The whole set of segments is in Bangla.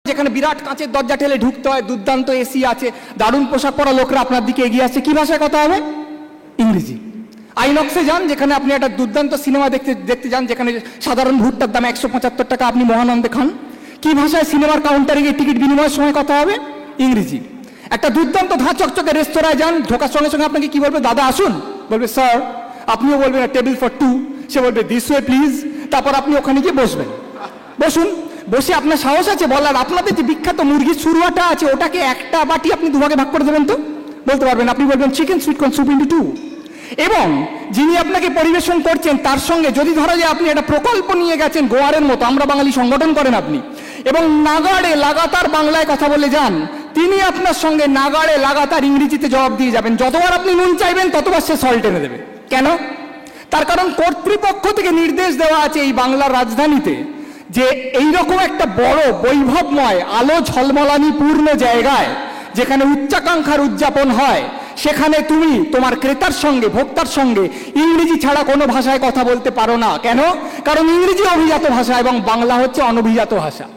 যেখানে বিরাট কাঁচের দরজা ঠেলে ঢুকতে হয়, দুর্দান্ত এসি আছে, দারুণ পোশাক পরা লোকরা আপনার দিকে এগিয়ে আসছে, কি ভাষায় কথা হবে? ইংরেজি। আইনক্সে যান, যেখানে আপনি একটা দুর্দান্ত সিনেমা দেখতে যান, যেখানে সাধারণ ভুট্টার দাম 175 টাকা, আপনি মহানন্দে খান, কি ভাষায় সিনেমার কাউন্টারে গিয়ে টিকিট বিনিময়ের সময় কথা হবে? ইংরেজি। একটা দুর্দান্ত ধাঁ চকচকে রেস্তোরাঁয় যান, ঢোকার সঙ্গে সঙ্গে আপনাকে কি বলবে? দাদা আসুন। বলবে স্যার। আপনিও বলবেন টেবিল ফর 2। সে বলবে দিস ওয়ে প্লিজ। তারপর আপনি ওখানে গিয়ে বসবেন। বসুন। বসে আপনার সাহস আছে বলার আপনাদের যে বিখ্যাত মুরগির সুরুয়াটা আছে ওটাকে একটা বাটি আপনি দুভাগে ভাগ করে দেবেন তো? বলতে পারবেন। আপনি বলবেন chicken sweet corn soup into 2। এবং যিনি আপনাকে পরিবেশন করছেন তার সঙ্গে যদি ধরা যায় আপনি একটা প্রকল্প নিয়ে গেছেন গোয়ারের মতো, আমরা বাঙালি সংগঠন করেন আপনি, এবং নাগাড়ে লাগাতার বাংলায় কথা বলে যান, তিনি আপনার সঙ্গে নাগাড়ে লাগাতার ইংরেজিতে জবাব দিয়ে যাবেন। যতবার আপনি নুন চাইবেন ততবার সে সল্ট এনে দেবে। কেন? তার কারণ কর্তৃপক্ষ থেকে নির্দেশ দেওয়া আছে এই বাংলার রাজধানীতে যে এইরকম একটা বড় বৈভবময় আলো ঝলমলানি পূর্ণ জায়গায় যেখানে উচ্চাকাঙ্ক্ষার উদযাপন হয়, সেখানে তুমি তোমার ক্রেতার সঙ্গে, ভোক্তার সঙ্গে ইংরেজি ছাড়া কোনো ভাষায় কথা বলতে পারো না। কেন? কারণ ইংরেজি অভিজাত ভাষা এবং বাংলা হচ্ছে অনভিজাত ভাষা।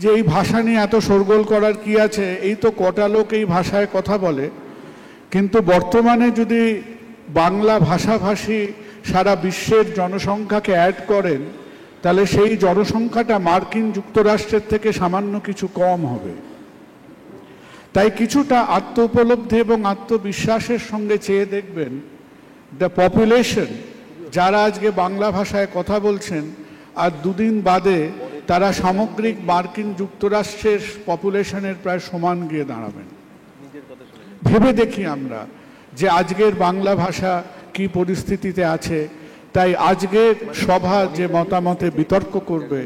যে এই ভাষা নিয়ে এত শোরগোল করার কি আছে? এই তো কটা লোক এই ভাষায় কথা বলে, কিন্তু বর্তমানে যদি বাংলা ভাষাভাষী সারা বিশ্বের জনসংখ্যাকে অ্যাড করেন, তাহলে সেই জনসংখ্যাটা মার্কিন যুক্তরাষ্ট্রের থেকে সামান্য কিছু কম হবে। তাই কিছুটা আত্ম উপলব্ধি এবং আত্মবিশ্বাসের সঙ্গে চেয়ে দেখবেন দ্য পপুলেশন যারা আজকে বাংলা ভাষায় কথা বলছেন, আর দুদিন বাদে তারা সামগ্রিক মার্কিন যুক্তরাষ্ট্রের পপুলেশনের প্রায় সমান গিয়ে দাঁড়াবেন। ভেবে দেখি আমরা যে আজকের বাংলা ভাষা কি পরিস্থিতিতে আছে। তাই আজকের সভা যে মতামতে বিতর্ক করবে,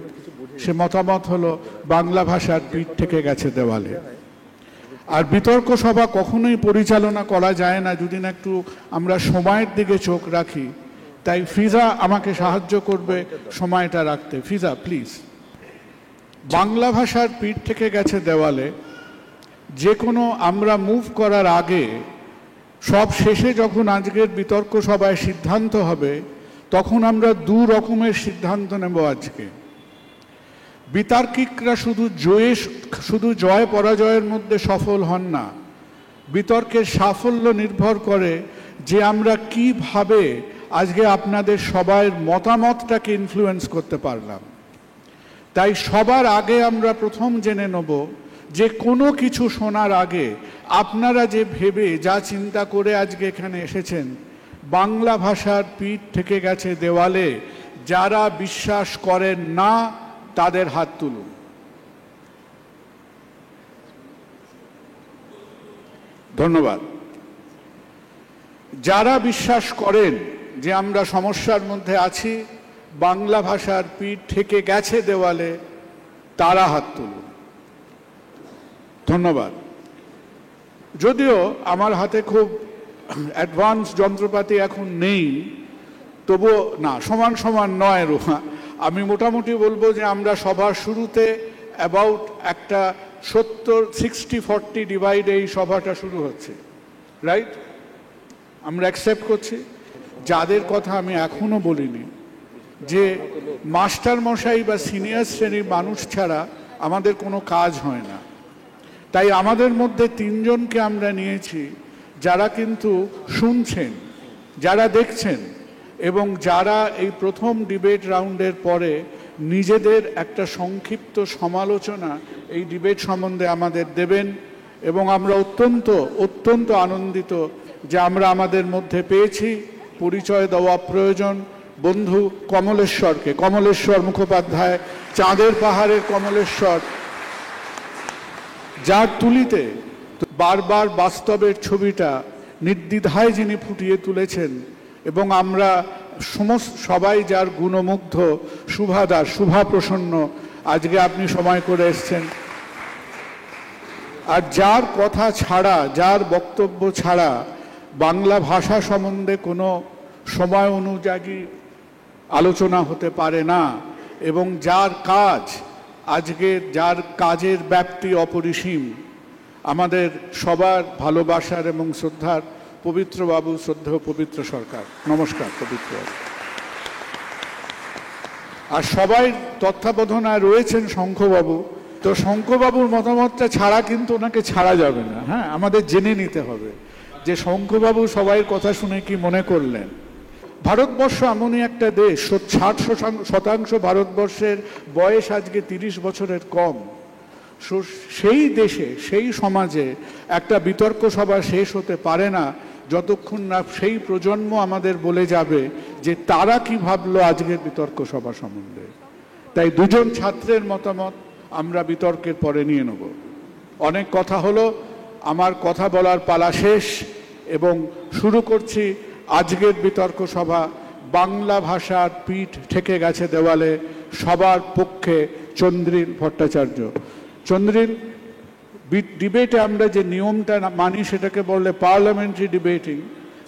সে মতামত হলো বাংলা ভাষার পিঠ থেকে গেছে দেওয়ালে। আর বিতর্ক সভা কখনোই পরিচালনা করা যায় না যদি না একটু আমরা সময়ের দিকে চোখ রাখি। তাই ফিজা আমাকে সাহায্য করবে সময়টা রাখতে। ফিজা প্লিজ। বাংলা ভাষার পিঠ থেকে গেছে দেওয়ালে, যে কোনো আমরা মুভ করার আগে সব শেষে যখন আজকের বিতর্ক সভায় সিদ্ধান্ত হবে, তখন আমরা দু রকমের সিদ্ধান্ত নেব আজকে। বিতার্কিকরা শুধু জয় পরাজয়ের মধ্যে সফল হন না, বিতর্কের সাফল্য নির্ভর করে যে আমরা কিভাবে আজকে আপনাদের সবার মতামতটাকে ইনফ্লুয়েন্স করতে পারলাম। তাই সবার আগে আমরা প্রথম জেনে নেব যে কোনো কিছু শোনার আগে আপনারা যে ভেবে যা চিন্তা করে আজকে এখানে এসেছেন, বাংলা ভাষার পিঠ থেকে গেছে দেওয়ালে যারা বিশ্বাস করেন না তাদের হাত তুলুন। ধন্যবাদ। যারা বিশ্বাস করেন যে আমরা সমস্যার মধ্যে আছি, বাংলা ভাষার পিঠ থেকে গেছে দেওয়ালে, তারা হাত তুলুন। ধন্যবাদ। যদিও আমার হাতে খুব অ্যাডভান্স যন্ত্রপাতি এখন নেই, তবুও না, সমান সমান নয় রোহা, আমি মোটামুটি বলবো যে আমরা সবার শুরুতে অ্যাবাউট একটা 60-40 ডিভাইড এই সভাটা শুরু হচ্ছে, রাইট? আমরা অ্যাকসেপ্ট করছি। যাদের কথা আমি এখনো বলিনি, যে মাস্টার মশাই বা সিনিয়র শ্রেণীর মানুষ ছাড়া আমাদের কোনো কাজ হয় না। তাই আমাদের মধ্যে 3 জনকে আমরা নিয়েছি যারা কিন্তু শুনছেন, যারা দেখছেন, এবং যারা এই প্রথম ডিবেট রাউন্ডের পরে নিজেদের একটা সংক্ষিপ্ত সমালোচনা এই ডিবেট সম্বন্ধে আমাদের দেবেন। এবং আমরা অত্যন্ত আনন্দিত যে আমরা আমাদের মধ্যে পেয়েছি। পরিচয় দেওয়া প্রয়োজন বন্ধু কমলেশ্বরকে, কমলেশ্বর মুখোপাধ্যায়, চাঁদের পাহাড়ের কমলেশ্বর, যার তুলিতে বারবার বাস্তবের ছবিটা নির্দ্বিধায় যিনি ফুটিয়ে তুলেছেন, এবং আমরা সবাই যার গুণমুগ্ধ। শুভা প্রসন্ন, আজকে আপনি সময় করে এসছেন। আর যার কথা ছাড়া, যার বক্তব্য ছাড়া বাংলা ভাষা সম্বন্ধে কোনো সময় অনুযায়ী আলোচনা হতে পারে না, এবং যার কাজ আজকে, যার কাজের ব্যাপ্তি অপরিসীম, আমাদের সবার ভালোবাসার এবং শ্রদ্ধার পবিত্রবাবু, শ্রদ্ধেয় পবিত্র সরকার। নমস্কার পবিত্র। আর সবাই তত্ত্বাবধানায় রয়েছেন শঙ্খবাবু, তো শঙ্করবাবুর মতামতটা ছাড়া কিন্তু ওনাকে ছাড়া যাবে না। হ্যাঁ, আমাদের জেনে নিতে হবে যে শঙ্করবাবু সবাইয়ের কথা শুনে কি মনে করলেন। ভারতবর্ষ এমনই একটা দেশ, 60% ভারতবর্ষের বয়স আজকে 30 বছরের কম। সেই দেশে, সেই সমাজে একটা বিতর্ক সভা শেষ হতে পারে না যতক্ষণ না সেই প্রজন্ম আমাদের বলে যাবে যে তারা কি ভাবলো আজকের বিতর্ক সভা সম্বন্ধে। তাই দুজন ছাত্রের মতামত আমরা বিতর্কের পরে নিয়ে নেব। অনেক কথা হলো, আমার কথা বলার পালা শেষ এবং শুরু করছি আজকের বিতর্ক সভা। বাংলা ভাষার পিঠ ঠেকে গেছে দেওয়ালে, সবার পক্ষে চন্দ্রিল ভট্টাচার্য। চন্দ্রিল, ডিবেটে আমরা যে নিয়মটা মানি সেটাকে বললে পার্লামেন্টারি ডিবেটিং।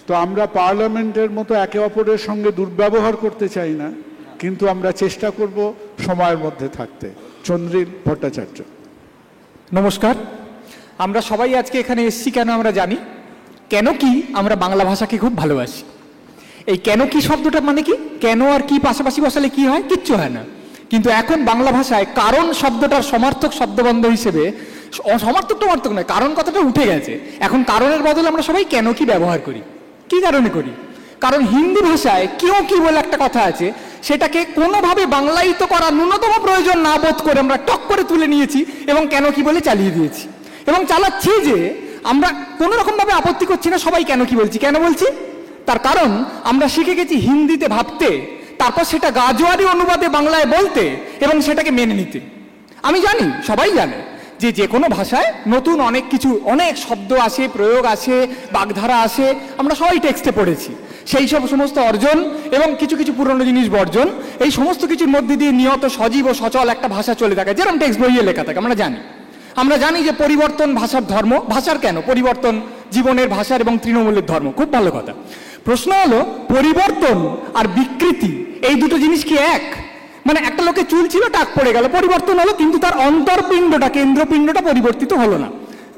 তো আমরা পার্লামেন্টের মতো একে অপরের সঙ্গে দুর্ব্যবহার করতে চাই না, কিন্তু আমরা চেষ্টা করব সময়ের মধ্যে থাকতে। চন্দ্রিল ভট্টাচার্য। নমস্কার। আমরা সবাই আজকে এখানে এসেছি কেন আমরা জানি, কেন কি আমরা বাংলা ভাষাকে খুব ভালোবাসি। এই কেন কি শব্দটা মানে কি, কেন আর কি পাশাপাশি বসালে কি হয়, কিচ্ছু হয় না। কিন্তু এখন বাংলা ভাষায় কারণ শব্দটার সমার্থক শব্দবন্ধ হিসেবে, সমার্থক নয়, কারণ কথাটা উঠে গেছে। এখন কারণের বদলে আমরা সবাই কেন কি ব্যবহার করি। কি কারণে করি? কারণ হিন্দি ভাষায় কেউ কি বলে একটা কথা আছে, সেটাকে কোনোভাবে বাংলায়িত করার ন্যূনতম প্রয়োজন না বোধ করে আমরা টক করে তুলে নিয়েছি এবং কেন কি বলে চালিয়ে দিয়েছি এবং চালাচ্ছি। যে আমরা কোনো রকমভাবে আপত্তি করছি না, সবাই কেন কি বলছি। কেন বলছি? তার কারণ আমরা শিখে গেছি হিন্দিতে ভাবতে, তারপর সেটা গাজোয়ারি অনুবাদে বাংলায় বলতে এবং সেটাকে মেনে নিতে। আমি জানি, সবাই জানে যে কোনো ভাষায় নতুন অনেক কিছু, অনেক শব্দ আসে, প্রয়োগ আসে, বাগধারা আসে, আমরা সবাই টেক্সটে পড়েছি। সেই সমস্ত অর্জন এবং কিছু কিছু পুরনো জিনিস বর্জন, এই সমস্ত কিছুর মধ্যে দিয়ে নিয়ত সজীব ও সচল একটা ভাষা চলে থাকে, যেরকম টেক্সট বইয়ে লেখা থাকে। আমরা জানি যে পরিবর্তন ভাষার ধর্ম। ভাষার কেন পরিবর্তন? জীবনের, ভাষার এবং তৃণমূলের ধর্ম। খুব ভালো কথা। প্রশ্ন হলো, পরিবর্তন আর বিকৃতি এই দুটো জিনিস কি এক? মানে একটা লোকের চুল ছিল, টাক পড়ে গেল, পরিবর্তন হলো, কিন্তু তার অন্তর্পিণ্ডটা, কেন্দ্রপিণ্ডটা পরিবর্তিত হলো না।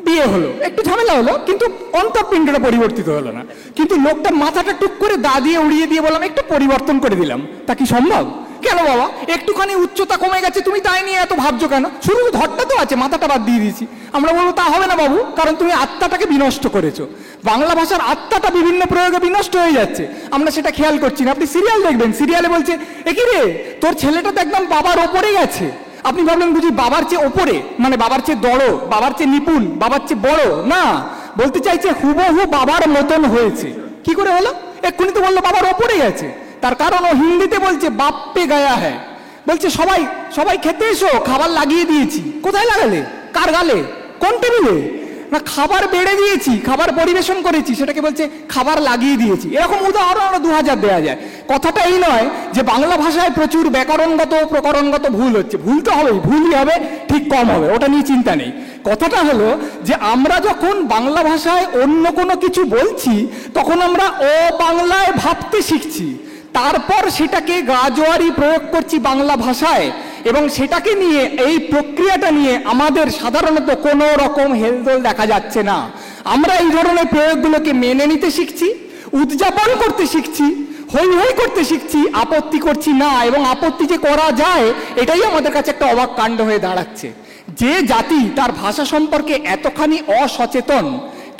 বিয়ে হলো, একটু ঝামেলা হলো, কিন্তু অন্তর্পিণ্ডটা পরিবর্তিত হলো না। কিন্তু লোকটার মাথাটা টুক করে দা দিয়ে উড়িয়ে দিয়ে বললাম একটু পরিবর্তন করে দিলাম, তা কি সম্ভব? কেন বাবা, একটুখানি উচ্চতা কমে গেছে, তুমি তাই নিয়ে এত ভাবছো কেন? শুধু ধরটা তো আছে, মাথাটা বাদ দিয়ে দিয়েছি। আমরা বলবো তা হবে না বাবু, কারণ তুমি আত্মাটাকে বিনষ্ট করেছো। বাংলা ভাষার আত্মাটা বিভিন্ন প্রয়োগে বিনষ্ট হয়ে যাচ্ছে, আমরা সেটা খেয়াল করছি না। আপনি সিরিয়াল দেখবেন, সিরিয়ালে বলছে এ কি রে, তোর ছেলেটা তো একদম বাবার ওপরেই আছে। আপনি ভাবলেন বুঝি বাবার চেয়ে ওপরে, মানে বাবার চেয়ে বড়, বাবার চেয়ে নিপুণ, বাবার চেয়ে বড় না, বলতে চাইছে হুবহু বাবার মতন হয়েছে। কি করে হলো? এক্ষুনি তো বললো বাবার ওপরেই আছে। তার কারণ ও হিন্দিতে বলছে বাপ পে গায়া হ্যায়, বলছে সবাই সবাই খেতে এসো, খাবার লাগিয়ে দিয়েছি। কোথায় লাগালে? কার গালে? কোন টেবিলে? না, খাবার বেড়ে দিয়েছি, খাবার পরিবেশন করেছি, সেটাকে বলছে খাবার লাগিয়ে দিয়েছি। এরকম উদাহরণ আরো 2000 দেওয়া যায়। কথাটা এই নয় যে বাংলা ভাষায় প্রচুর ব্যাকরণগত প্রকরণগত ভুল হচ্ছে। ভুল তো হবেই, ভুলই হবে, ঠিক কম হবে, ওটা নিয়ে চিন্তা নেই। কথাটা হলো যে আমরা যখন বাংলা ভাষায় অন্য কোনো কিছু বলছি, তখন আমরা অবাংলায় ভাবতে শিখছি, তারপর সেটাকে গাজোয়ারি প্রয়োগ করছি বাংলা ভাষায়, এবং সেটাকে নিয়ে, এই প্রক্রিয়াটা নিয়ে আমাদের সাধারণত কোনো রকম হেলদোল দেখা যাচ্ছে না। আমরা এই ধরনের প্রয়োগগুলোকে মেনে নিতে শিখছি, উদযাপন করতে শিখছি, হই হই করতে শিখছি, আপত্তি করছি না। এবং আপত্তি যে করা যায়, এটাই আমাদের কাছে একটা অবাক কাণ্ড হয়ে দাঁড়াচ্ছে। যে জাতি তার ভাষা সম্পর্কে এতখানি অসচেতন,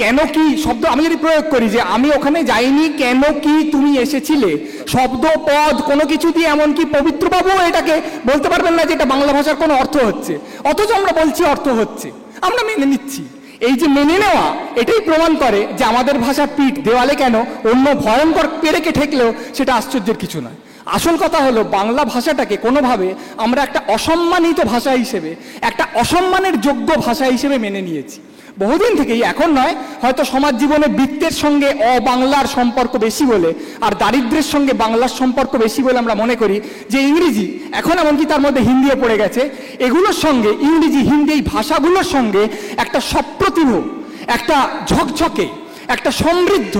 কেন কি শব্দ আমি যদি প্রয়োগ করি যে আমি ওখানে যাইনি, কেন কি তুমি এসেছিলে, শব্দ পদ কোনো কিছু দিয়ে, এমনকি পবিত্রবাবু এটাকে বলতে পারবেন না যে এটা বাংলা ভাষার কোনো অর্থ হচ্ছে, অথচ আমরা বলছি অর্থ হচ্ছে, আমরা মেনে নিচ্ছি। এই যে মেনে নেওয়া, এটাই প্রমাণ করে যে আমাদের ভাষার পিঠ দেওয়ালে কেন, অন্য ভয়ঙ্কর পেরেকে ঠেকলেও সেটা আশ্চর্যের কিছু নয়। আসল কথা হলো, বাংলা ভাষাটাকে কোনোভাবে আমরা একটা অসম্মানিত ভাষা হিসেবে, একটা অসম্মানের যোগ্য ভাষা হিসেবে মেনে নিয়েছি বহুদিন থেকেই। এখন নয়, হয়তো সমাজ জীবনে বৃত্তের সঙ্গে অবাংলার সম্পর্ক বেশি বলে, আর দারিদ্র্যের সঙ্গে বাংলার সম্পর্ক বেশি বলে আমরা মনে করি যে ইংরেজি, এখন এমনকি তার মধ্যে হিন্দিও পড়ে গেছে, এগুলোর সঙ্গে, ইংরেজি, হিন্দি, এই ভাষাগুলোর সঙ্গে একটা সপ্রতিভ, একটা ঝকঝকে, একটা সমৃদ্ধ,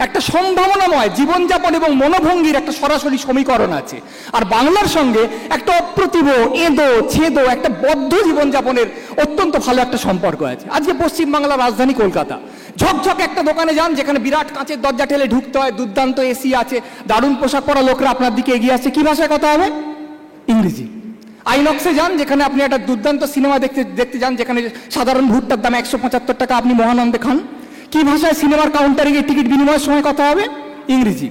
একটা সম্ভাবনাময় জীবনযাপন এবং মনোভঙ্গির একটা সরাসরি সমীকরণ আছে। আর বাংলার সঙ্গে একটা অপ্রতিভ, এঁদো ছেদো, একটা বদ্ধ জীবনযাপনের অত্যন্ত ভালো একটা সম্পর্ক আছে। আজকে পশ্চিমবাংলার রাজধানী কলকাতা, ঝকঝকে একটা দোকানে যান, যেখানে বিরাট কাঁচের দরজা ঠেলে ঢুকতে হয়, দুর্দান্ত এসি আছে, দারুণ পোশাক পরা লোকরা আপনার দিকে এগিয়ে আসছে। কি ভাষায় কথা হবে? ইংরেজি। আইনক্সে যান, যেখানে আপনি একটা দুর্দান্ত সিনেমা দেখতে যান, যেখানে সাধারণ ভুট্টার দাম 175 টাকা, আপনি মহানন্দে খান। কি ভাষায় সিনেমার কাউন্টারে গিয়ে টিকিট বিনিময়ের সময় কথা হবে? ইংরেজি।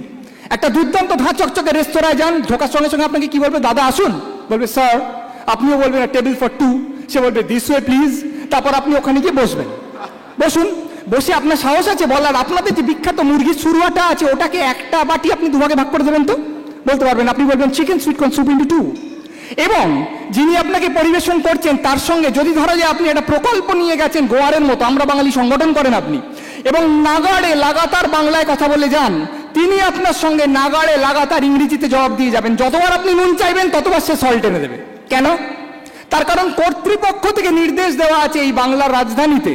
একটা দুর্দান্ত ধাঁ চকচকে রেস্তোরাঁয় যান, ঢোকার সঙ্গে সঙ্গে আপনাকে কি বলবে? দাদা আসুন। বলবে স্যার। আপনিও বলবেন টেবিল ফর 2। সে বলবে দিস ওয়ে প্লিজ। তারপর আপনি ওখানে গিয়ে বসবেন। বসুন। বসে আপনার সাহস আছে বলার আপনাদের যে বিখ্যাত মুরগির সুরুয়াটা আছে ওটাকে একটা বাটি আপনি দুভাগে ভাগ করে দেবেন? তো বলতে পারবেন। আপনি বলবেন chicken sweet corn soup into 2। এবং যিনি আপনাকে পরিবেশন করছেন তার সঙ্গে যদি ধরা যায় আপনি একটা প্রকল্প নিয়ে গেছেন গোয়ারের মতো, আমরা বাঙালি সংগঠন করেন আপনি, এবং নাগাড়ে লাগাতার বাংলায় কথা বলে যান, তিনি আপনার সঙ্গে নাগাড়ে লাগাতার ইংরেজিতে জবাব দিয়ে যাবেন। যতবার আপনি নুন চাইবেন ততবার সে সল্ট এনে দেবে। কেন? তার কারণ কর্তৃপক্ষ থেকে নির্দেশ দেওয়া আছে এই বাংলার রাজধানীতে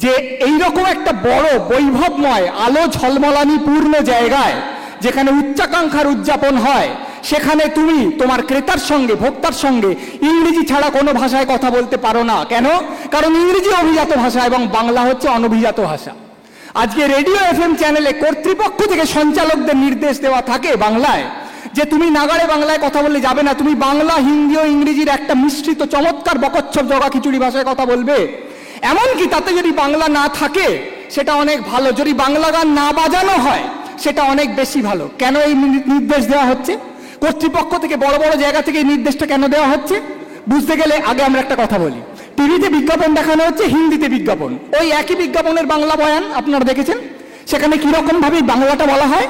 যে এইরকম একটা বড় বৈভবময় আলো ঝলমলানি পূর্ণ জায়গায় যেখানে উচ্চাকাঙ্ক্ষার উদযাপন হয়, সেখানে তুমি তোমার ক্রেতার সঙ্গে, ভোক্তার সঙ্গে ইংরেজি ছাড়া কোনো ভাষায় কথা বলতে পারো না। কেন? কারণ ইংরেজি অভিজাত ভাষা এবং বাংলা হচ্ছে অনভিজাত ভাষা। আজকে রেডিও FM চ্যানেলে কর্তৃপক্ষ থেকে সঞ্চালকদের নির্দেশ দেওয়া থাকে বাংলায় যে তুমি নাগাড়ে বাংলায় কথা বললে যাবে না, তুমি বাংলা, হিন্দি ও ইংরেজির একটা মিশ্রিত চমৎকার বকচ্ছপ জগা খিচুড়ি ভাষায় কথা বলবে। এমনকি তাতে যদি বাংলা না থাকে সেটা অনেক ভালো, যদি বাংলা গান না বাজানো হয় সেটা অনেক বেশি ভালো। কেন এই নির্দেশ দেওয়া হচ্ছে? কর্তৃপক্ষ থেকে বড় বড় জায়গা থেকে এই নির্দেশটা কেন দেওয়া হচ্ছে বুঝতে গেলে আগে আমরা একটা কথা বলি। টিভিতে বিজ্ঞাপন দেখানো হচ্ছে, হিন্দিতে বিজ্ঞাপন, ওই একই বিজ্ঞাপনের বাংলা বয়ান আপনারা দেখেছেন। সেখানে কিরকম ভাবে বাংলাটা বলা হয়?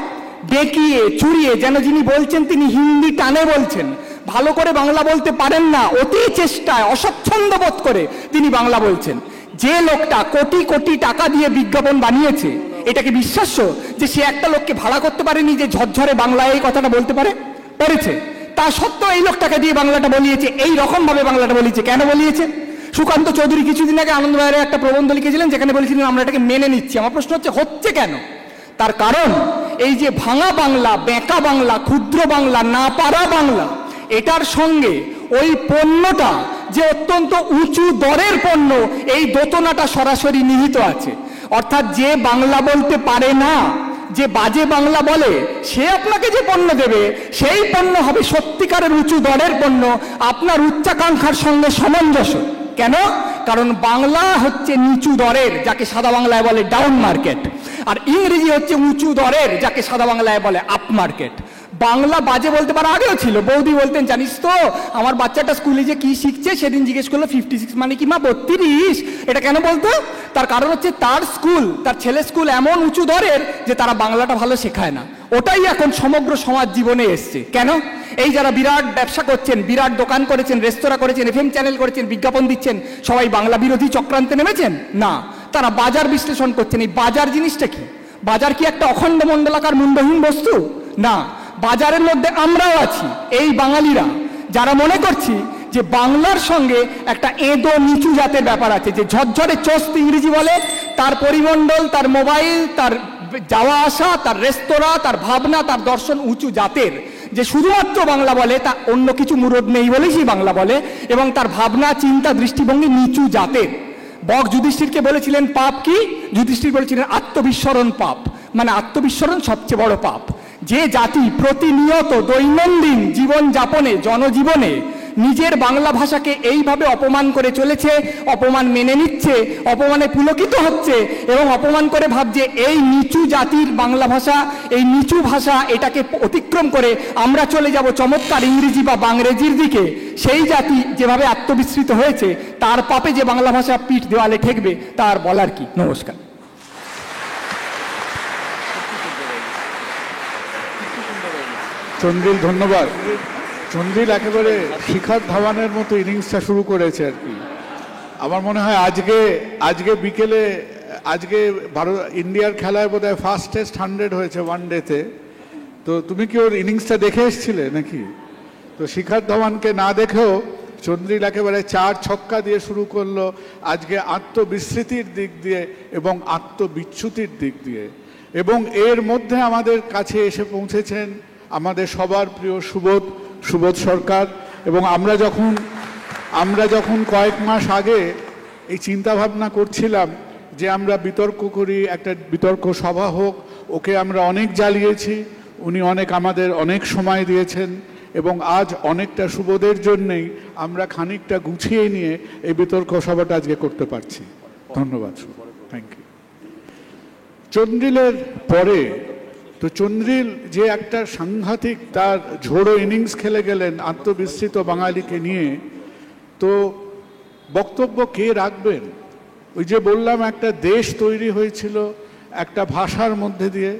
বেঁকিয়ে চুরিয়ে, যেন যিনি বলছেন তিনি হিন্দি টানে বলছেন, ভালো করে বাংলা বলতে পারেন না, অতি চেষ্টায় অস্বচ্ছন্দ বোধ করে তিনি বাংলা বলছেন। যে লোকটা কোটি কোটি টাকা দিয়ে বিজ্ঞাপন বানিয়েছে, এটাকে বিশ্বাস্য যে সে একটা লোককে ভাড়া করতে পারেনি যে ঝরঝরে বাংলায় এই কথাটা বলতে পেরেছে? তা সত্ত্বেও এই লোকটাকে দিয়ে বাংলাটা বলিয়েছে, এই রকম ভাবে বাংলাটা বলিয়েছে। কেন বলিয়েছে? সুকান্ত চৌধুরী কিছুদিন আগে আনন্দবাজারে একটা প্রবন্ধ লিখেছিলেন যেখানে বলেছিলেন আমরা এটাকে মেনে নিচ্ছি। আমার প্রশ্ন হচ্ছে কেন? তার কারণ এই যে ভাঙা বাংলা, বেঁকা বাংলা, ক্ষুদ্র বাংলা, না পারা বাংলা, এটার সঙ্গে ওই পণ্যটা যে অত্যন্ত উঁচু দরের পণ্য, এই দোতনাটা সরাসরি নিহিত আছে। অর্থাৎ যে বাংলা বলতে পারে না, যে বাজে বাংলা বলে, সে আপনাকে যে পণ্য দেবে সেই পণ্য হবে সত্যিকারের উঁচু দরের পণ্য, আপনার উচ্চাকাঙ্ক্ষার সঙ্গে সামঞ্জস্য। কেন? কারণ বাংলা হচ্ছে নিচু দরের, যাকে সাদা বাংলায় বলে ডাউন মার্কেট, আর ইংরেজি হচ্ছে উঁচু দরের, যাকে সাদা বাংলায় বলে আপ মার্কেট। বাংলা বাজে বলতে পারা আগেও ছিল। বৌদি বলতেন জানিস তো আমার বাচ্চাটা স্কুলে যে কি শিখছে, সেদিন জিজ্ঞেস করলো 56 মানে কি মা? 32। এটা কেন বলতো? তার কারণ হচ্ছে তার স্কুল, তার ছেলের স্কুল এমন উঁচু দরের যে তারা বাংলাটা ভালো শেখায় না। ওটাই এখন সমগ্র সমাজ জীবনে এসছে। কেন? এই যারা বিরাট ব্যবসা করছেন, বিরাট দোকান করেছেন, রেস্তোরাঁ করেছেন, FM চ্যানেল করেছেন, বিজ্ঞাপন দিচ্ছেন, সবাই বাংলা বিরোধী চক্রান্তে নেমেছেন না, তারা বাজার বিশ্লেষণ করছেন। এই বাজার জিনিসটা কি? বাজার কি একটা অখণ্ড মণ্ডলাকার মুন্ডহীন বস্তু? না, বাজারের মধ্যে আমরাও আছি, এই বাঙালিরা, যারা মনে করছি যে বাংলার সঙ্গে একটা এঁদো নিচু জাতের ব্যাপার আছে। যে ঝরঝরে চোস্ত ইংরেজি বলে, তার পরিমণ্ডল, তার মোবাইল, তার যাওয়া আসা, তার রেস্তোরাঁ, তার ভাবনা, তার দর্শন উঁচু জাতের। যে শুধুমাত্র বাংলা বলে, তা অন্য কিছু মুরদ নেই বলেই সেই বাংলা বলে, এবং তার ভাবনা, চিন্তা, দৃষ্টিভঙ্গি নিচু জাতের। বক যুধিষ্ঠিরকে বলেছিলেন পাপ কি? যুধিষ্ঠির বলেছিলেন আত্মবিস্মরণ পাপ, মানে আত্মবিস্মরণ সবচেয়ে বড় পাপ। যে জাতি প্রতিনিয়ত দৈনন্দিন জীবন যাপনে, জনজীবনে নিজের বাংলা ভাষাকে এইভাবে অপমান করে চলেছে, অপমান মেনে নিচ্ছে, অপমানে পুলকিত হচ্ছে এবং অপমান করে ভাবছে এই নিচু জাতির বাংলা ভাষা, এই নিচু ভাষা, এটাকে অতিক্রম করে আমরা চলে যাব চমৎকার ইংরেজি বা বাংরেজির দিকে, সেই জাতি যেভাবে আত্মবিস্মৃত হয়েছে, তার পাপে যে বাংলা ভাষা পিঠ দেওয়ালে ঠেকবে তার বলার কি? নমস্কার। চন্দ্রিল, ধন্যবাদ। চন্দ্রিল একেবারে শিখর ধাওয়ানের মতো ইনিংসটা শুরু করেছে আর কি। আমার মনে হয় আজকে বিকেলে, আজকে ইন্ডিয়ার খেলায় বোধহয় ফার্স্ট টেস্ট 100 হয়েছে ওয়ান ডেতে। তো তুমি কি ওর ইনিংসটা দেখে এসেছিলে নাকি? তো শিখর ধাওয়ানকে না দেখেও চন্দ্রিল একেবারে 4 ছক্কা দিয়ে শুরু করলো আজকে আত্মবিস্মৃতির দিক দিয়ে এবং আত্মবিচ্যুতির দিক দিয়ে। এবং এর মধ্যে আমাদের কাছে এসে পৌঁছেছেন আমাদের সবার প্রিয় সুবোধ সরকার। এবং আমরা যখন কয়েক মাস আগে এই চিন্তাভাবনা করছিলাম যে আমরা বিতর্ক করি, একটা বিতর্ক সভা হোক, ওকে আমরা অনেক জ্বালিয়েছি, উনি আমাদের অনেক সময় দিয়েছেন এবং আজ অনেকটা সুবোধের জন্যেই আমরা খানিকটা গুছিয়ে নিয়ে এই বিতর্ক সভাটা আজকে করতে পারছি। ধন্যবাদ। Thank you. চন্দ্রিলের পরে তো চন্দ্রিল যে একটা সাংঘাতিক তার ঝোড়ো ইনিংস খেলে গেলেন আত্মবিস্মৃত বাঙালিকে নিয়ে, তো বক্তব্য কে রাখবেন? ওই যে বললাম একটা দেশ তৈরি হয়েছিল একটা ভাষার মধ্যে দিয়ে,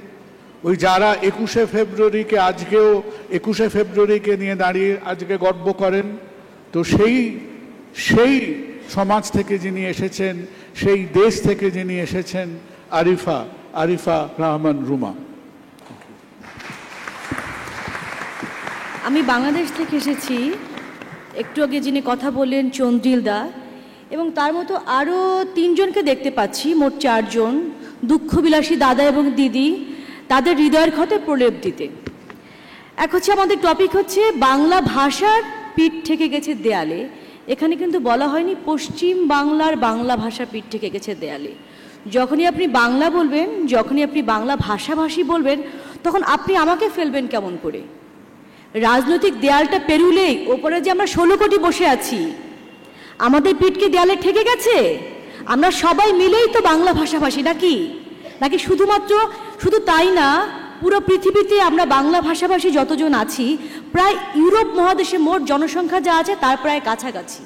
ওই যারা 21শে ফেব্রুয়ারিকে আজকেও 21শে ফেব্রুয়ারিকে নিয়ে দাঁড়িয়ে আজকে গর্ব করেন, তো সেই সমাজ থেকে যিনি এসেছেন, সেই দেশ থেকে যিনি এসেছেন, আরিফা রহমান রুমা। আমি বাংলাদেশ থেকে এসেছি। একটু আগে যিনি কথা বললেন চন্দ্রিল দা, এবং তার মতো আরও 3 জনকে দেখতে পাচ্ছি, মোট 4 জন দুঃখবিলাসী দাদা এবং দিদি, তাদের হৃদয়ের ক্ষতে প্রলেপ দিতে। এক হচ্ছে আমাদের টপিক হচ্ছে বাংলা ভাষার পিঠ থেকে গেছে দেয়ালে। এখানে কিন্তু বলা হয়নি পশ্চিম বাংলার বাংলা ভাষা পিঠ থেকে গেছে দেয়ালে। যখনই আপনি বাংলা বলবেন, যখনই আপনি বাংলা ভাষাভাষী বলবেন, তখন আপনি আমাকে ফেলবেন কেমন করে? রাজনৈতিক দেয়ালটা পেরুলেই ওপরে যে আমরা 16 কোটি বসে আছি, আমাদের পিঠকে দেয়ালে ঠেকে গেছে? আমরা সবাই মিলেই তো বাংলা ভাষাভাষী, নাকি শুধু তাই না, পুরো পৃথিবীতে আমরা বাংলা ভাষাভাষী যতজন আছি, প্রায় ইউরোপ মহাদেশে মোট জনসংখ্যা যা আছে তার প্রায় কাছাকাছি।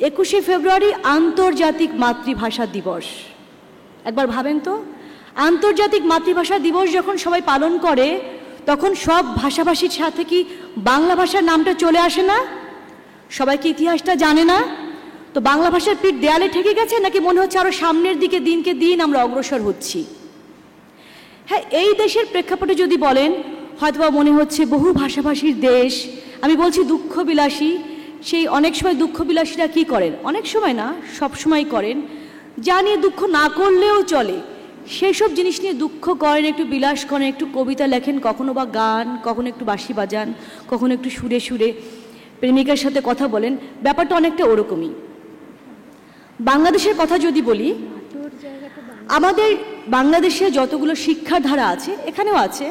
21শে ফেব্রুয়ারি আন্তর্জাতিক মাতৃভাষা দিবস। একবার ভাবেন তো, আন্তর্জাতিক মাতৃভাষা দিবস যখন সবাই পালন করে, তখন সব ভাষাভাষীর সাথে কি বাংলা ভাষার নামটা চলে আসে না? সবাই কি ইতিহাসটা জানে না? তো বাংলা ভাষার পিঠ দেয়ালে ঠেকে গেছে, নাকি মনে হচ্ছে আরো সামনের দিকে দিনকে দিন আমরা অগ্রসর হচ্ছি? হ্যাঁ, এই দেশের প্রেক্ষাপটে যদি বলেন, হয়তোবা মনে হচ্ছে বহু ভাষাভাষীর দেশ। আমি বলছি দুঃখবিলাসী। সেই অনেক সময় দুঃখবিলাসীরা কি করেন? অনেক সময় না, সব সময় করেন, যা নিয়ে দুঃখ না করলেও চলে সেই সব জিনিস নিয়ে দুঃখ করেন, একটু বিলাস করেন, একটু কবিতা লেখেন, কখনো বা গান, কখনো একটু বাঁশি বাজান, কখনো একটু সুরে সুরে প্রেমিকার সাথে কথা বলেন। ব্যাপারটা অনেকটা ওরকমই। বাংলাদেশের কথা যদি বলি, আমাদের বাংলাদেশে যতগুলো শিক্ষার ধারা আছে এখানেও আছে।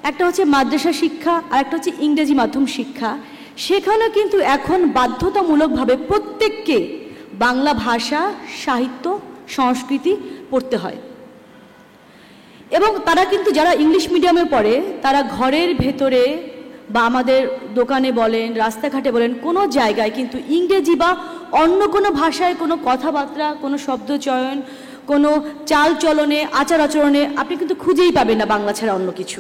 একটা হচ্ছে মাদ্রাসা শিক্ষা, আর একটা হচ্ছে ইংরেজি মাধ্যম শিক্ষা। সেখানে কিন্তু এখন বাধ্যতামূলকভাবে প্রত্যেককে বাংলা ভাষা, সাহিত্য, সংস্কৃতি পড়তে হয়। এবং তারা কিন্তু যারা ইংলিশ মিডিয়ামে পড়ে, তারা ঘরের ভেতরে বা আমাদের দোকানে বলেন, রাস্তাঘাটে বলেন, কোনো জায়গায় কিন্তু ইংরেজি বা অন্য কোনো ভাষায় কোনো কথাবার্তা, কোনো শব্দচয়ন, কোনো চাল চলনে, আচার আচরণে আপনি কিন্তু খুঁজেই পাবেন না বাংলা ছাড়া অন্য কিছু।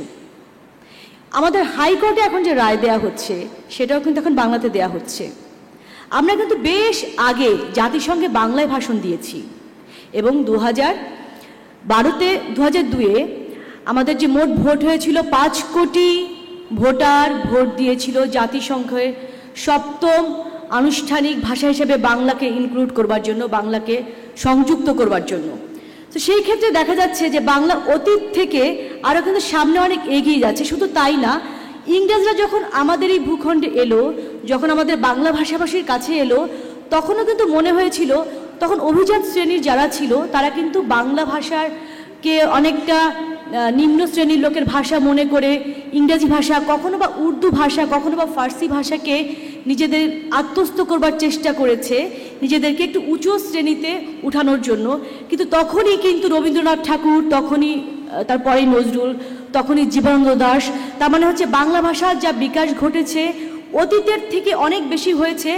আমাদের হাইকোর্টে এখন যে রায় দেয়া হচ্ছে, সেটাও কিন্তু এখন বাংলাতে দেয়া হচ্ছে। আমরা কিন্তু বেশ আগে জাতিসংঘে বাংলায় ভাষণ দিয়েছি, এবং 2002-এ আমাদের যে মোট ভোট হয়েছিল, 5 কোটি ভোটার ভোট দিয়েছিল জাতিসংঘের 7ম আনুষ্ঠানিক ভাষা হিসেবে বাংলাকে ইনক্লুড করবার জন্য, বাংলাকে সংযুক্ত করবার জন্য। তো সেই ক্ষেত্রে দেখা যাচ্ছে যে বাংলা অতীত থেকে আরও কিন্তু সামনে অনেক এগিয়ে যাচ্ছে। শুধু তাই না, ইংরেজরা যখন আমাদের এই ভূখণ্ডে এলো, যখন আমাদের বাংলা ভাষাভাষীর কাছে এলো, তখনও কিন্তু মনে হয়েছিল, তখন অভিজাত শ্রেণীর যারা ছিল তারা কিন্তু বাংলা ভাষাকে অনেকটা নিম্ন শ্রেণীর লোকের ভাষা মনে করে ইংরেজি ভাষা, কখনো বা উর্দু ভাষা, কখনো বা ফার্সি ভাষাকে নিজেদের আত্মস্থ করবার চেষ্টা করেছে, নিজেদেরকে একটু উঁচু শ্রেণীতে উঠানোর জন্য। কিন্তু তখনই কিন্তু রবীন্দ্রনাথ ঠাকুর, তখনই তারপরেই নজরুল, তখনই জীবনানন্দ দাশ, তার মানে হচ্ছে বাংলা ভাষার যা বিকাশ ঘটেছে অতীতের থেকে অনেক বেশি হয়েছে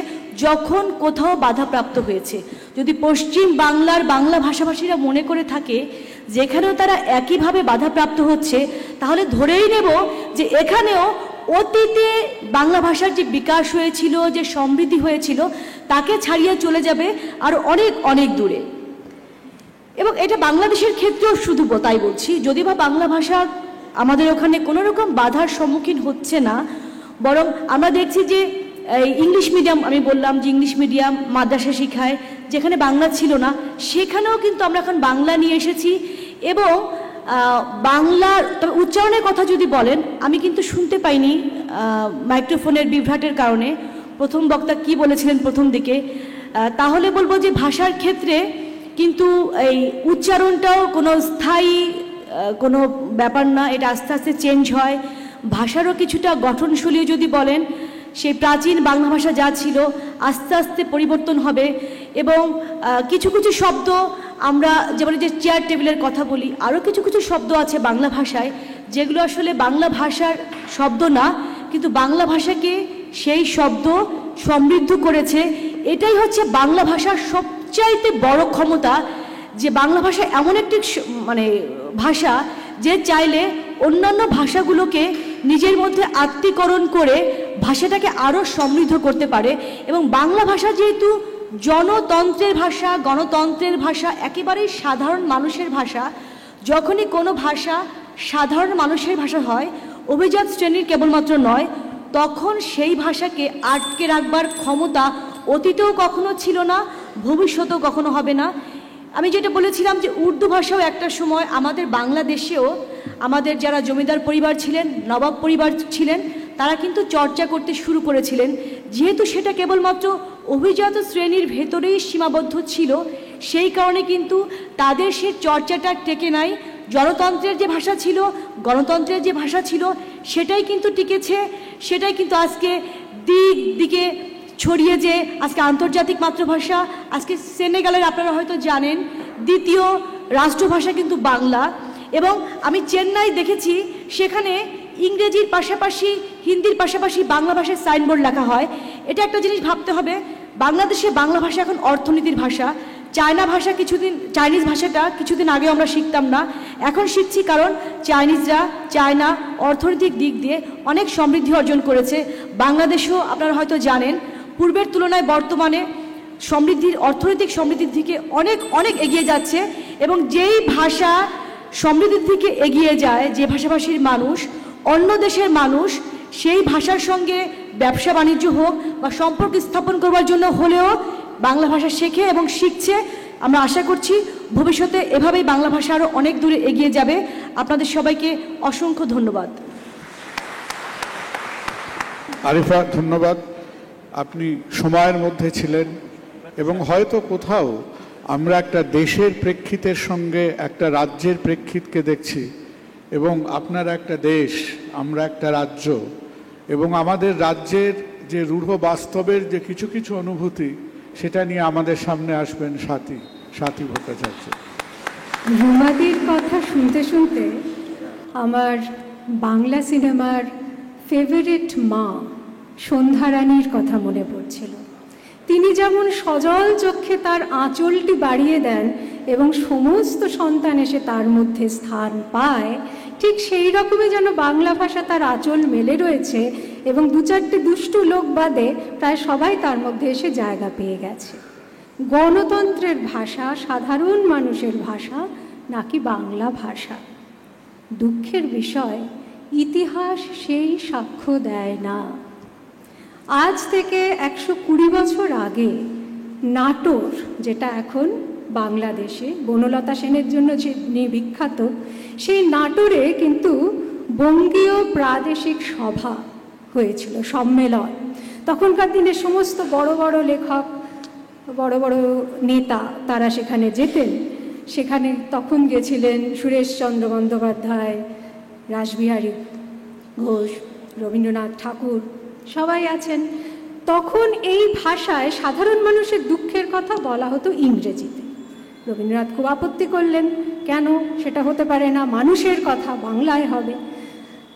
যখন কোথাও বাধাপ্রাপ্ত হয়েছে। যদি পশ্চিম বাংলার বাংলা ভাষাভাষীরা মনে করে থাকে যেখানেও তারা একইভাবে বাধাপ্রাপ্ত হচ্ছে, তাহলে ধরেই নেব যে এখানেও অতীতে বাংলা ভাষার যে বিকাশ হয়েছিল, যে সমৃদ্ধি হয়েছিল, তাকে ছাড়িয়ে চলে যাবে আর অনেক অনেক দূরে। এবং এটা বাংলাদেশের ক্ষেত্রেও শুধু তাই বলছি, যদি বা বাংলা ভাষা আমাদের ওখানে কোনো রকম বাধার সম্মুখীন হচ্ছে না, বরং আমরা দেখছি যে ইংলিশ মিডিয়াম, আমি বললাম যে ইংলিশ মিডিয়াম মাদ্রাসা শিখায়, যেখানে বাংলা ছিল না সেখানেও কিন্তু আমরা এখন বাংলা নিয়ে এসেছি। এবং বাংলার তবে উচ্চারণের কথা যদি বলেন, আমি কিন্তু শুনতে পাইনি মাইক্রোফোনের বিভ্রাটের কারণে প্রথম বক্তা কি বলেছিলেন প্রথম দিকে। তাহলে বলবো যে ভাষার ক্ষেত্রে কিন্তু এই উচ্চারণটাও কোনো স্থায়ী কোনো ব্যাপার না, এটা আস্তে আস্তে চেঞ্জ হয়। ভাষারও কিছুটা গঠনশীল যদি বলেন, সেই প্রাচীন বাংলা ভাষা যা ছিল আস্তে আস্তে পরিবর্তন হবে এবং কিছু কিছু শব্দ আমরা যেমন যে চেয়ার টেবিলের কথা বলি, আরও কিছু কিছু শব্দ আছে বাংলা ভাষায় যেগুলো আসলে বাংলা ভাষার শব্দ না, কিন্তু বাংলা ভাষাকে সেই শব্দ সমৃদ্ধ করেছে। এটাই হচ্ছে বাংলা ভাষার সবচাইতে বড় ক্ষমতা, যে বাংলা ভাষা এমন একটি ভাষা যে চাইলে অন্যান্য ভাষাগুলোকে নিজের মধ্যে আত্মীকরণ করে ভাষাটাকে আরও সমৃদ্ধ করতে পারে। এবং বাংলা ভাষা যেহেতু জনতন্ত্রের ভাষা, গণতন্ত্রের ভাষা, একেবারেই সাধারণ মানুষের ভাষা, যখনই কোনো ভাষা সাধারণ মানুষের ভাষা হয়, অভিজাত শ্রেণীর কেবলমাত্র নয়, তখন সেই ভাষাকে আটকে রাখবার ক্ষমতা অতীতেও কখনো ছিল না, ভবিষ্যতেও কখনো হবে না। আমি যেটা বলেছিলাম যে উর্দু ভাষাও একটা সময় আমাদের বাংলাদেশেও আমাদের যারা জমিদার পরিবার ছিলেন, নবাব পরিবার ছিলেন, তারা কিন্তু চর্চা করতে শুরু করেছিলেন। যেহেতু সেটা কেবলমাত্র অভিজাত শ্রেণীর ভেতরেই সীমাবদ্ধ ছিল, সেই কারণে কিন্তু তাদের সেই চর্চাটা টেকে নাই। জনতন্ত্রের যে ভাষা ছিল, গণতন্ত্রের যে ভাষা ছিল, সেটাই কিন্তু টিকেছে, সেটাই কিন্তু আজকে দিকে ছড়িয়ে যে আজকে আন্তর্জাতিক মাতৃভাষা। আজকে সেনেগালের আপনারা হয়তো জানেন দ্বিতীয় রাষ্ট্রভাষা কিন্তু বাংলা। এবং আমি চেন্নাই দেখেছি, সেখানে ইংরেজির পাশাপাশি হিন্দির পাশাপাশি বাংলা ভাষায় সাইনবোর্ড লেখা হয়। এটা একটা জিনিস ভাবতে হবে, বাংলাদেশে বাংলা ভাষা এখন অর্থনীতির ভাষা। চাইনিজ ভাষাটা কিছুদিন আগে আমরা শিখতাম না, এখন শিখছি, কারণ চায়না অর্থনৈতিক দিক দিয়ে অনেক সমৃদ্ধি অর্জন করেছে। বাংলাদেশও আপনারা হয়তো জানেন পূর্বের তুলনায় বর্তমানে অর্থনৈতিক সমৃদ্ধির দিকে অনেক অনেক এগিয়ে যাচ্ছে। এবং যেই ভাষা সমৃদ্ধির দিকে এগিয়ে যায়, যে ভাষাভাষীর মানুষ, অন্য দেশের মানুষ সেই ভাষার সঙ্গে ব্যবসা বাণিজ্য হোক বা সম্পর্ক স্থাপন করবার জন্য হলেও বাংলা ভাষা শেখে এবং শিখছে। আমরা আশা করছি ভবিষ্যতে এভাবেই বাংলা ভাষা আরও অনেক দূরে এগিয়ে যাবে। আপনাদের সবাইকে অসংখ্য ধন্যবাদ। আরিফা, ধন্যবাদ। আপনি সময়ের মধ্যে ছিলেন এবং হয়তো কোথাও আমরা একটা দেশের প্রেক্ষিতের সঙ্গে একটা রাজ্যের প্রেক্ষিতকে দেখছি, এবং আপনারা একটা দেশ, আমরা একটা রাজ্য, এবং আমাদের রাজ্যের যে রূঢ় বাস্তবের যে কিছু কিছু অনুভূতি, সেটা নিয়ে আমাদের সামনে আসবেন স্বাতী ভট্টাচার্য। রুমাদির কথা শুনতে শুনতে আমার বাংলা সিনেমার ফেভারিট মা সন্ধ্যা রানীর কথা মনে পড়ছিল। তিনি যেমন সজল চক্ষে তার আঁচলটি বাড়িয়ে দেন এবং সমস্ত সন্তান এসে তার মধ্যে স্থান পায়, ঠিক সেই রকমই যেন বাংলা ভাষা তার আঁচল মেলে রয়েছে এবং দু চারটে দুষ্টু লোক বাদে প্রায় সবাই তার মধ্যে এসে জায়গা পেয়ে গেছে। গণতন্ত্রের ভাষা, সাধারণ মানুষের ভাষা নাকি বাংলা ভাষা? দুঃখের বিষয়, ইতিহাস সেই সাক্ষ্য দেয় না। আজ থেকে 120 বছর আগে নাটোর, যেটা এখন বাংলাদেশে বনলতা সেনের জন্য যে বিখ্যাত, সেই নাটোরে কিন্তু বঙ্গীয় প্রাদেশিক সভা হয়েছিল, সম্মেলন। তখনকার দিনে সমস্ত বড় বড় লেখক, বড় বড় নেতা তারা সেখানে যেতেন। সেখানে তখন গেছিলেন সুরেশচন্দ্র বন্দ্যোপাধ্যায়, রাসবিহারী ঘোষ, রবীন্দ্রনাথ ঠাকুর, সবাই আছেন। তখন এই ভাষায় সাধারণ মানুষের দুঃখের কথা বলা হতো ইংরেজিতে। রবীন্দ্রনাথ খুব আপত্তি করলেন, কেন, সেটা হতে পারে না, মানুষের কথা বাংলায় হবে।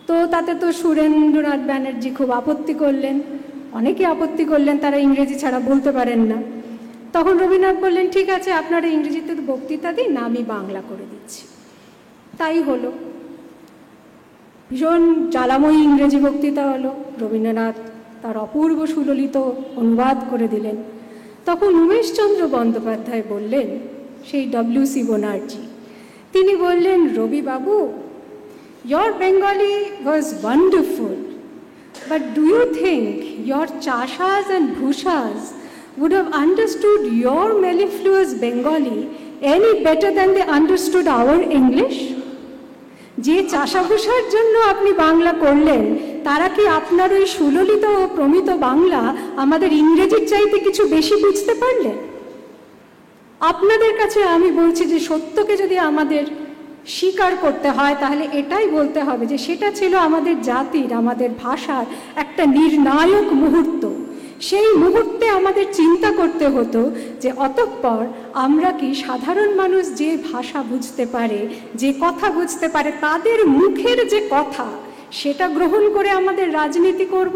তো তাতে তো সুরেন্দ্রনাথ ব্যানার্জি খুব আপত্তি করলেন, অনেকে আপত্তি করলেন, তারা ইংরেজি ছাড়া বলতে পারেন না। তখন রবীন্দ্রনাথ বললেন, ঠিক আছে, আপনারা ইংরেজিতে বক্তৃতা দিন, না আমি বাংলা করে দিচ্ছি। তাই হলো, ভীষণ জ্বালাময়ী ইংরেজি বক্তৃতা হলো। রবীন্দ্রনাথ তার অপূর্ব সুললিত অনুবাদ করে দিলেন। তখন উমেশচন্দ্র বন্দ্যোপাধ্যায় বললেন, সেই ডব্লিউ.সি. ব্যানার্জি, তিনি বললেন, রবি বাবু, your Bengali was wonderful, but do you think your chashas and bhushas would have understood your mellifluous Bengali any better than they understood our English? যে চাষাভূষার জন্য আপনি বাংলা করলেন, তারা কি আপনার ওই সুললিত ও প্রমিত বাংলা আমাদের ইংরেজির চাইতে কিছু বেশি বুঝতে পারলেন? আপনাদের কাছে আমি বলছি যে সত্যকে যদি আমাদের স্বীকার করতে হয়, তাহলে এটাই বলতে হবে যে সেটা ছিল আমাদের জাতির, আমাদের ভাষার একটা নির্ণায়ক মুহূর্ত। সেই মুহূর্তে আমাদের চিন্তা করতে হতো যে অতঃপর আমরা কি সাধারণ মানুষ যে ভাষা বুঝতে পারে, যে কথা বুঝতে পারে, তাদের মুখের যে কথা সেটা গ্রহণ করে আমাদের রাজনীতি করব,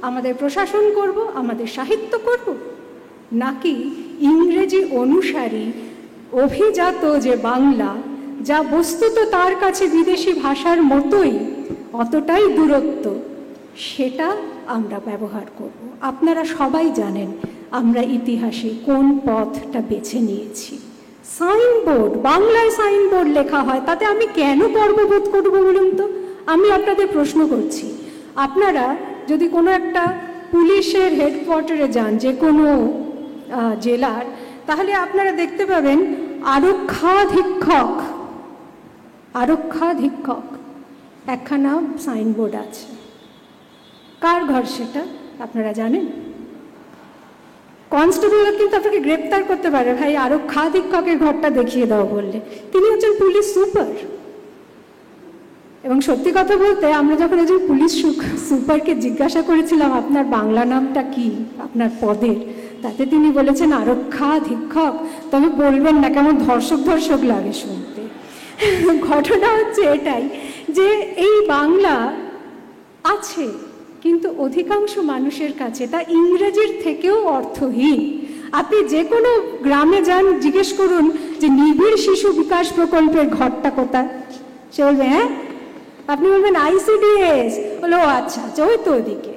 আমাদের প্রশাসন করব, আমাদের সাহিত্য করব, নাকি ইংরেজি অনুসারী অভিজাত যে বাংলা, যা বস্তুত তার কাছে বিদেশি ভাষার মতোই অতটাই দূরত্ব, সেটা আমরা ব্যবহার করব। আপনারা সবাই জানেন আমরা ইতিহাসে কোন পথটা বেছে নিয়েছি। সাইনবোর্ড, বাংলায় সাইনবোর্ড লেখা হয়, তাতে আমি কেন গর্ববোধ করবো বলুন তো? আমি আপনাদের প্রশ্ন করছি, আপনারা যদি কোনো একটা পুলিশের হেডকোয়ার্টারে যান, যে কোনো জেলার, তাহলে আপনারা দেখতে পাবেন আরক্ষাধীক্ষক একখানা সাইনবোর্ড আছে। কার ঘর সেটা আপনারা জানেন? কনস্টেবল কিন্তু আপনাকে গ্রেপ্তার করতে পারে, ভাই আরক্ষাধীক্ষকের ঘরটা দেখিয়ে দাও বললে। তিনি হচ্ছেন পুলিশ সুপার। এবং সত্যি কথা বলতে, আমরা যখন একজন পুলিশ সুপারকে জিজ্ঞাসা করেছিলাম আপনার বাংলা নামটা কি আপনার পদের, তাতে তিনি বলেছেন আরক্ষাধীক্ষক। তবে বলবেন না, কেমন ধর্ষক ধর্ষক লাগে শুনতে। ঘটনা হচ্ছে এটাই যে এই বাংলা আছে, কিন্তু অধিকাংশ মানুষের কাছে তা ইংরেজির থেকেও অর্থহীন। আপনি যে কোনো গ্রামে যান, জিজ্ঞেস করুন যে নিবিড় শিশু বিকাশ প্রকল্পের ঘরটা কোথায়, সে বলবে হ্যাঁ, আপনি বলবেন আইসিডিএস, বলো আচ্ছা ওই তো ওদিকে।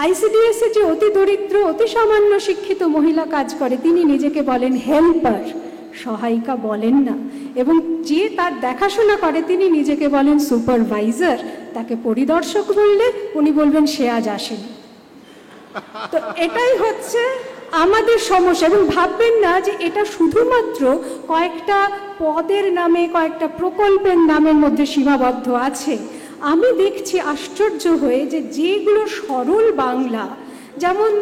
আইসিডিএস এ যে অতি দরিদ্র, অতি সামান্য শিক্ষিত মহিলা কাজ করে, তিনি নিজেকে বলেন হেল্পার, সহায়িকা বলেন না। এবং যে তার দেখাশোনা করে তিনি নিজেকে বলেন সুপারভাইজার। তাকে পরিদর্শক বললে উনি বলবেন সে আজ আসেনি। তো এটাই হচ্ছে আমাদের সমস্যা। এবং ভাববেন না যে এটা শুধুমাত্র কয়েকটা পদের নামে, কয়েকটা প্রকল্পের নামের মধ্যে সীমাবদ্ধ আছে। আমি দেখছি আশ্চর্য হয়ে যে যেগুলো সরল বাংলা, যেমন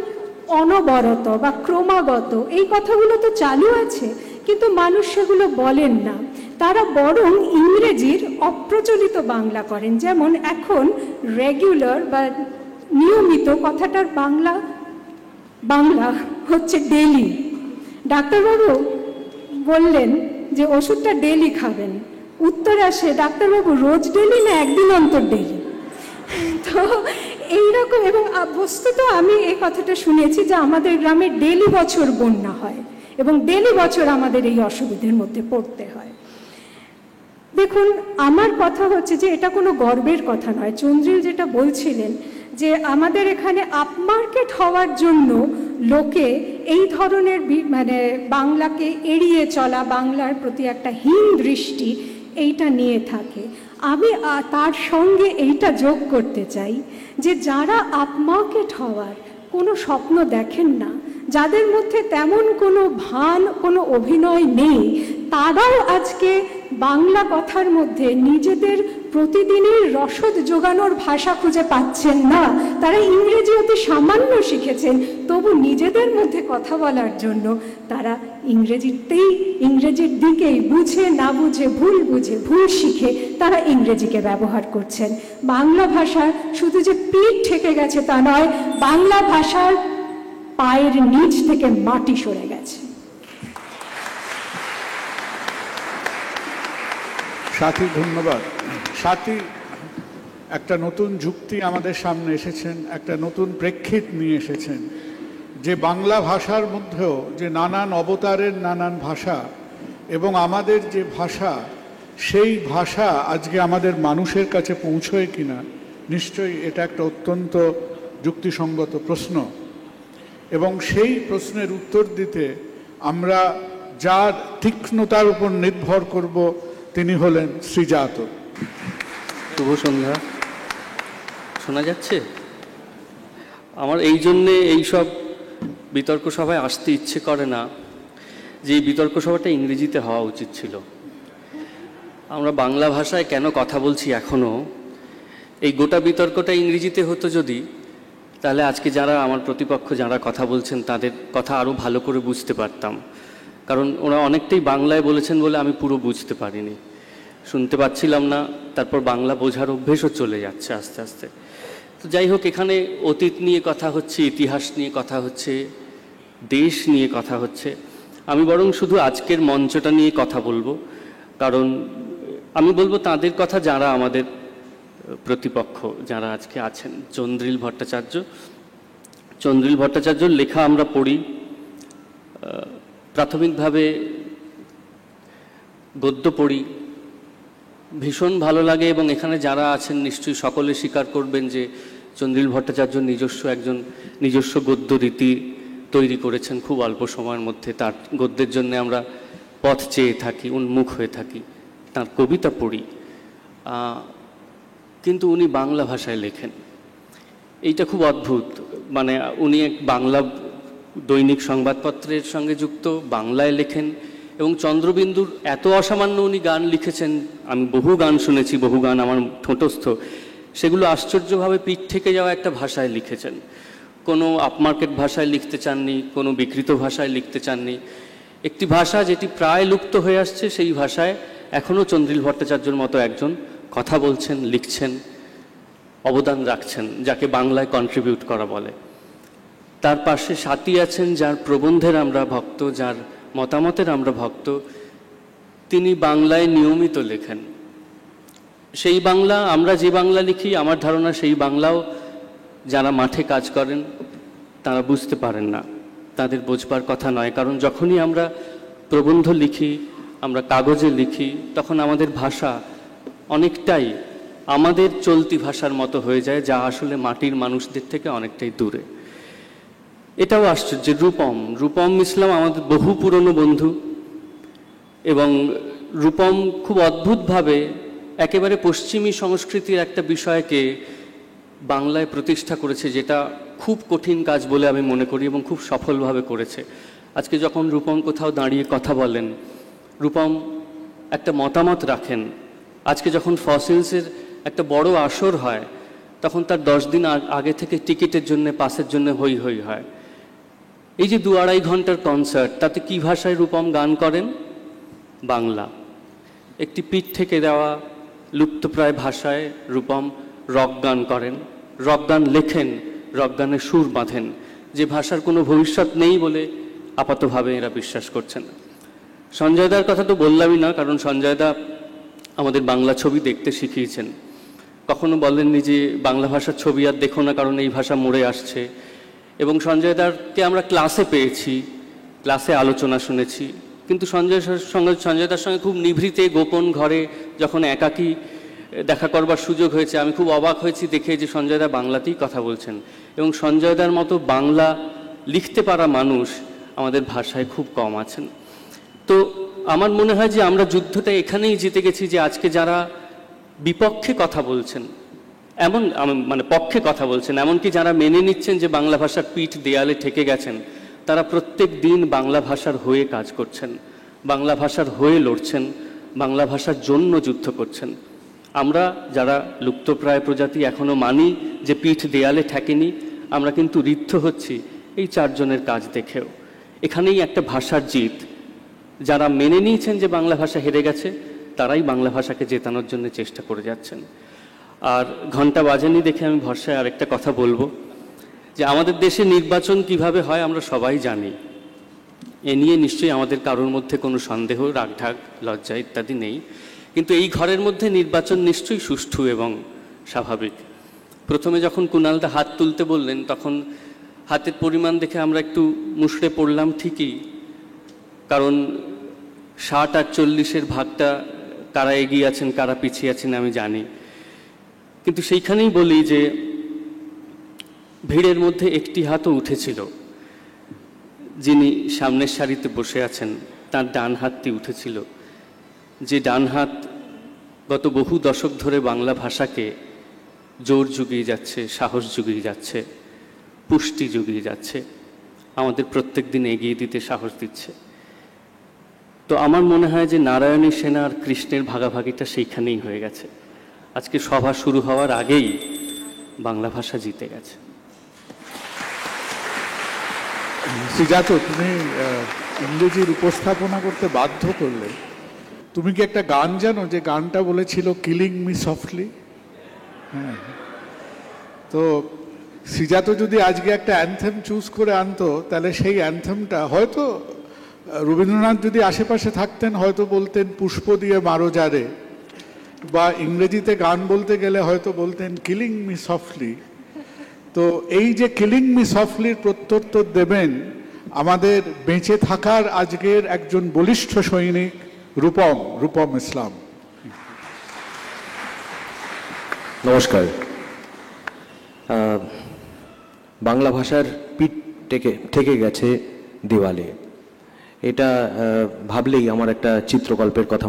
অনবরত বা ক্রমাগত, এই কথাগুলো তো চালু আছে, কিন্তু মানুষ সেগুলো বলেন না। তারা বরং ইংরেজির অপ্রচলিত বাংলা করেন। যেমন এখন রেগুলার বা নিয়মিত কথাটার বাংলা হচ্ছে ডেলি। ডাক্তারবাবু বললেন যে ওষুধটা ডেলি খাবেন, উত্তর আসে ডাক্তারবাবু রোজ ডেলি না একদিন অন্তর ডেলি। তো এইরকম। এবং বস্তুত আমি এই কথাটা শুনেছি যে আমাদের গ্রামে ডেলি বছর বন্যা হয় এবং ডেলি বছর আমাদের এই অসুবিধার মধ্যে পড়তে হয়। দেখুন, আমার কথা হচ্ছে যে এটা কোনো গর্বের কথা নয়। চন্দ্রিল যেটা বলছিলেন যে আমাদের এখানে আপমার্কেট হওয়ার জন্য লোকে এই ধরনের মানে বাংলাকে এড়িয়ে চলা, বাংলার প্রতি একটা হীন দৃষ্টি, এইটা নিয়ে থাকে। আমি তার সঙ্গে এইটা যোগ করতে চাই যে যারা আপমার্কেট হওয়ার কোনো স্বপ্ন দেখেন না, যাদের মধ্যে তেমন কোনো ভান, কোনো অভিনয় নেই, তারাও আজকে বাংলা কথার মধ্যে নিজেদের প্রতিদিনের রসদ জোগানোর ভাষা খুঁজে পাচ্ছেন না। তারা ইংরেজি অতি সামান্য শিখেছেন, তবু নিজেদের মধ্যে কথা বলার জন্য তারা ইংরেজির দিকেই বুঝে না বুঝে, ভুল শিখে তারা ইংরেজিকে ব্যবহার করছেন। বাংলা ভাষা শুধু যে পিঠ ঠেকে গেছে তা নয়, বাংলা ভাষার পায়ের নিচ থেকে মাটি সরে গেছে। সাথী, ধন্যবাদ। সাথী একটা নতুন যুক্তি আমাদের সামনে এসেছেন, একটা নতুন প্রেক্ষিত নিয়ে এসেছেন যে বাংলা ভাষার মধ্যেও যে নানান অবতারের নানান ভাষা, এবং আমাদের যে ভাষা, সেই ভাষা আজকে আমাদের মানুষের কাছে পৌঁছয় কিনা, নিশ্চয়ই এটা একটা অত্যন্ত যুক্তিসঙ্গত প্রশ্ন। এবং সেই প্রশ্নের উত্তর দিতে আমরা যার তীক্ষ্ণতার উপর নির্ভর করব তিনি হলেন শ্রীজাত। শুভ সন্ধ্যা। শোনা যাচ্ছে? আমার এই জন্যে এইসব বিতর্ক সভায় আসতে ইচ্ছে করে না যে এই বিতর্ক সভাটা ইংরেজিতে হওয়া উচিত ছিল। আমরা বাংলা ভাষায় কেন কথা বলছি এখনও, এই গোটা বিতর্কটা ইংরেজিতে হতো যদি, তাহলে আজকে যারা আমার প্রতিপক্ষ যারা কথা বলছেন তাদের কথা আরও ভালো করে বুঝতে পারতাম। কারণ ওরা অনেকটাই বাংলায় বলেছেন বলে আমি পুরো বুঝতে পারিনি। শুনতে পাচ্ছিলাম না, তারপর বাংলা বোঝার অভ্যেসও চলে যাচ্ছে আস্তে আস্তে। তো যাই হোক, এখানে অতীত নিয়ে কথা হচ্ছে, ইতিহাস নিয়ে কথা হচ্ছে, দেশ নিয়ে কথা হচ্ছে। আমি বরং শুধু আজকের মঞ্চটা নিয়ে কথা বলবো, কারণ আমি বলবো তাদের কথা যারা আমাদের প্রতিপক্ষ, যারা আজকে আছেন। চন্দ্রিল ভট্টাচার্যর লেখা আমরা পড়ি, প্রাথমিকভাবে গদ্য পড়ি, ভীষণ ভালো লাগে। এবং এখানে যারা আছেন নিশ্চয়ই সকলে স্বীকার করবেন যে চন্দ্রিল ভট্টাচার্য নিজস্ব গদ্য রীতি তৈরি করেছেন খুব অল্প সময়ের মধ্যে। তার গদ্যের জন্য আমরা পথ চেয়ে থাকি, উন্মুখ হয়ে থাকি। তার কবিতা পড়ি, কিন্তু উনি বাংলা ভাষায় লেখেন। এইটা খুব অদ্ভুত। মানে উনি এক বাংলা দৈনিক সংবাদপত্রের সঙ্গে যুক্ত, বাংলায় লেখেন, এবং চন্দ্রবিন্দুর এত অসামান্য উনি গান লিখেছেন। আমি বহু গান শুনেছি, বহু গান আমার ঠোঁটস্থ, সেগুলো আশ্চর্যভাবে পিঠ থেকে যাওয়া একটা ভাষায় লিখেছেন। কোনো আপমার্কেট ভাষায় লিখতে চাননি, কোনো বিকৃত ভাষায় লিখতে চাননি। একটি ভাষা যেটি প্রায় লুপ্ত হয়ে আসছে, সেই ভাষায় এখনও চন্দ্রিল ভট্টাচার্যর মতো একজন কথা বলছেন, লিখছেন, অবদান রাখছেন, যাকে বাংলায় কন্ট্রিবিউট করা বলে। তার পাশে সাথী আছেন যার প্রবন্ধের আমরা ভক্ত, যার মতামতের আমরা ভক্ত। তিনি বাংলায় নিয়মিত লেখেন। সেই বাংলা, আমরা যে বাংলা লিখি, আমার ধারণা সেই বাংলাও যারা মাঠে কাজ করেন তারা বুঝতে পারেন না, তাদের বোঝবার কথা নয়। কারণ যখনই আমরা প্রবন্ধ লিখি, আমরা কাগজে লিখি, তখন আমাদের ভাষা অনেকটাই আমাদের চলতি ভাষার মতো হয়ে যায়, যা আসলে মাটির মানুষদের থেকে অনেকটাই দূরে। এটাও আশ্চর্য। রূপম ইসলাম আমাদের বহু পুরনো বন্ধু, এবং রূপম খুব অদ্ভুতভাবে একেবারে পশ্চিমী সংস্কৃতির একটা বিষয়কে বাংলায় প্রতিষ্ঠা করেছে, যেটা খুব কঠিন কাজ বলে আমি মনে করি, এবং খুব সফলভাবে করেছে। আজকে যখন রূপম কোথাও দাঁড়িয়ে কথা বলেন, রূপম একটা মতামত রাখেন। আজকে যখন ফসিলসের একটা বড় আসর হয়, তখন তার 10 দিন আগে থেকে টিকিটের জন্য, পাসের জন্য হই হই হয়। এই যে 2-2.5 ঘন্টার কনসার্ট, তাতে কি ভাষায় রূপম গান করেন? বাংলা। একটি পিঠ থেকে দেওয়া লুপ্তপ্রায় ভাষায় রূপম রক গান করেন, রক গান লেখেন, রক গানের সুর বাঁধেন, যে ভাষার কোনো ভবিষ্যৎ নেই বলে আপাতভাবে এরা বিশ্বাস করছেন। সঞ্জয়দার কথা তো বললামই না, কারণ সঞ্জয়দা আমাদের বাংলা ছবি দেখতে শিখিয়েছেন। কখনো বলেননি যে বাংলা ভাষার ছবি আর দেখো না, কারণ এই ভাষা মরে আসছে। এবং সঞ্জয়দারকে আমরা ক্লাসে পেয়েছি, ক্লাসে আলোচনা শুনেছি, কিন্তু সঞ্জয়দার সঙ্গে খুব নিভৃতে গোপন ঘরে যখন একাকী দেখা করবার সুযোগ হয়েছে, আমি খুব অবাক হয়েছি দেখে যে সঞ্জয়দা বাংলাতেই কথা বলছেন। এবং সঞ্জয়দার মতো বাংলা লিখতে পারা মানুষ আমাদের ভাষায় খুব কম আছেন। তো আমার মনে হয় যে আমরা যুদ্ধটা এখানেই জিতে গেছি, যে আজকে যারা বিপক্ষে কথা বলছেন, পক্ষে কথা বলছেন, এমনকি যারা মেনে নিচ্ছেন যে বাংলা ভাষার পিঠ দেয়ালে ঠেকে গেছেন, তারা প্রত্যেক দিন বাংলা ভাষার হয়ে কাজ করছেন, বাংলা ভাষার হয়ে লড়ছেন, বাংলা ভাষার জন্য যুদ্ধ করছেন। আমরা যারা লুপ্তপ্রায় প্রজাতি এখনও মানি যে পিঠ দেয়ালে ঠেকেনি, আমরা কিন্তু ঋদ্ধ হচ্ছি এই 4 জনের কাজ দেখেও। এখানেই একটা ভাষার জিত। যারা মেনে নিয়েছেন যে বাংলা ভাষা হেরে গেছে, তারাই বাংলা ভাষাকে জেতানোর জন্য চেষ্টা করে যাচ্ছেন। আর ঘন্টা বাজেনি দেখে আমি ভরসায় আরেকটা কথা বলবো, যে আমাদের দেশে নির্বাচন কিভাবে হয় আমরা সবাই জানি। এ নিয়ে নিশ্চয়ই আমাদের কারোর মধ্যে কোনো সন্দেহ, রাগঢাক, লজ্জা ইত্যাদি নেই। কিন্তু এই ঘরের মধ্যে নির্বাচন নিশ্চয়ই সুষ্ঠু এবং স্বাভাবিক। প্রথমে যখন কুণালদা হাত তুলতে বললেন, তখন হাতের পরিমাণ দেখে আমরা একটু মুষড়ে পড়লাম ঠিকই, কারণ 60 আর 40-এর ভাগটা কারা এগিয়ে আছেন কারা পিছিয়ে আছেন আমি জানি। কিন্তু সেইখানেই বলি যে ভিড়ের মধ্যে একটি হাতও উঠেছিল। যিনি সামনের সারিতে বসে আছেন তার ডান হাতটি উঠেছিল, যে ডান হাত গত বহু দশক ধরে বাংলা ভাষাকে জোর জুগিয়ে যাচ্ছে, সাহস জুগিয়ে যাচ্ছে, পুষ্টি জুগিয়ে যাচ্ছে, আমাদের প্রত্যেক দিন এগিয়ে দিতে সাহস দিচ্ছে। তো আমার মনে হয় যে নারায়ণী সেনা আর কৃষ্ণের ভাগাভাগিটা সেইখানেই হয়ে গেছে। আজকে সভা শুরু হওয়ার আগেই বাংলা ভাষা জিতে গেছে। শ্রীজাত, তুমি ইংরেজির উপস্থাপনা করতে বাধ্য করলে, তুমি কি একটা গান জানো যে গানটা বলেছিল কিলিং মি সফটলি? হ্যাঁ, তো শ্রীজাত যদি আজকে একটা অ্যানথেম চুজ করে আনতো, তাহলে সেই অ্যানথেমটা হয়তো রবীন্দ্রনাথ যদি আশেপাশে থাকতেন হয়তো বলতেন পুষ্প দিয়ে মারো যারে, বা ইংরেজিতে গান বলতে গেলে হয়তো বলতেন কিলিং মি সফটলি। তো এই যে কিলিং মি সফটলির প্রত্যুত্তর দেবেন আমাদের বেঁচে থাকার আজকের একজন বলিষ্ঠ সৈনিক রূপম ইসলাম। নমস্কার। বাংলা ভাষার পিঠ থেকে গেছে দেওয়ালে, এটা ভাবলেই আমার একটা চিত্রকল্পের কথা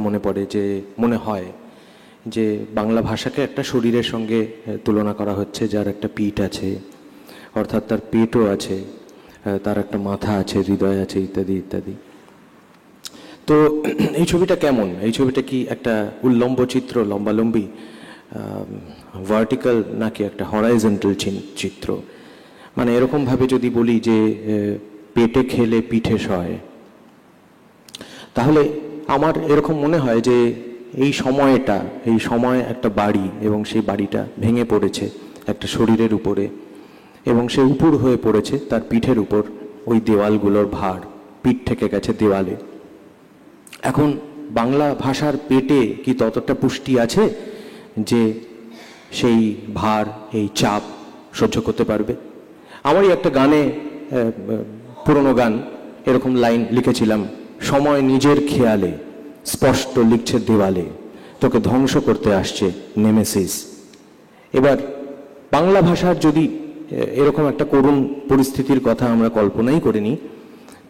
মনে হয় যে বাংলা ভাষাকে একটা শরীরের সঙ্গে তুলনা করা হচ্ছে, যার একটা পিঠ আছে, অর্থাৎ তার পেটও আছে, তার একটা মাথা আছে, হৃদয় আছে, ইত্যাদি ইত্যাদি। তো এই ছবিটা কেমন? এই ছবিটা কি একটা উল্লম্ব চিত্র, লম্বালম্বি, ভার্টিক্যাল, নাকি একটা হরাইজন্টাল চিত্র? মানে এরকমভাবে যদি বলি যে পেটে খেলে পিঠে সয়, তাহলে আমার এরকম মনে হয় যে এই সময় একটা বাড়ি, এবং সেই বাড়িটা ভেঙে পড়েছে একটা শরীরের উপরে, এবং সে উপুর হয়ে পড়েছে তার পিঠের উপর ওই দেওয়ালগুলোর ভার, পিঠ থেকে গেছে দেওয়ালে। এখন বাংলা ভাষার পেটে কি ততটা পুষ্টি আছে যে সেই ভার, এই চাপ সহ্য করতে পারবে? আমারই একটা গানে, পুরনো গান, এরকম লাইন লিখেছিলাম, সময় নিজের খেয়ালে স্পষ্ট লিখছে দেওয়ালে, তোকে ধ্বংস করতে আসছে নেমেসিস। এবার বাংলা ভাষার যদি এরকম একটা করুণ পরিস্থিতির কথা আমরা কল্পনাই করিনি,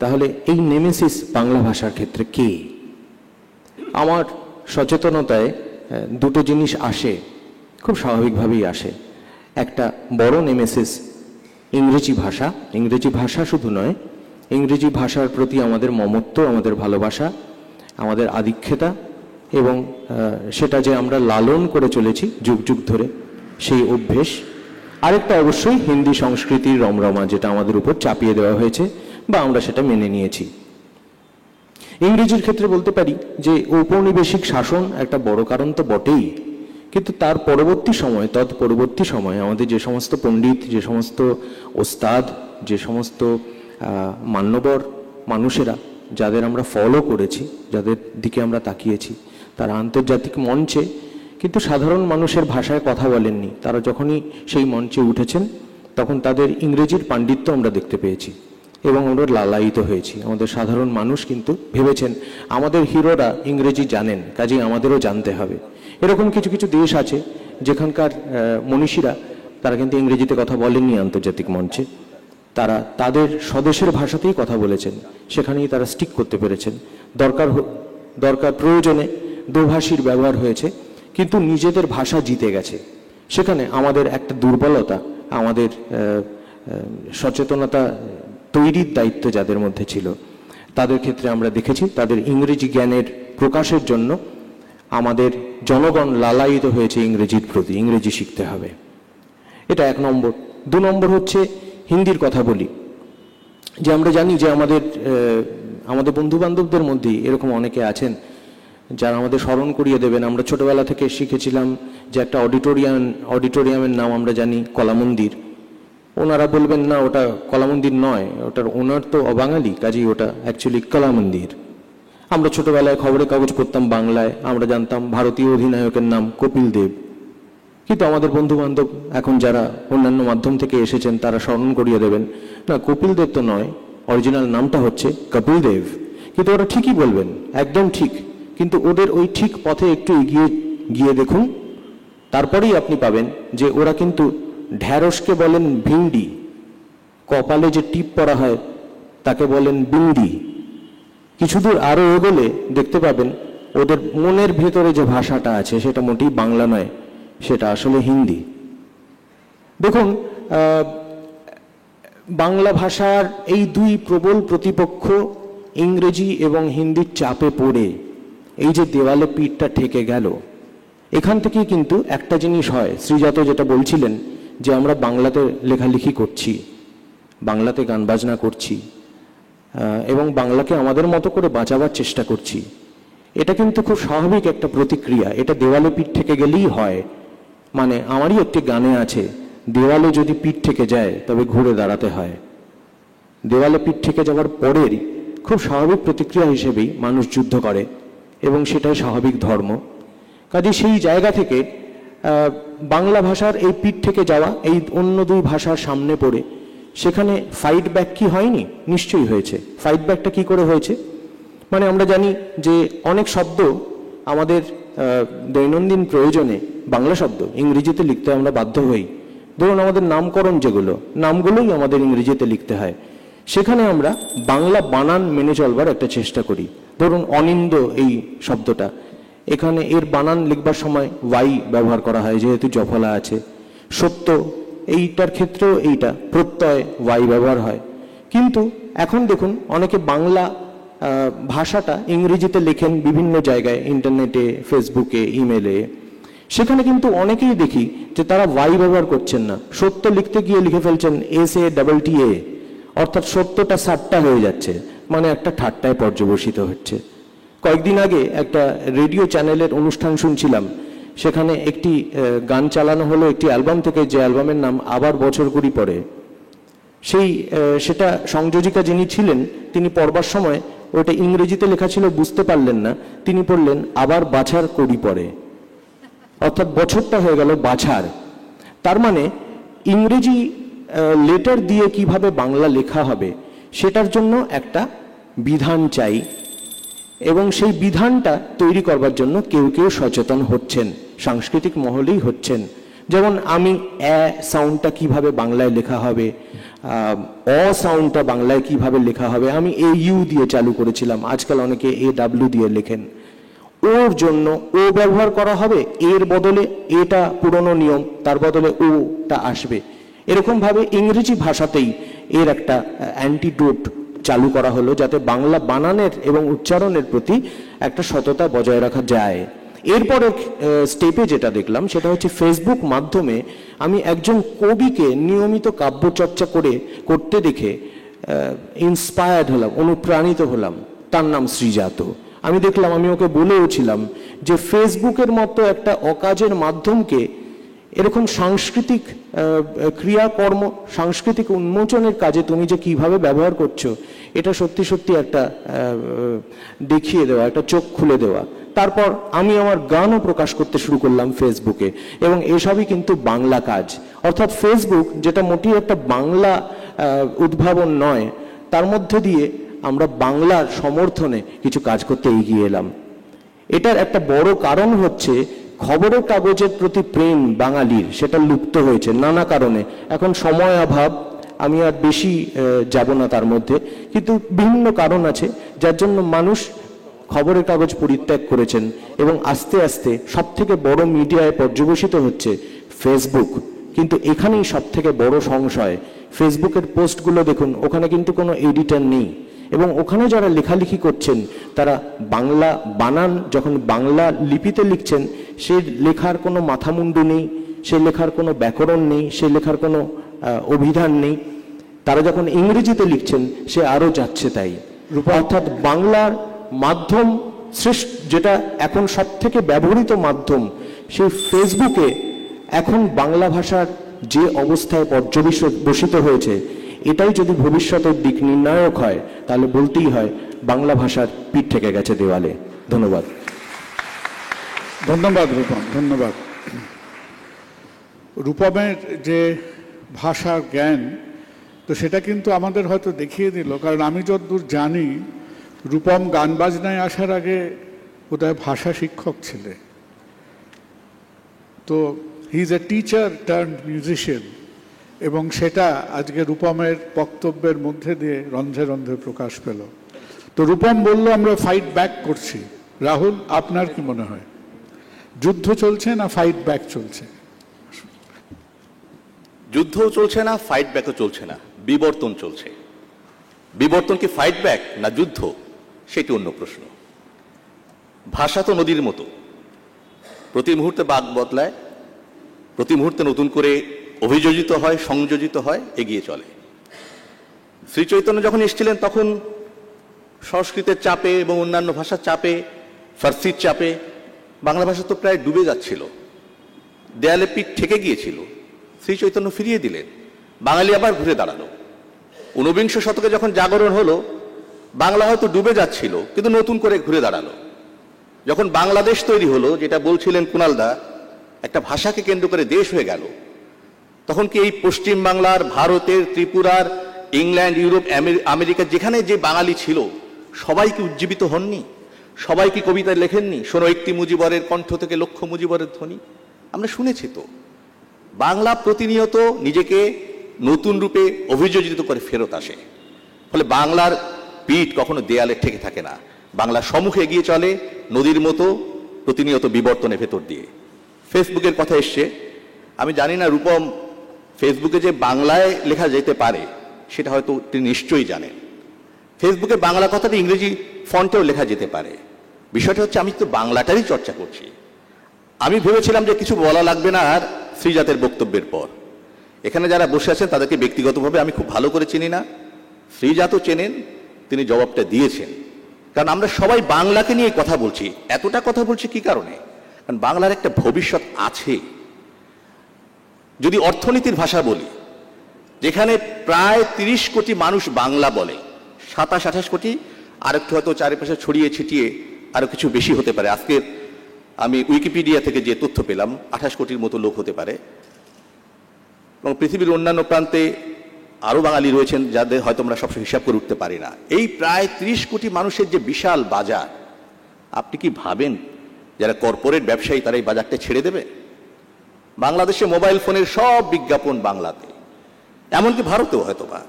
তাহলে এই নেমেসিস বাংলা ভাষার ক্ষেত্রে কে? আমার সচেতনতায় দুটো জিনিস আসে, খুব স্বাভাবিকভাবেই আসে। একটা বড় নেমেসিস ইংরেজি ভাষা। ইংরেজি ভাষা শুধু নয়, ইংরেজি ভাষার প্রতি আমাদের মমত্ব, আমাদের ভালোবাসা, আমাদের আধিক্যতা, এবং সেটা যে আমরা লালন করে চলেছি যুগ যুগ ধরে, সেই অভ্যেস। আরেকটা অবশ্যই হিন্দি সংস্কৃতির রমরমা, যেটা আমাদের উপর চাপিয়ে দেওয়া হয়েছে বা আমরা সেটা মেনে নিয়েছি। ইংরেজির ক্ষেত্রে বলতে পারি যে ঔপনিবেশিক শাসন একটা বড় কারণ তো বটেই, কিন্তু তার তৎপরবর্তী সময় আমাদের যে সমস্ত পণ্ডিত, যে সমস্ত ওস্তাদ, যে সমস্ত মান্যবর মানুষেরা যাদের আমরা ফলো করেছি, যাদের দিকে আমরা তাকিয়েছি, তারা আন্তর্জাতিক মঞ্চে কিন্তু সাধারণ মানুষের ভাষায় কথা বলেননি। তারা যখনই সেই মঞ্চে উঠেছেন তখন তাদের ইংরেজির পাণ্ডিত্য আমরা দেখতে পেয়েছি এবং আমরা লালায়িত হয়েছি। আমাদের সাধারণ মানুষ কিন্তু ভেবেছেন আমাদের হিরোরা ইংরেজি জানেন, কাজেই আমাদেরও জানতে হবে। এরকম কিছু কিছু দেশ আছে যেখানকার মনীষীরা তারা কিন্তু ইংরেজিতে কথা বলেননি আন্তর্জাতিক মঞ্চে, তারা তাদের স্বদেশের ভাষাতেই কথা বলেছেন, সেখানেই তারা স্টিক করতে পেরেছেন। দরকার প্রয়োজনে দোভাষীর ব্যবহার হয়েছে, কিন্তু নিজেদের ভাষা জিতে গেছে। সেখানে আমাদের একটা দুর্বলতা, আমাদের সচেতনতা তৈরির দায়িত্ব যাদের মধ্যে ছিল, তাদের ক্ষেত্রে আমরা দেখেছি তাদের ইংরেজি জ্ঞানের প্রকাশের জন্য আমাদের জনগণ লালায়িত হয়েছে ইংরেজির প্রতি, ইংরেজি শিখতে হবে। এটা এক নম্বর। দু নম্বর হচ্ছে হিন্দির কথা বলি, যে আমরা জানি যে আমাদের বন্ধু বান্ধবদের মধ্যেই এরকম অনেকে আছেন যারা আমাদের স্মরণ করিয়ে দেবেন। আমরা ছোটবেলা থেকে শিখেছিলাম যে একটা অডিটোরিয়ামের নাম আমরা জানি কলা মন্দির। ওনারা বলবেন না ওটা কলা মন্দির নয়, ওনার তো অবাঙালি, কাজেই ওটা অ্যাকচুয়ালি কলা মন্দির। আমরা ছোটবেলায় খবরের কাগজ পড়তাম বাংলায়, আমরা জানতাম ভারতীয় অধিনায়কের নাম কপিল দেব, কিন্তু আমাদের বন্ধু বান্ধব এখন যারা অন্যান্য মাধ্যম থেকে এসেছেন তারা স্মরণ করিয়ে দেবেন না কপিল দেব তো নয়, অরিজিনাল নামটা হচ্ছে কপিল দেব। কিন্তু ওরা ঠিকই বলবেন, একদম ঠিক, কিন্তু ওদের ওই ঠিক পথে একটু এগিয়ে গিয়ে দেখুন, তারপরেই আপনি পাবেন যে ওরা কিন্তু ঢ্যাঁড়সকে বলেন ভিন্ডি, কপালে যে টিপ পরা হয় তাকে বলেন বিন্দি। কিছুদূর আরো এগোলে দেখতে পাবেন ওদের মনের ভেতরে যে ভাষাটা আছে সেটা মোটেই বাংলা নয়, সেটা আসলে হিন্দি। দেখুন, বাংলা ভাষার এই দুই প্রবল প্রতিপক্ষ ইংরেজি এবং হিন্দির চাপে পড়ে এই যে দেওয়ালে পিঠটা ঠেকে গেল, এখান থেকেই কিন্তু একটা জিনিস হয়। শ্রীজাত যেটা বলছিলেন যে আমরা বাংলাতে লেখালেখি করছি, বাংলাতে গান বাজনা করছি এবং বাংলাকে আমাদের মতো করে বাঁচাবার চেষ্টা করছি, এটা কিন্তু খুব স্বাভাবিক একটা প্রতিক্রিয়া, এটা দেওয়ালে পিঠ থেকে গেলেই হয়। মানে আমারই একটি গানে আছে, দেওয়ালে যদি পিঠ থেকে যায় তবে ঘুরে দাঁড়াতে হয়। দেওয়ালে পিঠ থেকে যাওয়ার পরেরই খুব স্বাভাবিক প্রতিক্রিয়া হিসেবেই মানুষ যুদ্ধ করে এবং সেটাই স্বাভাবিক ধর্ম। কাজে সেই জায়গা থেকে বাংলা ভাষার এই পিঠ থেকে যাওয়া, এই অন্য দুই ভাষার সামনে পড়ে সেখানে ফাইট ব্যাক কি হয়নি? নিশ্চয়ই হয়েছে। ফাইট ব্যাকটা কি করে হয়েছে? মানে আমরা জানি যে অনেক শব্দ আমাদের দৈনন্দিন প্রয়োজনে বাংলা শব্দ ইংরেজিতে লিখতে আমরা বাধ্য হই। ধরুন আমাদের নামকরণ যেগুলো, নামগুলোই আমাদের ইংরেজিতে লিখতে হয়, সেখানে আমরা বাংলা বানান মেনে চলবার একটা চেষ্টা করি। ধরুন অনিন্দ এই শব্দটা, এখানে এর বানান লিখবার সময় ওয়াই ব্যবহার করা হয় যেহেতু জফলা আছে। সত্য এইটার ক্ষেত্রেও এইটা প্রত্যয় ওয়াই ব্যবহার হয়। কিন্তু এখন দেখুন অনেকে বাংলা ভাষাটা ইংরেজিতে লেখেন বিভিন্ন জায়গায়, ইন্টারনেটে, ফেসবুকে, ইমেলে। সেখানে কিন্তু অনেকেই দেখি যে তারা ওয়াই ব্যবহার করছেন না, সত্য লিখতে গিয়ে লিখে ফেলছেন SATTA, অর্থাৎ সত্যটা সাট্টা হয়ে যাচ্ছে, মানে একটা ঠাট্টায় পর্যবসিত হচ্ছে। কয়েকদিন আগে একটা রেডিও চ্যানেলের অনুষ্ঠান শুনছিলাম, সেখানে একটি গান চালানো হলো একটি অ্যালবাম থেকে, যে অ্যালবামের নাম আবার বছর কুড়ি পরে। সেটা সংযোজিকা যিনি ছিলেন তিনি পড়বার সময় ওটা ইংরেজিতে লেখা ছিল, বুঝতে পারলেন না, তিনি পড়লেন আবার বাছার করি পরে, অর্থাৎ বছরটা হয়ে গেল বাছার। তার মানে ইংরেজি লেটার দিয়ে কিভাবে বাংলা লেখা হবে সেটার জন্য একটা বিধান চাই, এবং সেই বিধানটা তৈরি করবার জন্য কেউ কেউ সচেতন হচ্ছেন, সাংস্কৃতিক মহলেই হচ্ছেন। যেমন আমি সাউন্ডটা কিভাবে বাংলায় লেখা হবে, সাউন্ডটা বাংলায় কিভাবে লেখা হবে, আমি AU দিয়ে চালু করেছিলাম, আজকাল অনেকে AW দিয়ে লেখেন। ওর জন্য ও ব্যবহার করা হবে, এর বদলে এটা পুরনো নিয়ম, তার বদলে ওটা আসবে। এরকমভাবে ইংরেজি ভাষাতেই এর একটা অ্যান্টিডোট চালু করা হলো, যাতে বাংলা বানানের এবং উচ্চারণের প্রতি একটা সততা বজায় রাখা যায়। এরপরে স্টেপে যেটা দেখলাম সেটা হচ্ছে ফেসবুক মাধ্যমে আমি একজন কবিকে নিয়মিত কাব্যচর্চা করতে দেখে ইন্সপায়ার্ড হলাম, অনুপ্রাণিত হলাম। তার নাম শ্রীজাত। আমি দেখলাম, আমি ওকে বলেওছিলাম যে ফেসবুকের মতো একটা অকাজের মাধ্যমকে এরকম সাংস্কৃতিক ক্রিয়াকর্ম, সাংস্কৃতিক উন্মোচনের কাজে তুমি যে কিভাবে ব্যবহার করছো, এটা সত্যি সত্যি একটা দেখিয়ে দেওয়া, একটা চোখ খুলে দেওয়া। তারপর আমি আমার গানও প্রকাশ করতে শুরু করলাম ফেসবুকে, এবং এসবই কিন্তু বাংলা কাজ। অর্থাৎ ফেসবুক যেটা মোটেই একটা বাংলা উদ্ভাবন নয়, তার মধ্যে দিয়ে আমরা বাংলার সমর্থনে কিছু কাজ করতে এগিয়ে এলাম। এটার একটা বড় কারণ হচ্ছে খবরের কাগজের প্রতি প্রেম বাঙালির, সেটা লুপ্ত হয়েছে নানা কারণে। এখন সময় অভাব, আমি আর বেশি যাব না তার মধ্যে, কিন্তু বিভিন্ন কারণ আছে যার জন্য মানুষ খবরের কাগজ পরিত্যাগ করেছেন, এবং আস্তে আস্তে সব থেকে বড় মিডিয়ায় পর্যবসিত হচ্ছে ফেসবুক। কিন্তু এখানেই সব থেকে বড় সংশয়, ফেসবুকের পোস্টগুলো দেখুন, ওখানে কিন্তু কোনো এডিটর নেই, এবং ওখানে যারা লেখালেখি করছেন তারা বাংলা বানান যখন বাংলা লিপিতে লিখছেন, সে লেখার কোনো মাথামুন্ডু নেই, সে লেখার কোনো ব্যাকরণ নেই, সে লেখার কোনো অভিধান নেই। তারা যখন ইংরেজিতে লিখছেন সে আরও যাচ্ছে তাই। অর্থাৎ বাংলার মাধ্যম শ্রেষ্ঠ, যেটা এখন সব থেকে ব্যবহৃত মাধ্যম, সেই ফেসবুকে এখন বাংলা ভাষার যে অবস্থায় পর্যবসিত হয়েছে, এটাই যদি ভবিষ্যতের দিক নির্ণায়ক হয়, তাহলে বলতেই হয় বাংলা ভাষার পিঠ থেকে গেছে দেওয়ালে। ধন্যবাদ। ধন্যবাদ রূপম, ধন্যবাদ। রূপমের যে ভাষার জ্ঞান, তো সেটা কিন্তু আমাদের হয়তো দেখিয়ে দিল। কারণ আমি যতদূর জানি, রূপম গান বাজনায় আসার আগে বোধহয় ভাষা শিক্ষক ছিলেন। তো he is a teacher turn musician, এবং সেটা আজকে রূপমের বক্তব্যের মধ্যে দিয়ে রন্ধে রন্ধে প্রকাশ পেল। তো রূপম বলল আমরা ফাইট ব্যাক করছি। রাহুল, আপনার কি মনে হয়, যুদ্ধ চলছে না ফাইট ব্যাক চলছে? যুদ্ধও চলছে না, ফাইট ব্যাকও চলছে না, বিবর্তন চলছে। বিবর্তন কি ফাইট ব্যাক না যুদ্ধ, সেটি অন্য প্রশ্ন। ভাষা তো নদীর মতো, প্রতি মুহূর্তে বাক বদলায়, প্রতি মুহূর্তে নতুন করে অভিযোজিত হয়, সংযোজিত হয়, এগিয়ে চলে। শ্রী চৈতন্য যখন এসেছিলেন তখন সংস্কৃতের চাপে এবং অন্যান্য ভাষার চাপে ফার্সির চাপে বাংলা ভাষা তো প্রায় ডুবে যাচ্ছিল, দেয়ালে পিঠ ঠেকে গিয়েছিল। শ্রী চৈতন্য ফিরিয়ে দিলেন, বাঙালি আবার ঘুরে দাঁড়ালো। ঊনবিংশ শতকে যখন জাগরণ হলো, বাংলা হয়তো ডুবে যাচ্ছিল, কিন্তু নতুন করে ঘুরে দাঁড়ালো। যখন বাংলাদেশ তৈরি হলো, যেটা বলছিলেন কুণালদা, একটা ভাষাকে কেন্দ্র করে দেশ হয়ে গেল, তখন কি এই পশ্চিম বাংলার, ভারতের, ত্রিপুরার, ইংল্যান্ড, ইউরোপ, আমেরিকা যেখানে যে বাঙালি ছিল সবাই কি উজ্জীবিত হননি? সবাই কি কবিতা লেখেননি? শোনো একটি মুজিবরের কণ্ঠ থেকে লক্ষ মুজিবরের ধ্বনি। আমরা শুনেছি তো। বাংলা প্রতিনিয়ত নিজেকে নতুন রূপে অভিযোজিত করে ফেরত আসে। ফলে বাংলার পিঠ কখনো দেয়ালে ঠেকে থাকে না, বাংলা সম্মুখে এগিয়ে চলে নদীর মতো প্রতিনিয়ত বিবর্তনের ভেতর দিয়ে। ফেসবুকের কথা এসছে, আমি জানি না রূপম ফেসবুকে যে বাংলায় লেখা যেতে পারে সেটা হয়তো তিনি নিশ্চয়ই জানেন। ফেসবুকে বাংলা কথাটা ইংরেজি ফন্টেও লেখা যেতে পারে। বিষয়টা হচ্ছে আমি তো বাংলাটারই চর্চা করছি। আমি ভেবেছিলাম যে কিছু বলা লাগবে না আর শ্রীজাতের বক্তব্যের পর। এখানে যারা বসে আছেন তাদেরকে ব্যক্তিগতভাবে আমি খুব ভালো করে চিনি না, শ্রীজাতও চেনেন, তিনি জবাবটা দিয়েছেন। কারণ আমরা সবাই বাংলাকে নিয়ে কথা বলছি। এতটা কথা বলছি কি কারণে? কারণ বাংলার একটা ভবিষ্যৎ আছে। যদি অর্থনীতির ভাষা বলি, যেখানে প্রায় 30 কোটি মানুষ বাংলা বলে, 27-28 কোটি, আর একটু হয়তো চারিপাশে ছড়িয়ে ছিটিয়ে আরো কিছু বেশি হতে পারে। আজকে আমি উইকিপিডিয়া থেকে যে তথ্য পেলাম 28 কোটির মতো লোক হতে পারে, এবং পৃথিবীর অন্যান্য প্রান্তে আরো বাঙালি রয়েছেন যাদের হয়তো আমরা সবসময় হিসাব করে উঠতে পারি না। এই প্রায় 30 কোটি মানুষের যে বিশাল বাজার, আপনি কি ভাবেন যারা কর্পোরেট ব্যবসায়ী তারা এই বাজারটা ছেড়ে দেবে? বাংলাদেশে মোবাইল ফোনের সব বিজ্ঞাপন বাংলাতে, এমনকি ভারতেও হয়তো বা।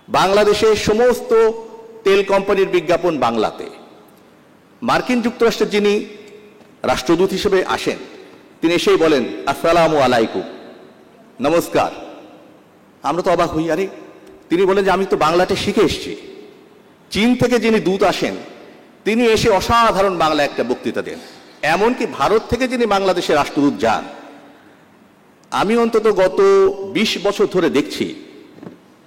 বাংলাদেশের সমস্ত তেল কোম্পানির বিজ্ঞাপন বাংলাতে। মার্কিন যুক্তরাষ্ট্রের যিনি রাষ্ট্রদূত হিসেবে আসেন, তিনি এসেই বলেন আসসালামু আলাইকুম, নমস্কার। আমরা তো অবাক হই, আরে তিনি বলেন যে আমি তো বাংলাটা শিখে এসেছি। চীন থেকে যিনি দূত আসেন, তিনি এসে অসাধারণ বাংলা একটা বক্তৃতা দেন। এমনকি ভারত থেকে যিনি বাংলাদেশের রাষ্ট্রদূত যান, আমি অন্তত গত 20 বছর ধরে দেখছি,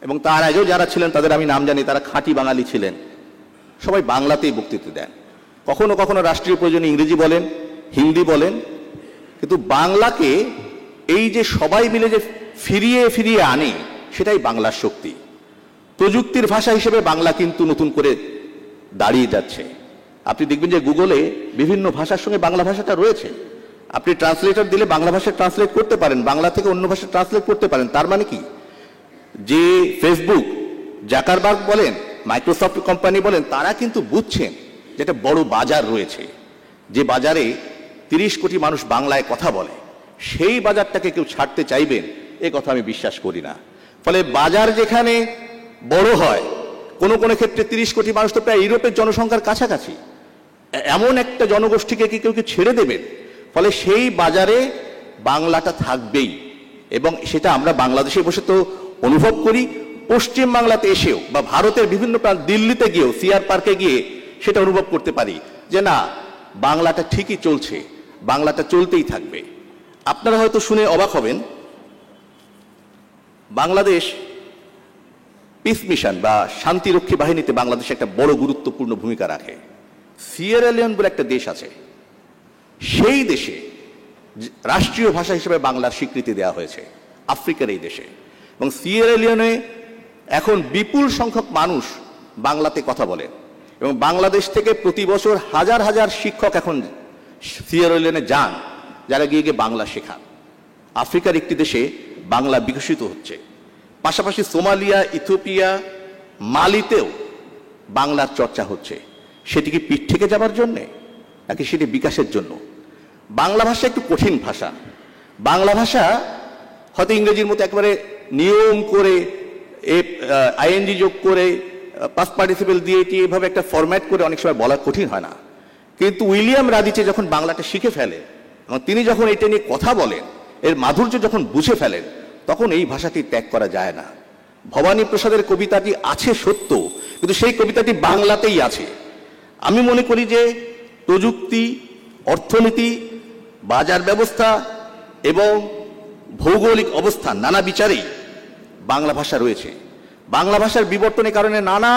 এবং তার আগেও যারা ছিলেন তাদের আমি নাম জানি, তারা খাঁটি বাঙালি ছিলেন, সবাই বাংলাতেই বক্তৃতা দেন। কখনো কখনো রাষ্ট্রীয় প্রয়োজনে ইংরেজি বলেন, হিন্দি বলেন, কিন্তু বাংলাকে এই যে সবাই মিলে যে ফিরিয়ে ফিরিয়ে আনে, সেটাই বাংলার শক্তি। প্রযুক্তির ভাষা হিসেবে বাংলা কিন্তু নতুন করে দাঁড়িয়ে যাচ্ছে। আপনি দেখবেন যে গুগলে বিভিন্ন ভাষার সঙ্গে বাংলা ভাষাটা রয়েছে। আপনি ট্রান্সলেটর দিলে বাংলা ভাষায় ট্রান্সলেট করতে পারেন, বাংলা থেকে অন্য ভাষায় ট্রান্সলেট করতে পারেন। তার মানে কি, যে ফেসবুক, জাকারবার্গ বলেন, মাইক্রোসফট কোম্পানি বলেন, তারা কিন্তু বুঝছেন যে একটা বড় বাজার রয়েছে, যে বাজারে 30 কোটি মানুষ বাংলায় কথা বলে, সেই বাজারটাকে কেউ ছাড়তে চাইবেন এ কথা আমি বিশ্বাস করি না। ফলে বাজার যেখানে বড় হয়, কোনো কোনো ক্ষেত্রে 30 কোটি মানুষ তো প্রায় ইউরোপের জনসংখ্যার কাছাকাছি, এমন একটা জনগোষ্ঠীকে কি কেউ ছেড়ে দেবেন? ফলে সেই বাজারে বাংলাটা থাকবেই, এবং সেটা আমরা বাংলাদেশে বসে তো অনুভব করি, পশ্চিম বাংলাতে এসেও বা ভারতের বিভিন্ন প্রান্ত, দিল্লিতে গিয়েও, সিআর পার্কে গিয়ে সেটা অনুভব করতে পারি যে না, বাংলাটা ঠিকই চলছে, বাংলাটা চলতেই থাকবে। আপনারা হয়তো শুনে অবাক হবেন, বাংলাদেশ পিস মিশন বা শান্তিরক্ষী বাহিনীতে বাংলাদেশ একটা বড় গুরুত্বপূর্ণ ভূমিকা রাখে। সিয়েরা লিওন বলে একটা দেশ আছে, সেই দেশে রাষ্ট্রীয় ভাষা হিসেবে বাংলার স্বীকৃতি দেওয়া হয়েছে, আফ্রিকার এই দেশে। এবং সিয়েরা লিওনে এখন বিপুল সংখ্যক মানুষ বাংলাতে কথা বলেন, এবং বাংলাদেশ থেকে প্রতি বছর হাজার হাজার শিক্ষক এখন সিয়েরা লিওনে যান, যারা গিয়ে গিয়ে বাংলা শেখান। আফ্রিকার একটি দেশে বাংলা বিকশিত হচ্ছে। পাশাপাশি সোমালিয়া, ইথিওপিয়া, মালিতেও বাংলার চর্চা হচ্ছে। সেটি কি পিঠ থেকে যাবার জন্যে, নাকি সেটি বিকাশের জন্য? বাংলা ভাষা একটু কঠিন ভাষা। বাংলা ভাষা হয়তো ইংরেজির মতো একেবারে নিয়ম করে আইএনজি যোগ করে পাস্ট পার্টিসিপল দিয়ে এটি এভাবে একটা ফরম্যাট করে অনেক সময় বলা কঠিন হয় না। কিন্তু উইলিয়াম রাদিচে যখন বাংলাটা শিখে ফেলেন এবং তিনি যখন এটা নিয়ে কথা বলেন, এর মাধুর্য যখন বুঝে ফেলেন, তখন এই ভাষাটি ত্যাগ করা যায় না। ভবানী প্রসাদের কবিতাটি আছে সত্য, কিন্তু সেই কবিতাটি বাংলাতেই আছে। আমি মনে করি যে প্রযুক্তি, অর্থনীতি, বাজার ব্যবস্থা এবং ভৌগোলিক অবস্থান নানা বিচারেই বাংলা ভাষা রয়েছে। বাংলা ভাষার বিবর্তনের কারণে নানা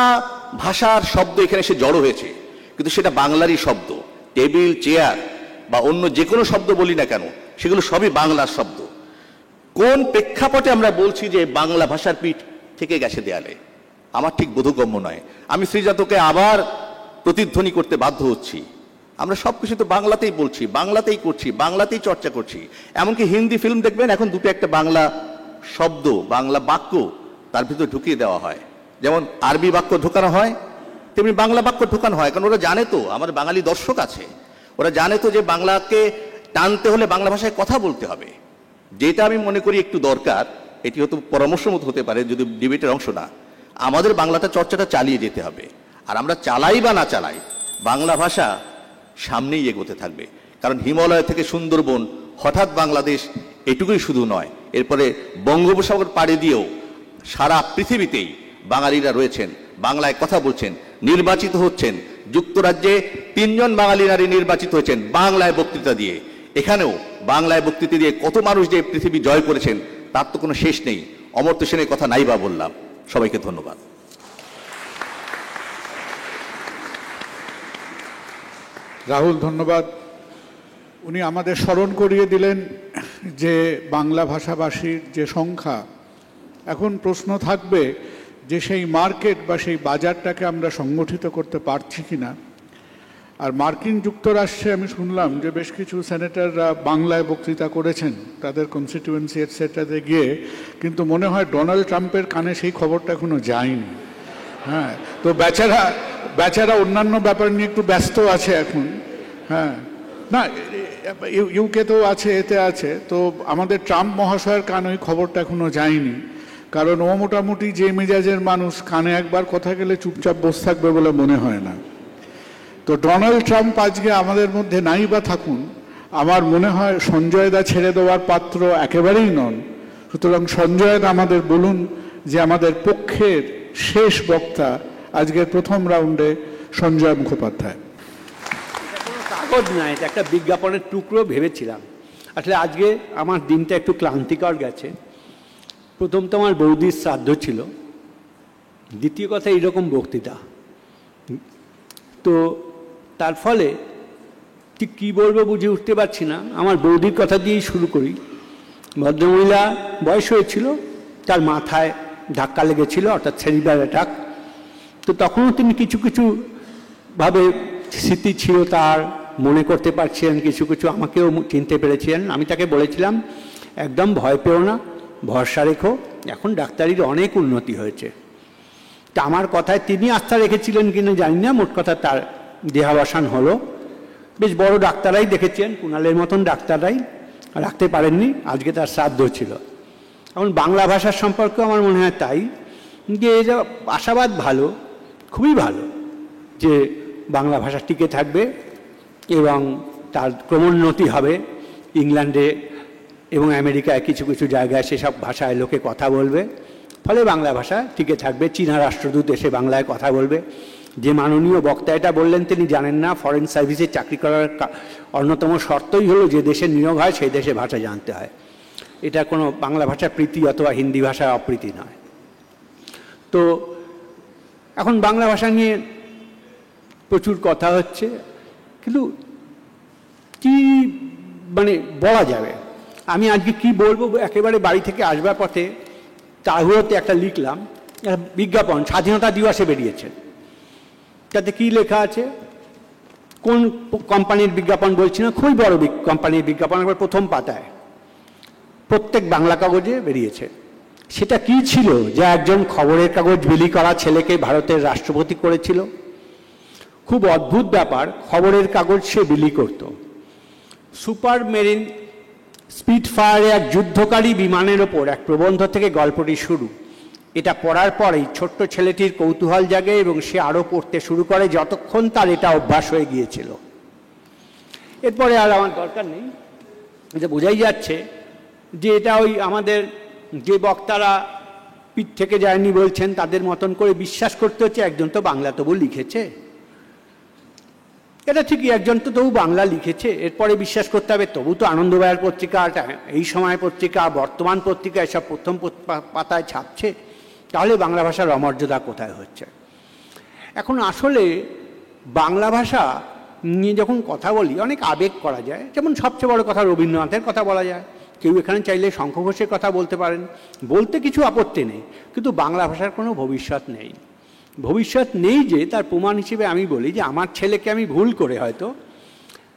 ভাষার শব্দ এখানে এসে জড়ো হয়েছে, কিন্তু সেটা বাংলারই শব্দ। টেবিল, চেয়ার বা অন্য যে কোনো শব্দ বলি না কেন, সেগুলো সবই বাংলার শব্দ। কোন প্রেক্ষাপটে আমরা বলছি যে বাংলা ভাষার পিঠ থেকে গেছে দেয়ালে, আমার ঠিক বোধগম্য নয়। আমি শ্রীজাতকে আবার প্রতিধ্বনি করতে বাধ্য হচ্ছি, আমরা সব কিছু তো বাংলাতেই বলছি, বাংলাতেই করছি, বাংলাতেই চর্চা করছি। এমনকি হিন্দি ফিল্ম দেখবেন এখন দুটো একটা বাংলা শব্দ, বাংলা বাক্য তার ভিতরে ঢুকিয়ে দেওয়া হয়। যেমন আরবি বাক্য ঢোকানো হয়, তেমনি বাংলা বাক্য ঢোকানো হয়। কারণ ওরা জানে তো, আমার বাঙালি দর্শক আছে, ওরা জানে তো যে বাংলাকে টানতে হলে বাংলা ভাষায় কথা বলতে হবে। যেটা আমি মনে করি একটু দরকার, এটি হয়তো পরামর্শ মতো হতে পারে, যদি ডিবেটের অংশ না, আমাদের বাংলাটা চর্চাটা চালিয়ে যেতে হবে। আর আমরা চালাই বা না চালাই, বাংলা ভাষা সামনেই এগোতে থাকবে। কারণ হিমালয় থেকে সুন্দরবন, হঠাৎ বাংলাদেশ এটুকুই শুধু নয়, এরপরে বঙ্গোপসাগর পাড়ি দিয়েও সারা পৃথিবীতেই বাঙালিরা রয়েছেন, বাংলায় কথা বলছেন, নির্বাচিত হচ্ছেন। যুক্তরাজ্যে 3 জন বাঙালি নারী নির্বাচিত হয়েছেন বাংলায় বক্তৃতা দিয়ে। এখানেও বাংলায় বক্তৃতা দিয়ে কত মানুষ যে পৃথিবী জয় করেছেন তার তো কোনো শেষ নেই। অমর্ত্য সেনের কথা নাই বা বললাম। সবাইকে ধন্যবাদ। রাহুল, ধন্যবাদ। উনি আমাদের স্মরণ করিয়ে দিলেন যে বাংলা ভাষাভাষীর যে সংখ্যা, এখন প্রশ্ন থাকবে যে সেই মার্কেট বা সেই বাজারটাকে আমরা সংগঠিত করতে পারছি কিনা। আর মার্কিন যুক্তরাষ্ট্রে আমি শুনলাম যে বেশ কিছু সেনেটররা বাংলায় বক্তৃতা করেছেন তাদের কনস্টিটিউয়েন্সি এটসেট্রাতে গিয়ে, কিন্তু মনে হয় ডোনাল্ড ট্রাম্পের কানে সেই খবরটা এখনো যায়নি। হ্যাঁ, তো বেচারা অন্যান্য ব্যাপার নিয়ে একটু ব্যস্ত আছে এখন। হ্যাঁ, না, ইউকেতেও আছে, এতে আছে। তো আমাদের ট্রাম্প মহাশয়ের কানে ওই খবরটা এখনো যায়নি, কারণ ও মোটামুটি যে মেজাজের মানুষ, কানে একবার কথা গেলে চুপচাপ বসে থাকবে বলে মনে হয় না। তো ডোনাল্ড ট্রাম্প আজকে আমাদের মধ্যে নাই বা থাকুন, আমার মনে হয় সঞ্জয় দা ছেড়ে দেওয়ার পাত্র একেবারেই নন। সুতরাং সঞ্জয় দা আমাদের বলুন যে আমাদের পক্ষের শেষ বক্তা আজকের প্রথম রাউন্ডে সঞ্জয় মুখোপাধ্যায়। কাগজ না, এটা একটা বিজ্ঞাপনের টুকরো ভেবেছিলাম। আসলে আজকে আমার দিনটা একটু ক্লান্তিকর গেছে। প্রথম তো আমার বৌদির শ্রাদ্ধ ছিল, দ্বিতীয় কথা এইরকম বক্তৃতা। তো তার ফলে ঠিক কী বলবো বুঝে উঠতে পারছি না। আমার বৌদির কথা দিয়েই শুরু করি। ভদ্রমহিলা বয়স হয়েছিল, তার মাথায় ধাক্কা লেগেছিল, অর্থাৎ সেরিব্রাল অ্যাটাক। তো তখনও তিনি কিছু কিছু ভাবে স্মৃতি ছিল তার, মনে করতে পারছিলেন কিছু কিছু, আমাকেও চিনতে পেরেছিলেন। আমি তাকে বলেছিলাম, একদম ভয় পেও না, ভরসা রেখো, এখন ডাক্তারির অনেক উন্নতি হয়েছে। তা আমার কথায় তিনি আস্থা রেখেছিলেন কিনা জানি না, মোট কথা তার দেহাবসান হলো। বেশ বড় ডাক্তাররাই দেখেছেন, কুণালের মতন ডাক্তাররাই রাখতে পারেননি। আজকে তার শ্রাদ্ধ ছিল। এখন বাংলা ভাষার সম্পর্কে আমার মনে হয় তাই, যে এটা আশাবাদ ভালো, খুবই ভালো যে বাংলা ভাষা টিকে থাকবে এবং তার ক্রমোন্নতি হবে। ইংল্যান্ডে এবং আমেরিকায় কিছু কিছু জায়গায় সেসব ভাষায় লোকে কথা বলবে, ফলে বাংলা ভাষা টিকে থাকবে। চীনা রাষ্ট্রদূত এসে বাংলায় কথা বলবে। যে মাননীয় বক্তা এটা বললেন তিনি জানেন না, ফরেন সার্ভিসে চাকরি করার অন্যতম শর্তই হলো যে দেশে নিয়োগ হয় সেই দেশে ভাষা জানতে হয়। এটা কোনো বাংলা ভাষার প্রীতি অথবা হিন্দি ভাষার অপ্রীতি নয়। তো এখন বাংলা ভাষা নিয়ে প্রচুর কথা হচ্ছে, কিন্তু কি মানে বলা যাবে। আমি আজকে কি বলবো, একেবারে বাড়ি থেকে আসবার পথে তাড়াহুড়োতে একটা লিখলাম, বিজ্ঞাপন স্বাধীনতা দিবসে বেরিয়েছে। তাতে কি লেখা আছে, কোন কোম্পানির বিজ্ঞাপন বলছি না, খুবই বড় কোম্পানির বিজ্ঞাপন, একবার প্রথম পাতায় প্রত্যেক বাংলা কাগজে বেরিয়েছে। সেটা কি ছিল, যা একজন খবরের কাগজ বিলি করা ছেলেকে ভারতের রাষ্ট্রপতি করেছিল। খুব অদ্ভুত ব্যাপার, খবরের কাগজ সে বিলি করত। সুপার মেরিন স্পিডফায়ারে এক যুদ্ধকারী বিমানের ওপর এক প্রবন্ধ থেকে গল্পটি শুরু। এটা পড়ার পরেই ছোট্ট ছেলেটির কৌতূহল জাগে এবং সে আরও পড়তে শুরু করে যতক্ষণ তার এটা অভ্যাস হয়ে গিয়েছিল। এরপরে আর আমার দরকার নেই, এটা বোঝাই যাচ্ছে যে এটা ওই আমাদের যে বক্তারা পিঠ থেকে যায়নি বলছেন তাদের মতন করে বিশ্বাস করতে হচ্ছে একজন তো বাংলা তবু লিখেছে। এটা ঠিকই, একজন তো তবু বাংলা লিখেছে, এরপরে বিশ্বাস করতে হবে তবু তো আনন্দবাজার পত্রিকা, এই সময় পত্রিকা, বর্তমান পত্রিকা এসব প্রথম পাতায় ছাপছে। তাহলে বাংলা ভাষার অমর্যাদা কোথায় হচ্ছে? এখন আসলে বাংলা ভাষা নিয়ে যখন কথা বলি অনেক আবেগ করা যায়, যেমন সবচেয়ে বড় কথা রবীন্দ্রনাথের কথা বলা যায়, কেউ এখানে চাইলে শঙ্খ ঘোষের কথা বলতে পারেন, বলতে কিছু আপত্তি নেই, কিন্তু বাংলা ভাষার কোনো ভবিষ্যৎ নেই। ভবিষ্যৎ নেই যে তার প্রমাণ হিসেবে আমি বলি যে আমার ছেলেকে আমি ভুল করে হয়তো,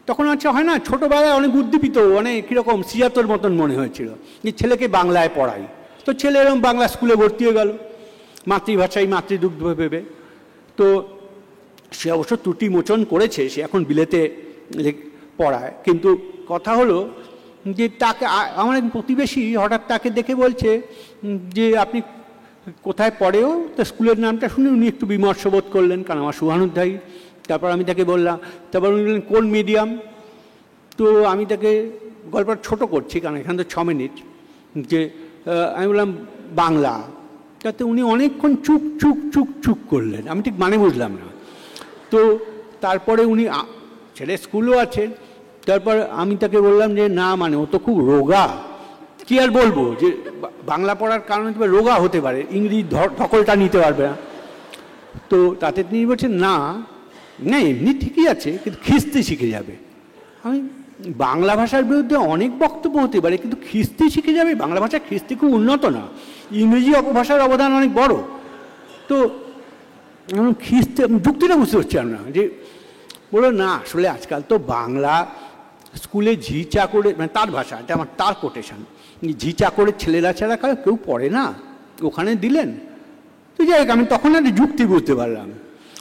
তখন হচ্ছে হয় না ছোটোবেলায় অনেক উদ্দীপিত, অনেক কীরকম সিয়াতর মতন মনে হয়েছিল যে ছেলেকে বাংলায় পড়াই, তো ছেলে এরকম বাংলা স্কুলে ভর্তি হয়ে গেল মাতৃভাষায় মাতৃদুগ্ধ ভেবে। তো সে অবশ্য ত্রুটি মোচন করেছে, সে এখন বিলেতে পড়ায়, কিন্তু কথা হলো যে তাকে আমার এক প্রতিবেশী হঠাৎ তাকে দেখে বলছে যে আপনি কোথায় পড়েও, তা স্কুলের নামটা শুনে উনি একটু বিমর্ষ বোধ করলেন, কারণ আমার শুভানুধ্যায়ী। তারপর আমি তাকে বললাম, তারপর উনি বললেন কোন মিডিয়াম, তো আমি তাকে গল্পটা ছোটো করছি কারণ এখানে তো 6 মিনিট, যে আমি বললাম বাংলা, তাতে উনি অনেকক্ষণ চুপ চুপ চুপ চুপ করলেন, আমি ঠিক মানে বুঝলাম না। তো তারপরে উনি ছেলে স্কুলও আছে, তারপর আমি তাকে বললাম যে না মানে ও তো খুব রোগা, কি আর বলবো যে বাংলা পড়ার কারণে রোগা হতে পারে, ইংরেজি ধকলটা নিতে পারবে না। তো তাতে তিনি বলছেন না না এমনি ঠিকই আছে, কিন্তু খিস্তি শিখে যাবে। আমি বাংলা ভাষার বিরুদ্ধে অনেক বক্তব্য হতে পারে, কিন্তু খিস্তি শিখে যাবে, বাংলা ভাষা খিস্তি খুব উন্নত না, ইংরেজি অপভাষার অবদান অনেক বড়। তো খিস্তি যুক্তিটা বুঝতে পারছিলাম না, যে বলো না আসলে আজকাল তো বাংলা স্কুলে ঝি চাকরে, মানে তার ভাষা, এটা আমার তার কোটেশন, ঝি চাকরের ছেলেরা ছাড়া কেউ পড়ে না, ওখানে দিলেন। তো যাই হোক আমি তখন একটা যুক্তি বুঝতে পারলাম,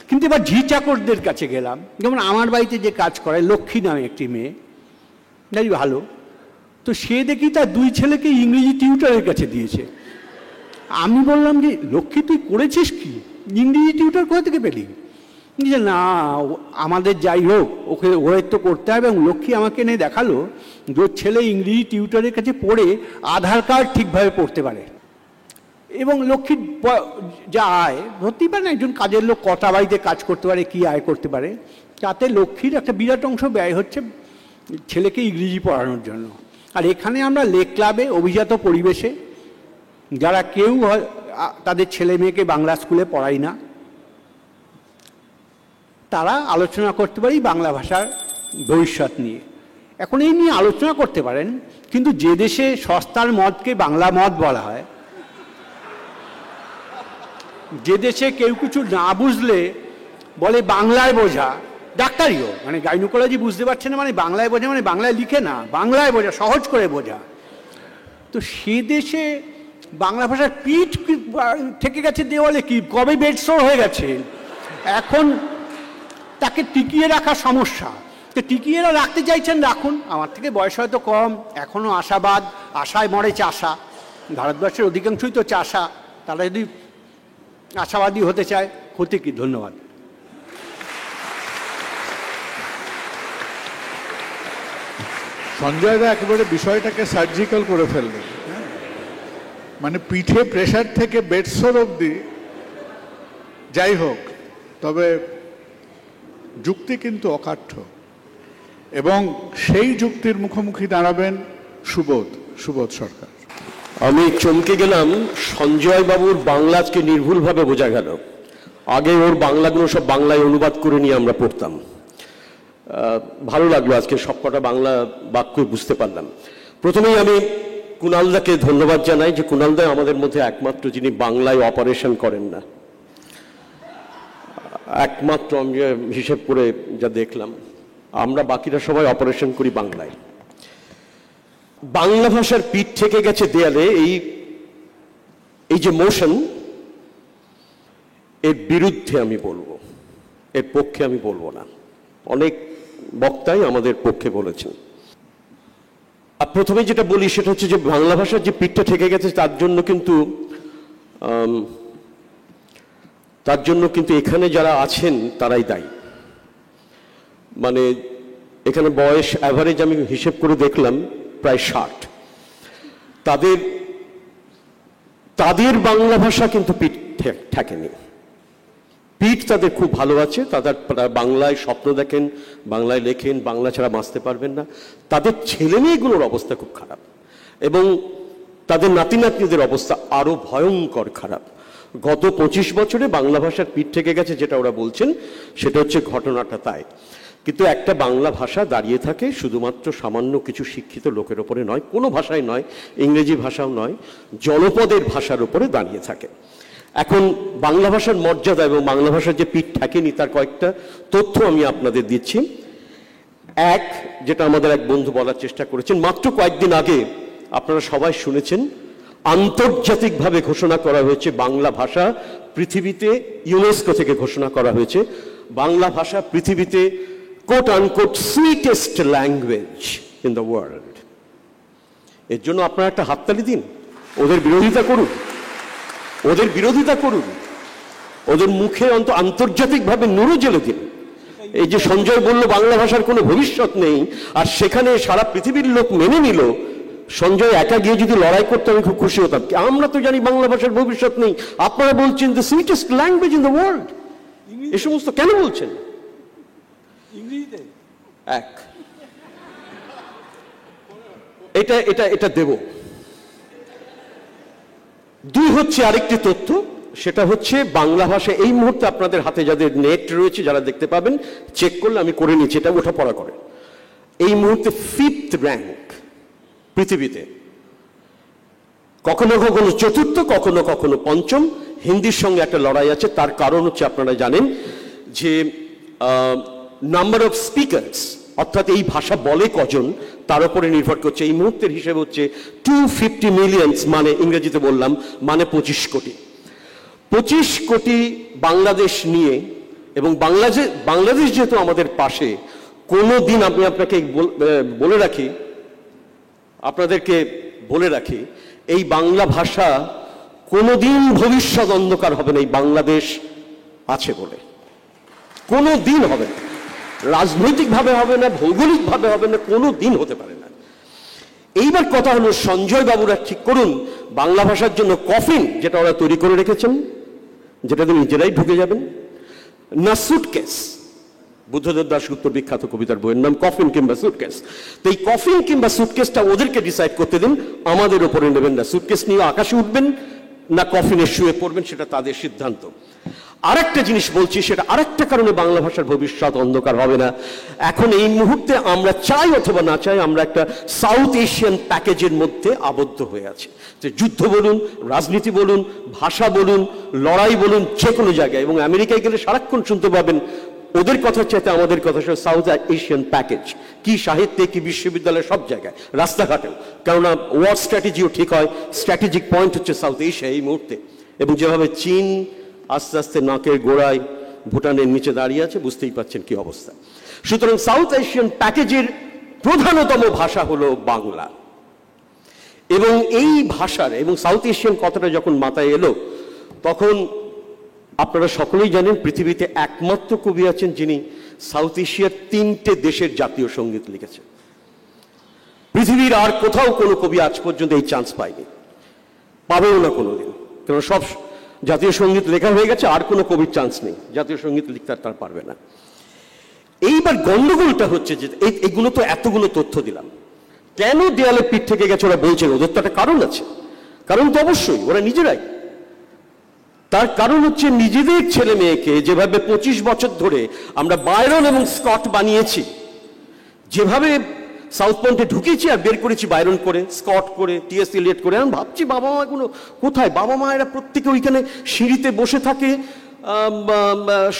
কিন্তু এবার ঝি চাকরদের কাছে গেলাম, যেমন আমার বাড়িতে যে কাজ করে লক্ষ্মী নামে একটি মেয়ে, যাই ভালো, তো সে দেখি তার 2 ছেলেকে ইংরেজি টিউটরের কাছে দিয়েছে। আমি বললাম যে লক্ষ্মী তুই করেছিস কি, ইংরেজি টিউটর কোথা থেকে পেলি? যে না আমাদের যাই হোক ওকে ওয়েট তো করতে হবে, এবং লক্ষ্মী আমাকে এনে দেখালো যে ওর ছেলে ইংরেজি টিউটরের কাছে পড়ে আধার কার্ড ঠিকভাবে পড়তে পারে, এবং লক্ষ্মীর যা আয় ধরতেই পারে না, একজন কাজের লোক কটা বাড়িতে কাজ করতে পারে, কি আয় করতে পারে, তাতে লক্ষ্মীর একটা বিরাট অংশ ব্যয় হচ্ছে ছেলেকে ইংরেজি পড়ানোর জন্য। আর এখানে আমরা লেক ক্লাবে অভিজাত পরিবেশে যারা কেউ তাদের ছেলে মেয়েকে বাংলা স্কুলে পড়াই না, তারা আলোচনা করতে পারি বাংলা ভাষার ভবিষ্যৎ নিয়ে। এখন এই নিয়ে আলোচনা করতে পারেন, কিন্তু যে দেশে সস্তার মদকে বাংলা মদ বলা হয়, যে দেশে কেউ কিছু না বুঝলে বলে বাংলায় বোঝা, ডাক্তারিও মানে গাইনোকোলজি বুঝতে পারছে না মানে বাংলায় বোঝা, মানে বাংলায় লিখে না, বাংলায় বোঝা, সহজ করে বোঝা। তো সে দেশে বাংলা ভাষার পিঠ থেকে গেছে দেওয়ালে, কি কবে বেডসোর হয়ে গেছে, এখন তাকে টিকিয়ে রাখা সমস্যা। তো টিকিয়ে রাখতে চাইছেন রাখুন, আমার থেকে বয়স হয়তো কম, এখনও আশাবাদ, আশায় মরে চাষা, ভারতবর্ষের অধিকাংশই তো চাষা, তারা যদি আশাবাদী হতে চায় ক্ষতি কি। ধন্যবাদ। সঞ্জয় দা একেবারে বিষয়টাকে সার্জিক্যাল করে ফেললেন, মানে পিঠে প্রেশার থেকে বেডসোর অবধি। যাই হোক, তবে যুক্তি কিন্তু অকাঠ্য, এবং সেই যুক্তির মুখোমুখি দাঁড়াবেন সুবোধ সরকার। আমি চমকে গেলাম, সঞ্জয় বাবুর বাংলা আজকে নির্ভুলভাবে বোঝা গেল। আগে ওর বাংলাগুলো সব বাংলায় অনুবাদ করে নিয়ে আমরা পড়তাম, ভালো লাগলো আজকে সবকটা বাংলা বাক্য বুঝতে পারলাম। প্রথমেই আমি কুণালদাকে ধন্যবাদ জানাই যে কুণালদা আমাদের মধ্যে একমাত্র যিনি বাংলায় অপারেশন করেন না, একমাত্র আমি হিসেব করে যা দেখলাম, আমরা বাকিরা সবাই অপারেশন করি বাংলায়। বাংলা ভাষার পিঠ থেকে গেছে দেয়ালে, এই যে মোশন, এর বিরুদ্ধে আমি বলবো, এর পক্ষে আমি বলবো না। অনেক বক্তাই আমাদের পক্ষে বলেছেন। আর প্রথমে যেটা বলি সেটা হচ্ছে যে বাংলা ভাষার যে পিঠটা থেকে গেছে তার জন্য কিন্তু এখানে যারা আছেন তারাই দায়ী। মানে এখানে বয়স অ্যাভারেজ আমি হিসেব করে দেখলাম প্রায় 60। তাদের বাংলা ভাষা কিন্তু পিঠ ঠেকেনি, পিঠ তাদের খুব ভালো আছে, তাদের বাংলায় স্বপ্ন দেখেন, বাংলায় লেখেন, বাংলা ছাড়া বাঁচতে পারবেন না। তাদের ছেলে মেয়েগুলোর অবস্থা খুব খারাপ, এবং তাদের নাতি নাতনিদের অবস্থা আরও ভয়ঙ্কর খারাপ। গত 25 বছরে বাংলা ভাষার পিঠ থেকে গেছে যেটা ওরা বলছেন, সেটা হচ্ছে ঘটনাটা তাই। কিন্তু একটা বাংলা ভাষা দাঁড়িয়ে থাকে শুধুমাত্র সামান্য কিছু শিক্ষিত লোকের ওপরে নয়, কোনো ভাষায় নয়, ইংরেজি ভাষাও নয়, জনপদের ভাষার ওপরে দাঁড়িয়ে থাকে। এখন বাংলা ভাষার মর্যাদা এবং বাংলা ভাষার যে পিঠ থাকেনি তার কয়েকটা তথ্য আমি আপনাদের দিচ্ছি। এক, যেটা আমাদের এক বন্ধু বলার চেষ্টা করেছেন, মাত্র কয়েকদিন আগে আপনারা সবাই শুনেছেন আন্তর্জাতিকভাবে ঘোষণা করা হয়েছে বাংলা ভাষা পৃথিবীতে, ইউনেস্কো থেকে ঘোষণা করা হয়েছে বাংলা ভাষা পৃথিবীতে coat unquote sweetest language in the world. এর জন্য আপনারা একটা হাততালি দিন, ওদের বিরোধিতা করুন, ওদের বিরোধিতা করুন, ওদের মুখে আন্তর্জাতিকভাবে নুরো জেলে দিন। এই যে সঞ্জয় বলল বাংলা ভাষার কোনো ভবিষ্যৎ নেই, আর সেখানে সারা পৃথিবীর লোক মেনে নিল, সঞ্জয় একা গিয়ে যদি লড়াই করতে আমি খুব খুশি হতাম। আমরা তো জানি বাংলা ভাষার ভবিষ্যৎ নেই, আপনারা বলছেন the sweetest language in the world. এ সমস্ত কেন বলছেন? ইংরেজিতে এক, এটা এটা এটা দেব। দুই হচ্ছে আরেকটি তথ্য, সেটা হচ্ছে বাংলা ভাষা এই মুহূর্তে আপনাদের হাতে যাদের নেট রয়েছে, যারা দেখতে পাবেন, চেক করলে আমি করে নিচ্ছি, এটা ওঠা পড়া করে, এই মুহূর্তে 5th র্যাঙ্ক পৃথিবীতে, কখনো কখনো চতুর্থ, কখনো কখনো পঞ্চম। হিন্দির সঙ্গে একটা লড়াই আছে, তার কারণ হচ্ছে আপনারা জানেন যে নাম্বার অফ স্পিকার্স, অর্থাৎ এই ভাষা বলে কজন তার উপরে নির্ভর করছে। এই মুহূর্তের হিসেবে হচ্ছে 250 মিলিয়নস, মানে ইংরেজিতে বললাম মানে 25 কোটি। 25 কোটি বাংলাদেশ নিয়ে, এবং বাংলাদেশ যেহেতু আমাদের পাশে, কোনো দিন আমি আপনাকে বলে রাখি, আপনাদেরকে বলে রাখি, এই বাংলা ভাষা কোনোদিন ভবিষ্যৎ অন্ধকার হবে না এই বাংলাদেশ আছে বলে, কোনো দিন হবে না, রাজনৈতিকভাবে হবে না, ভৌগোলিকভাবে হবে না, কোনো দিন হতে পারে না। এইবার কথা হলো, সঞ্জয় বাবুরা ঠিক করুন বাংলা ভাষার জন্য কফিন, যেটা ওরা তৈরি করে রেখেছেন, যেটাতে নিজেরাই ঢুকে যাবেন, না সুটকেস। বুদ্ধদেব দাশগুপ্তর বিখ্যাত কবিতার বইয়ের নাম কফিন কিংবা সুটকেস। তো এই কফিন কিংবা সুটকেসটা ওদেরকে ডিসাইড করতে দিন, আমাদের ওপরে নেবেন না। সুটকেস নিয়ে আকাশে উঠবেন না কফিনে শুয়ে পড়বেন, সেটা তাদের সিদ্ধান্ত। আরেকটা জিনিস বলছি, সেটা আরেকটা কারণে বাংলা ভাষার ভবিষ্যৎ অন্ধকার হবে না। এখন এই মুহূর্তে আমরা চাই অথবা না চাই, আমরা একটা সাউথ এশিয়ান প্যাকেজের মধ্যে আবদ্ধ হয়ে আছি। যে যুদ্ধ বলুন, রাজনীতি বলুন, ভাষা বলুন, লড়াই বলুন, যে কোনো জায়গায়। এবং আমেরিকায় গেলে সারাক্ষণ শুনতে পাবেন ওদের কথা চাইতে আমাদের কথা, সাউথ এশিয়ান প্যাকেজ। কি সাহিত্যে, কি বিশ্ববিদ্যালয়ে, সব জায়গায়, রাস্তাঘাটেও। কেননা ওয়ার স্ট্র্যাটেজিও ঠিক হয়, স্ট্র্যাটেজিক পয়েন্ট হচ্ছে সাউথ এশিয়া এই মুহূর্তে। এবং যেভাবে চীন আস্তে আস্তে নাকের গোড়ায় ভুটানের নিচে দাঁড়িয়ে আছে, বুঝতেই পারছেন কি অবস্থা। সুতরাং সাউথ এশিয়ান প্যাকেজের প্রধানতম ভাষা হলো বাংলা। এবং এই ভাষার, এবং সাউথ এশিয়ান কথাটা যখন মাথায় এলো, তখন আপনারা সকলেই জানেন পৃথিবীতে একমাত্র কবি আছেন যিনি সাউথ এশিয়ার 3টে দেশের জাতীয় সঙ্গীত লিখেছেন। পৃথিবীর আর কোথাও কোনো কবি আজ পর্যন্ত এই চান্স পায়নি, পাবেও না কোনোদিন। কারণ সব জাতীয় সঙ্গীত লেখা হয়ে গেছে, আর কোনো কবির চান্স নেই, জাতীয় সঙ্গীত লিখতে আর তার পারবে না। এইবার গন্ডগোলটা হচ্ছে যে এইগুলো তো এতগুলো তথ্য দিলাম, কেন দেয়ালে পিঠ থেকে গেছে ওরা বলছেন? ওদের তো একটা কারণ আছে, কারণ তো অবশ্যই ওরা নিজেরাই। তার কারণ হচ্ছে নিজেদের ছেলে মেয়েকে যেভাবে 25 বছর ধরে আমরা বায়রন এবং স্কট বানিয়েছি, যেভাবে সাউথ পয়েন্টে ঢুকিয়েছি আর বের করেছি বায়রন করে, স্কট করে, টি.এস. এলিয়ট করে। আমি ভাবছি বাবা মাগুলো কোথায়? বাবা মায়েরা প্রত্যেকে ওইখানে সিঁড়িতে বসে থাকে,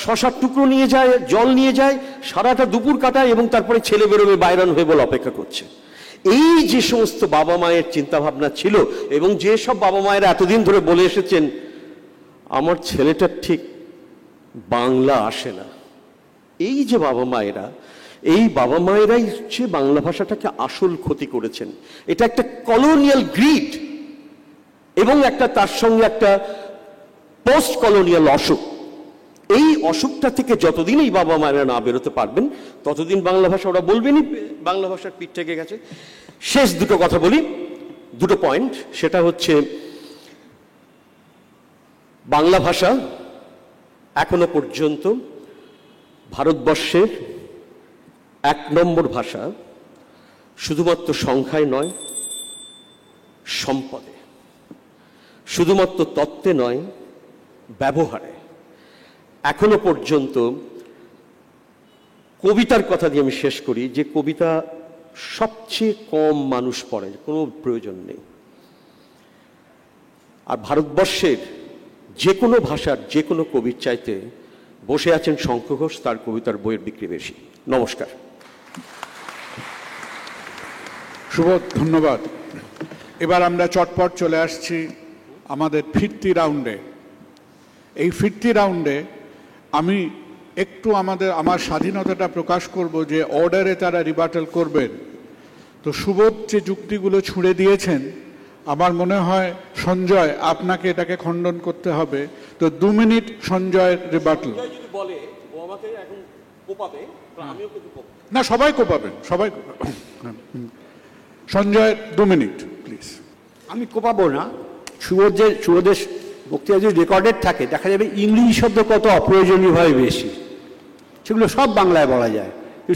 শশার টুকরো নিয়ে যায়, জল নিয়ে যায়, সারাটা দুপুর কাটায়, এবং তারপরে ছেলে বেরোবে বায়রন হয়ে বলে অপেক্ষা করছে। এই যে সমস্ত বাবা মায়ের চিন্তাভাবনা ছিল, এবং যে সব বাবা মায়েরা এতদিন ধরে বলে এসেছেন আমার ছেলেটার ঠিক বাংলা আসে না, এই যে বাবা মায়েরা, এই বাবা মায়েরাই হচ্ছে বাংলা ভাষাটাকে আসল ক্ষতি করেছেন। এটা একটা কলোনিয়াল গ্রিড এবং একটা তার সঙ্গে একটা পোস্ট কলোনিয়াল অসুখ। এই অসুখটা থেকে যতদিন এই বাবা মায়েরা না বেরোতে পারবেন, ততদিন বাংলা ভাষা ওরা বলবেনই বাংলা ভাষার পিঠ থেকে গেছে। শেষ দুটো কথা বলি, দুটো পয়েন্ট। সেটা হচ্ছে বাংলা ভাষা এখনো পর্যন্ত ভারতবর্ষের 1 নম্বর ভাষা, শুধুমাত্র সংখ্যায় নয়, সম্পদে, শুধুমাত্র তত্ত্বে নয়, ব্যবহারে। এখনো পর্যন্ত কবিতার কথা দিয়ে আমি শেষ করি, যে কবিতা সবচেয়ে কম মানুষ পড়ে, কোনো প্রয়োজন নেই। আর ভারতবর্ষের যে কোনো ভাষার যে কোনো কবির চাইতে বসে আছেন শঙ্খ ঘোষ, তার কবিতার বইয়ের বিক্রি বেশি। নমস্কার। সুবোধ, ধন্যবাদ। এবার আমরা চটপট চলে আসছি আমাদের ফিরতি রাউন্ডে। এই ফিরতি রাউন্ডে আমি একটু আমার স্বাধীনতাটা প্রকাশ করব যে অর্ডারে তারা রিবাটাল করবেন। তো সুবোধ যে যুক্তিগুলো ছুঁড়ে দিয়েছেন, আমার মনে হয় সঞ্জয় আপনাকে এটাকে খণ্ডন করতে হবে। তো 2 মিনিট সঞ্জয়ের রিবাটাল। না, সবাই কোপাবেন, সবাই কোপাবেন। সঞ্জয়ের 2 মিনিট প্লিজ। আমি কোপাবো না। সুবোধের বক্তৃতা যদি রেকর্ডেড থাকে দেখা যাবে ইংরেজি শব্দ কত অপ্রয়োজনীয়ভাবে বেশি, সেগুলো সব বাংলায় বলা যায়।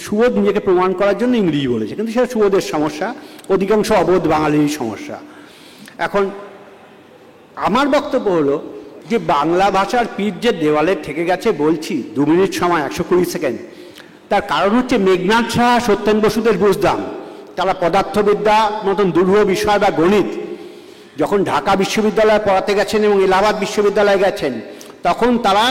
সুবোধ নিজেকে প্রমাণ করার জন্য ইংরেজি বলেছে, কিন্তু সেটা সুবোধের সমস্যা, অধিকাংশ অবোধ বাঙালির সমস্যা। এখন আমার বক্তব্য হলো যে বাংলা ভাষার পিঠ যে দেওয়ালে ঠেকে গেছে বলছি 2 মিনিট সময় 120 সেকেন্ড, তার কারণ হচ্ছে মেঘনাথ সাহা, সত্যেন বসুদের বুঝতাম। তারা পদার্থবিদ্যা মতন দুরূহ বিষয় বা গণিত যখন ঢাকা বিশ্ববিদ্যালয়ে পড়াতে গেছেন এবং এলাহাবাদ বিশ্ববিদ্যালয়ে গেছেন, তখন তারা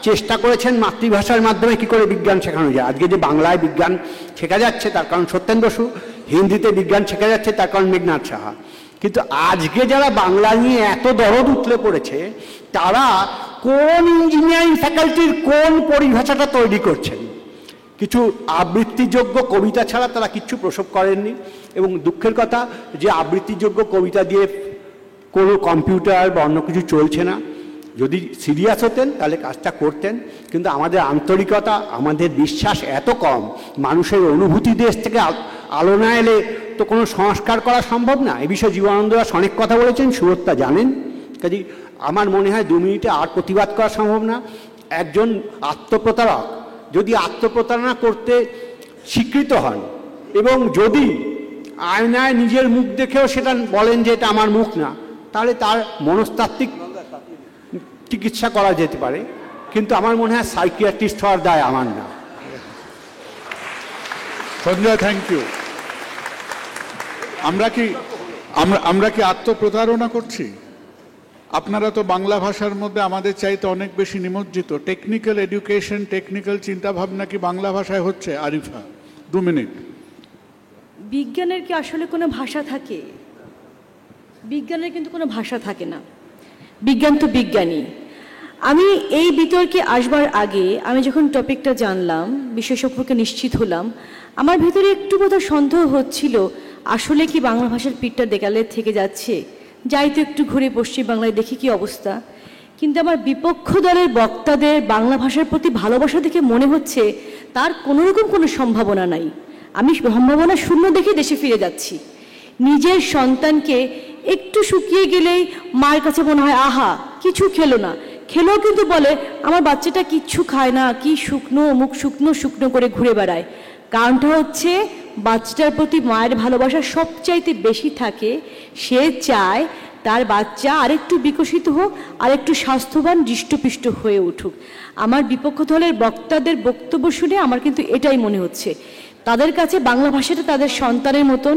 চেষ্টা করেছেন মাতৃভাষার মাধ্যমে কী করে বিজ্ঞান শেখানো যায়। আজকে যে বাংলায় বিজ্ঞান শেখা যাচ্ছে তার কারণ সত্যেন বসু, হিন্দিতে বিজ্ঞান শেখা যাচ্ছে তার কারণ মেঘনাথ সাহা। কিন্তু আজকে যারা বাংলা নিয়ে এত দরদ উতলে পড়েছে, তারা কোন ইঞ্জিনিয়ারিং ফ্যাকাল্টির কোন পরিভাষাটা তৈরি করছেন? কিছু আবৃত্তিযোগ্য কবিতা ছাড়া তারা কিচ্ছু প্রসব করেননি। এবং দুঃখের কথা যে আবৃত্তিযোগ্য কবিতা দিয়ে কোনো কম্পিউটার বা অন্য কিছু চলছে না। যদি সিরিয়াস হতেন তাহলে কাজটা করতেন, কিন্তু আমাদের আন্তরিকতা, আমাদের বিশ্বাস এত কম, মানুষের অনুভূতি দেশ থেকে আলো না এলে তো কোনো সংস্কার করা সম্ভব না। এ বিষয়ে জীবনানন্দ দাস অনেক কথা বলেছেন, সুরতটা জানেন। কাজে আমার মনে হয় 2 মিনিটে আর প্রতিবাদ করা সম্ভব না। একজন আত্মপ্রতারক যদি আত্মপ্রতারণা করতে স্বীকৃত হন এবং যদি আয়নায় নিজের মুখ দেখেও সেটা বলেন যে এটা আমার মুখ না, তাহলে তার মনস্তাত্ত্বিক চিকিৎসা করা যেতে পারে, কিন্তু আমার মনে হয় সাইকিয়াট্রিস্ট হওয়ার দায় আমার না। Sanjay, thank you. আমরা কি আত্মপ্রতারণা করছি? আপনারা তো বাংলা ভাষার মধ্যে আমাদের চাইতে অনেক বেশি নিমজ্জিত। টেকনিক্যাল এডুকেশন, টেকনিক্যাল চিন্তাভাবনা কি বাংলা ভাষায় হচ্ছে? আরিফা, 2 মিনিট। বিজ্ঞানের কি আসলে কোনো ভাষা থাকে? বিজ্ঞানের কিন্তু কোনো ভাষা থাকে না। বিজ্ঞান তো বিজ্ঞানী। আমি এই বিতর্কে আসবার আগে আমি যখন টপিকটা জানলাম, বিষয় সম্পর্কে নিশ্চিত হলাম, আমার ভেতরে একটু বোধহয় সন্দেহ হচ্ছিল আসলে কি বাংলা ভাষার পিঠটা দেকালে থেকে যাচ্ছে। যাই তো একটু ঘুরে পশ্চিমবাংলায় দেখি কি অবস্থা। কিন্তু আমার বিপক্ষ দলের বক্তাদের বাংলা ভাষার প্রতি ভালোবাসা দেখে মনে হচ্ছে তার কোনোরকম কোনো সম্ভাবনা নাই। আমি সম্ভাবনা শূন্য দেখে দেশে ফিরে যাচ্ছি। নিজের সন্তানকে একটু শুকিয়ে গেলেই মায়ের কাছে মনে হয় আহা কিছু খেলো না, খেলেও কিন্তু বলে আমার বাচ্চাটা কিচ্ছু খায় না, কি শুকনো মুখ শুকনো শুকনো করে ঘুরে বেড়ায়। কারণটা হচ্ছে বাচ্চাটার প্রতি মায়ের ভালোবাসা সবচাইতে বেশি থাকে। সে চায় তার বাচ্চা আরেকটু বিকশিত হোক, আরেকটু স্বাস্থ্যবান হৃষ্টপুষ্ট হয়ে উঠুক। আমার বিপক্ষ দলের বক্তাদের বক্তব্য শুনে আমার কিন্তু এটাই মনে হচ্ছে, তাদের কাছে বাংলা ভাষাটা তাদের সন্তানের মতন,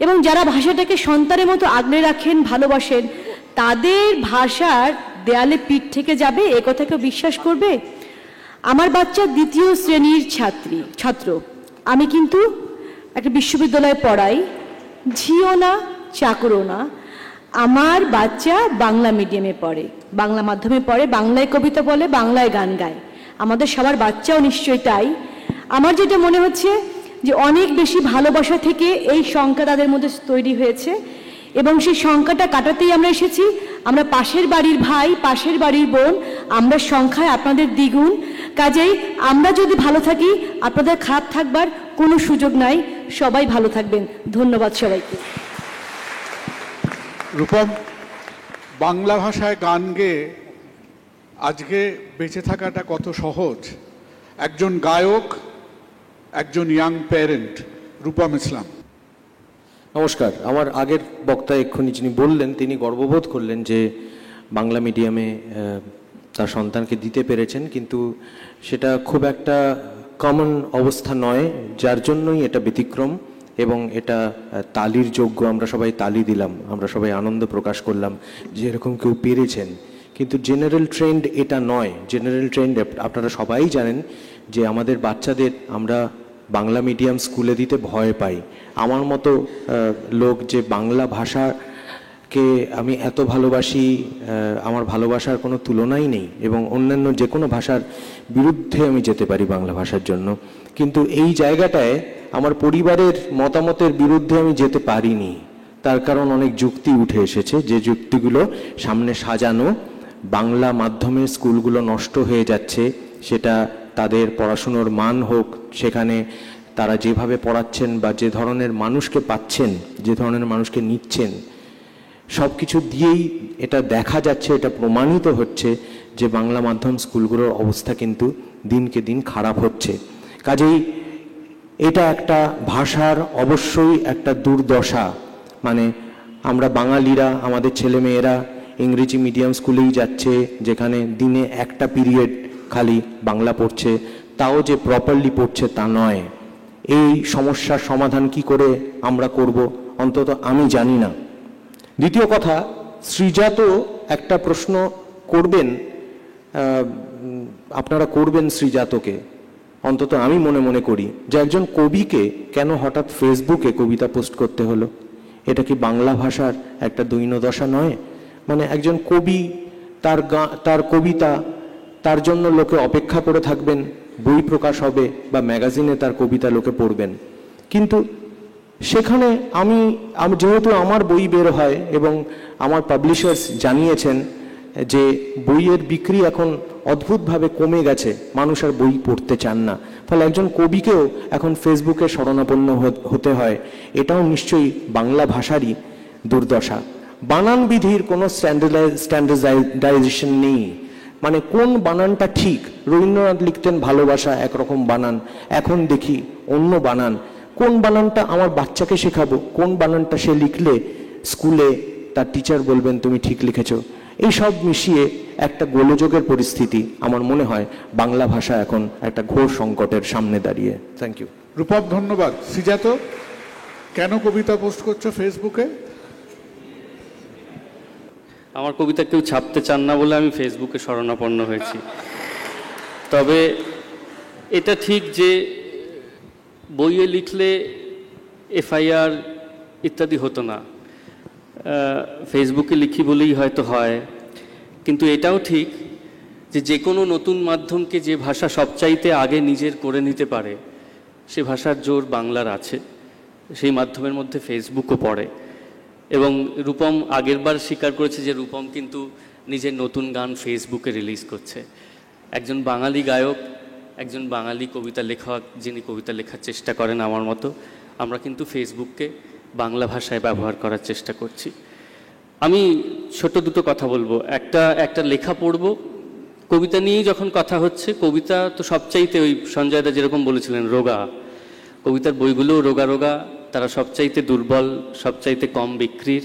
এবং যারা ভাষাটাকে সন্তানের মতো আগলে রাখেন, ভালোবাসেন, তাদের ভাষার দেয়ালে পিঠ থেকে যাবে এ কথা কেউ বিশ্বাস করবে? আমার বাচ্চা 2য় শ্রেণীর ছাত্র। আমি কিন্তু একটা বিশ্ববিদ্যালয়ে পড়াই, ঝিও না চাকরও না। আমার বাচ্চা বাংলা মিডিয়ামে পড়ে, বাংলা মাধ্যমে পড়ে, বাংলায় কবিতা বলে, বাংলায় গান গায়। আমাদের সবার বাচ্চাও নিশ্চয়ই তাই। আমার যেটা মনে হচ্ছে যে অনেক বেশি ভালোবাসা থেকে এই শঙ্কা তাদের মধ্যে তৈরি হয়েছে, এবং সেই শঙ্কাটা কাটাতেই আমরা এসেছি। আমরা পাশের বাড়ির ভাই, পাশের বাড়ির বোন, আমরা সংখ্যায় আপনাদের দ্বিগুণ। কাজেই আমরা যদি ভালো থাকি, আপনাদের খারাপ থাকবার কোনো সুযোগ নাই। সবাই ভালো থাকবেন। ধন্যবাদ সবাইকে। রূপম, বাংলা ভাষায় গান গেয়ে আজকে বেঁচে থাকাটা কত সহজ। একজন গায়ক, একজন ইয়াং প্যারেন্ট। রূপম ইসলাম। নমস্কার। আমার আগের বক্তা এক্ষুনি যিনি বললেন, তিনি গর্ববোধ করলেন যে বাংলা মিডিয়ামে তার সন্তানকে দিতে পেরেছেন, কিন্তু সেটা খুব একটা কমন অবস্থা নয়, যার জন্যই এটা ব্যতিক্রম এবং এটা তালির যোগ্য। আমরা সবাই তালি দিলাম, আমরা সবাই আনন্দ প্রকাশ করলাম যে এরকম কেউ পেরেছেন। কিন্তু জেনারেল ট্রেন্ড এটা নয়। জেনারেল ট্রেন্ড আপনারা সবাই জানেন যে আমাদের বাচ্চাদের আমরা বাংলা মিডিয়াম স্কুলে দিতে ভয় পাই। আমার মতো লোক যে বাংলা ভাষাকে আমি এত ভালোবাসি, আমার ভালোবাসার কোনো তুলনাই নেই এবং অন্যান্য যে কোনো ভাষার বিরুদ্ধে আমি যেতে পারি বাংলা ভাষার জন্য। কিন্তু এই জায়গাটায় আমার পরিবারের মতামতের বিরুদ্ধে আমি যেতে পারিনি। তার কারণ অনেক যুক্তি উঠে এসেছে, যে যুক্তিগুলো সামনে সাজানো। বাংলা মাধ্যমের স্কুলগুলো নষ্ট হয়ে যাচ্ছে, সেটা তাদের পড়াশুনোর মান হোক, সেখানে তারা যেভাবে পড়াচ্ছেন বা যে ধরনের মানুষকে পাচ্ছেন, যে ধরনের মানুষকে নিচ্ছেন, সব কিছু দিয়েই এটা দেখা যাচ্ছে, এটা প্রমাণিত হচ্ছে যে বাংলা মাধ্যম স্কুলগুলোর অবস্থা কিন্তু দিনকে দিন খারাপ হচ্ছে। কাজেই এটা একটা ভাষার অবশ্যই একটা দুর্দশা। মানে আমরা বাঙালিরা, আমাদের ছেলেমেয়েরা ইংরেজি মিডিয়াম স্কুলেই যাচ্ছে, যেখানে দিনে একটা পিরিয়ড খালি বাংলা পড়ছে, তাও যে প্রপারলি পড়ছে তা নয়। এই সমস্যার সমাধান কি করে আমরা করব অন্তত আমি জানি না। দ্বিতীয় কথা, শ্রীজাত একটা প্রশ্ন করবেন, আপনারা করবেন শ্রীজাতকে, অন্তত আমি মনে মনে করি যে একজন কবিকে কেন হঠাৎ ফেসবুকে কবিতা পোস্ট করতে হলো? এটা কি বাংলা ভাষার একটা দৈন্যদশা নয়? মানে একজন কবি, তার কবিতা, তার জন্য লোকে অপেক্ষা করে থাকবেন, বই প্রকাশ হবে বা ম্যাগাজিনে তার কবিতা লোকে পড়বেন। কিন্তু সেখানে আমি যেহেতু আমার বই বের হয় এবং আমার পাবলিশার্স জানিয়েছেন যে বইয়ের বিক্রি এখন অদ্ভুতভাবে কমে গেছে, মানুষ আর বই পড়তে চান না, ফলে একজন কবিকেও এখন ফেসবুকে শরণাপন্ন হতে হয়। এটাও নিশ্চয়ই বাংলা ভাষারই দুর্দশা। বানান বিধির কোনো স্ট্যান্ডার্ডাইজেশন নেই। মানে কোন বানানটা ঠিক? রবীন্দ্রনাথ লিখতেন ভালোবাসা একরকম বানান, এখন দেখি অন্য বানান। কোন বানানটা আমার বাচ্চাকে শেখাবো? কোন বানানটা সে লিখলে স্কুলে তার টিচার বলবেন তুমি ঠিক লিখেছো? এই সব মিশিয়ে একটা গোলযোগের পরিস্থিতি। আমার মনে হয় বাংলা ভাষা এখন একটা ঘোর সংকটের সামনে দাঁড়িয়ে। Thank you. রূপক, ধন্যবাদ। শ্রীজাত, কেন কবিতা পোস্ট করছো ফেসবুকে? আমার কবিতা কেউ ছাপতে চান না বলে আমি ফেসবুকে শরণাপন্ন হয়েছি। তবে এটা ঠিক যে বইয়ে লিখলে এফআইআর ইত্যাদি হতো না, ফেসবুকে লিখি বলেই হয়তো হয়। কিন্তু এটাও ঠিক যে যে কোনো নতুন মাধ্যমকে যে ভাষা সবচাইতে আগে নিজের করে নিতে পারে, সে ভাষার জোর বাংলার আছে। সেই মাধ্যমের মধ্যে ফেসবুকও পড়ে। এবং রূপম আগেরবার স্বীকার করেছে যে রূপম কিন্তু নিজের নতুন গান ফেসবুকে রিলিজ করছে। একজন বাঙালি গায়ক, একজন বাঙালি কবিতা লেখক যিনি কবিতা লেখার চেষ্টা করেন আমার মতো, আমরা কিন্তু ফেসবুককে বাংলা ভাষায় ব্যবহার করার চেষ্টা করছি। আমি ছোট দুটো কথা বলবো। একটা লেখা পড়ব, কবিতা নিয়েই যখন কথা হচ্ছে। কবিতা তো সবচাইতে ওই সঞ্জয়দা যেরকম বলেছিলেন রোগা, কবিতার বইগুলোও রোগা রোগা, তারা সবচাইতে দুর্বল, সবচাইতে কম বিক্রির।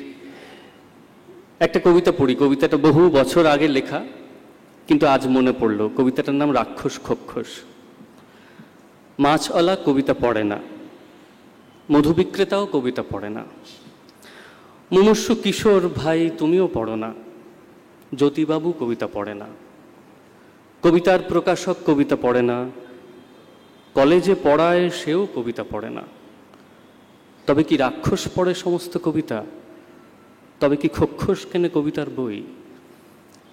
একটা কবিতা পড়ি, কবিতাটা বহু বছর আগে লেখা কিন্তু আজ মনে পড়লো। কবিতাটার নাম রাক্ষস খক্ষস। মাছওয়ালা কবিতা পড়ে না, মধু বিক্রেতাও কবিতা পড়ে না, মুমূর্ষু কিশোর ভাই তুমিও পড়ো না, জ্যোতিবাবু কবিতা পড়ে না, কবিতার প্রকাশক কবিতা পড়ে না, কলেজে পড়ায় সেও কবিতা পড়ে না। তবে কি রাক্ষস পড়ে সমস্ত কবিতা? তবে কি খক্ষস কেনে কবিতার বই?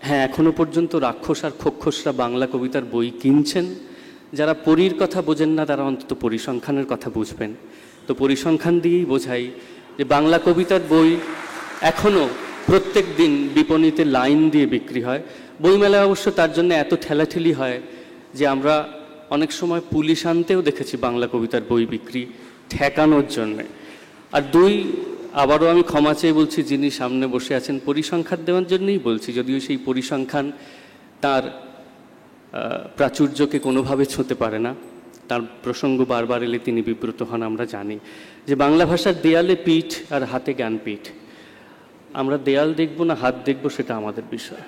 হ্যাঁ, এখনো পর্যন্ত রাক্ষস আর খক্ষসরা বাংলা কবিতার বই কিনছেন। যারা পরীর কথা বোঝেন না তারা অন্তত পরিসংখ্যানের কথা বুঝবেন। তো পরিসংখ্যান দিয়েই বোঝাই যে বাংলা কবিতার বই এখনও প্রত্যেক দিন বিপণীতে লাইন দিয়ে বিক্রি হয়। বইমেলায় অবশ্য তার জন্য এত ঠেলাঠেলি হয় যে আমরা অনেক সময় পুলিশ আনতেও দেখেছি বাংলা কবিতার বই বিক্রি ঠেকানোর জন্যে। আর আবারও আমি ক্ষমা চেয়ে বলছি যিনি সামনে বসে আছেন, পরিসংখ্যান দেওয়ার জন্যই বলছি, যদিও সেই পরিসংখ্যান তার প্রাচুর্যকে কোনোভাবে ছুঁতে পারে না। তার প্রসঙ্গ বারবার এলে তিনি বিব্রত হন। আমরা জানি যে বাংলা ভাষার দেয়ালে পিঠ আর হাতে জ্ঞানপীঠ। আমরা দেয়াল দেখব না হাত দেখব সেটা আমাদের বিষয়।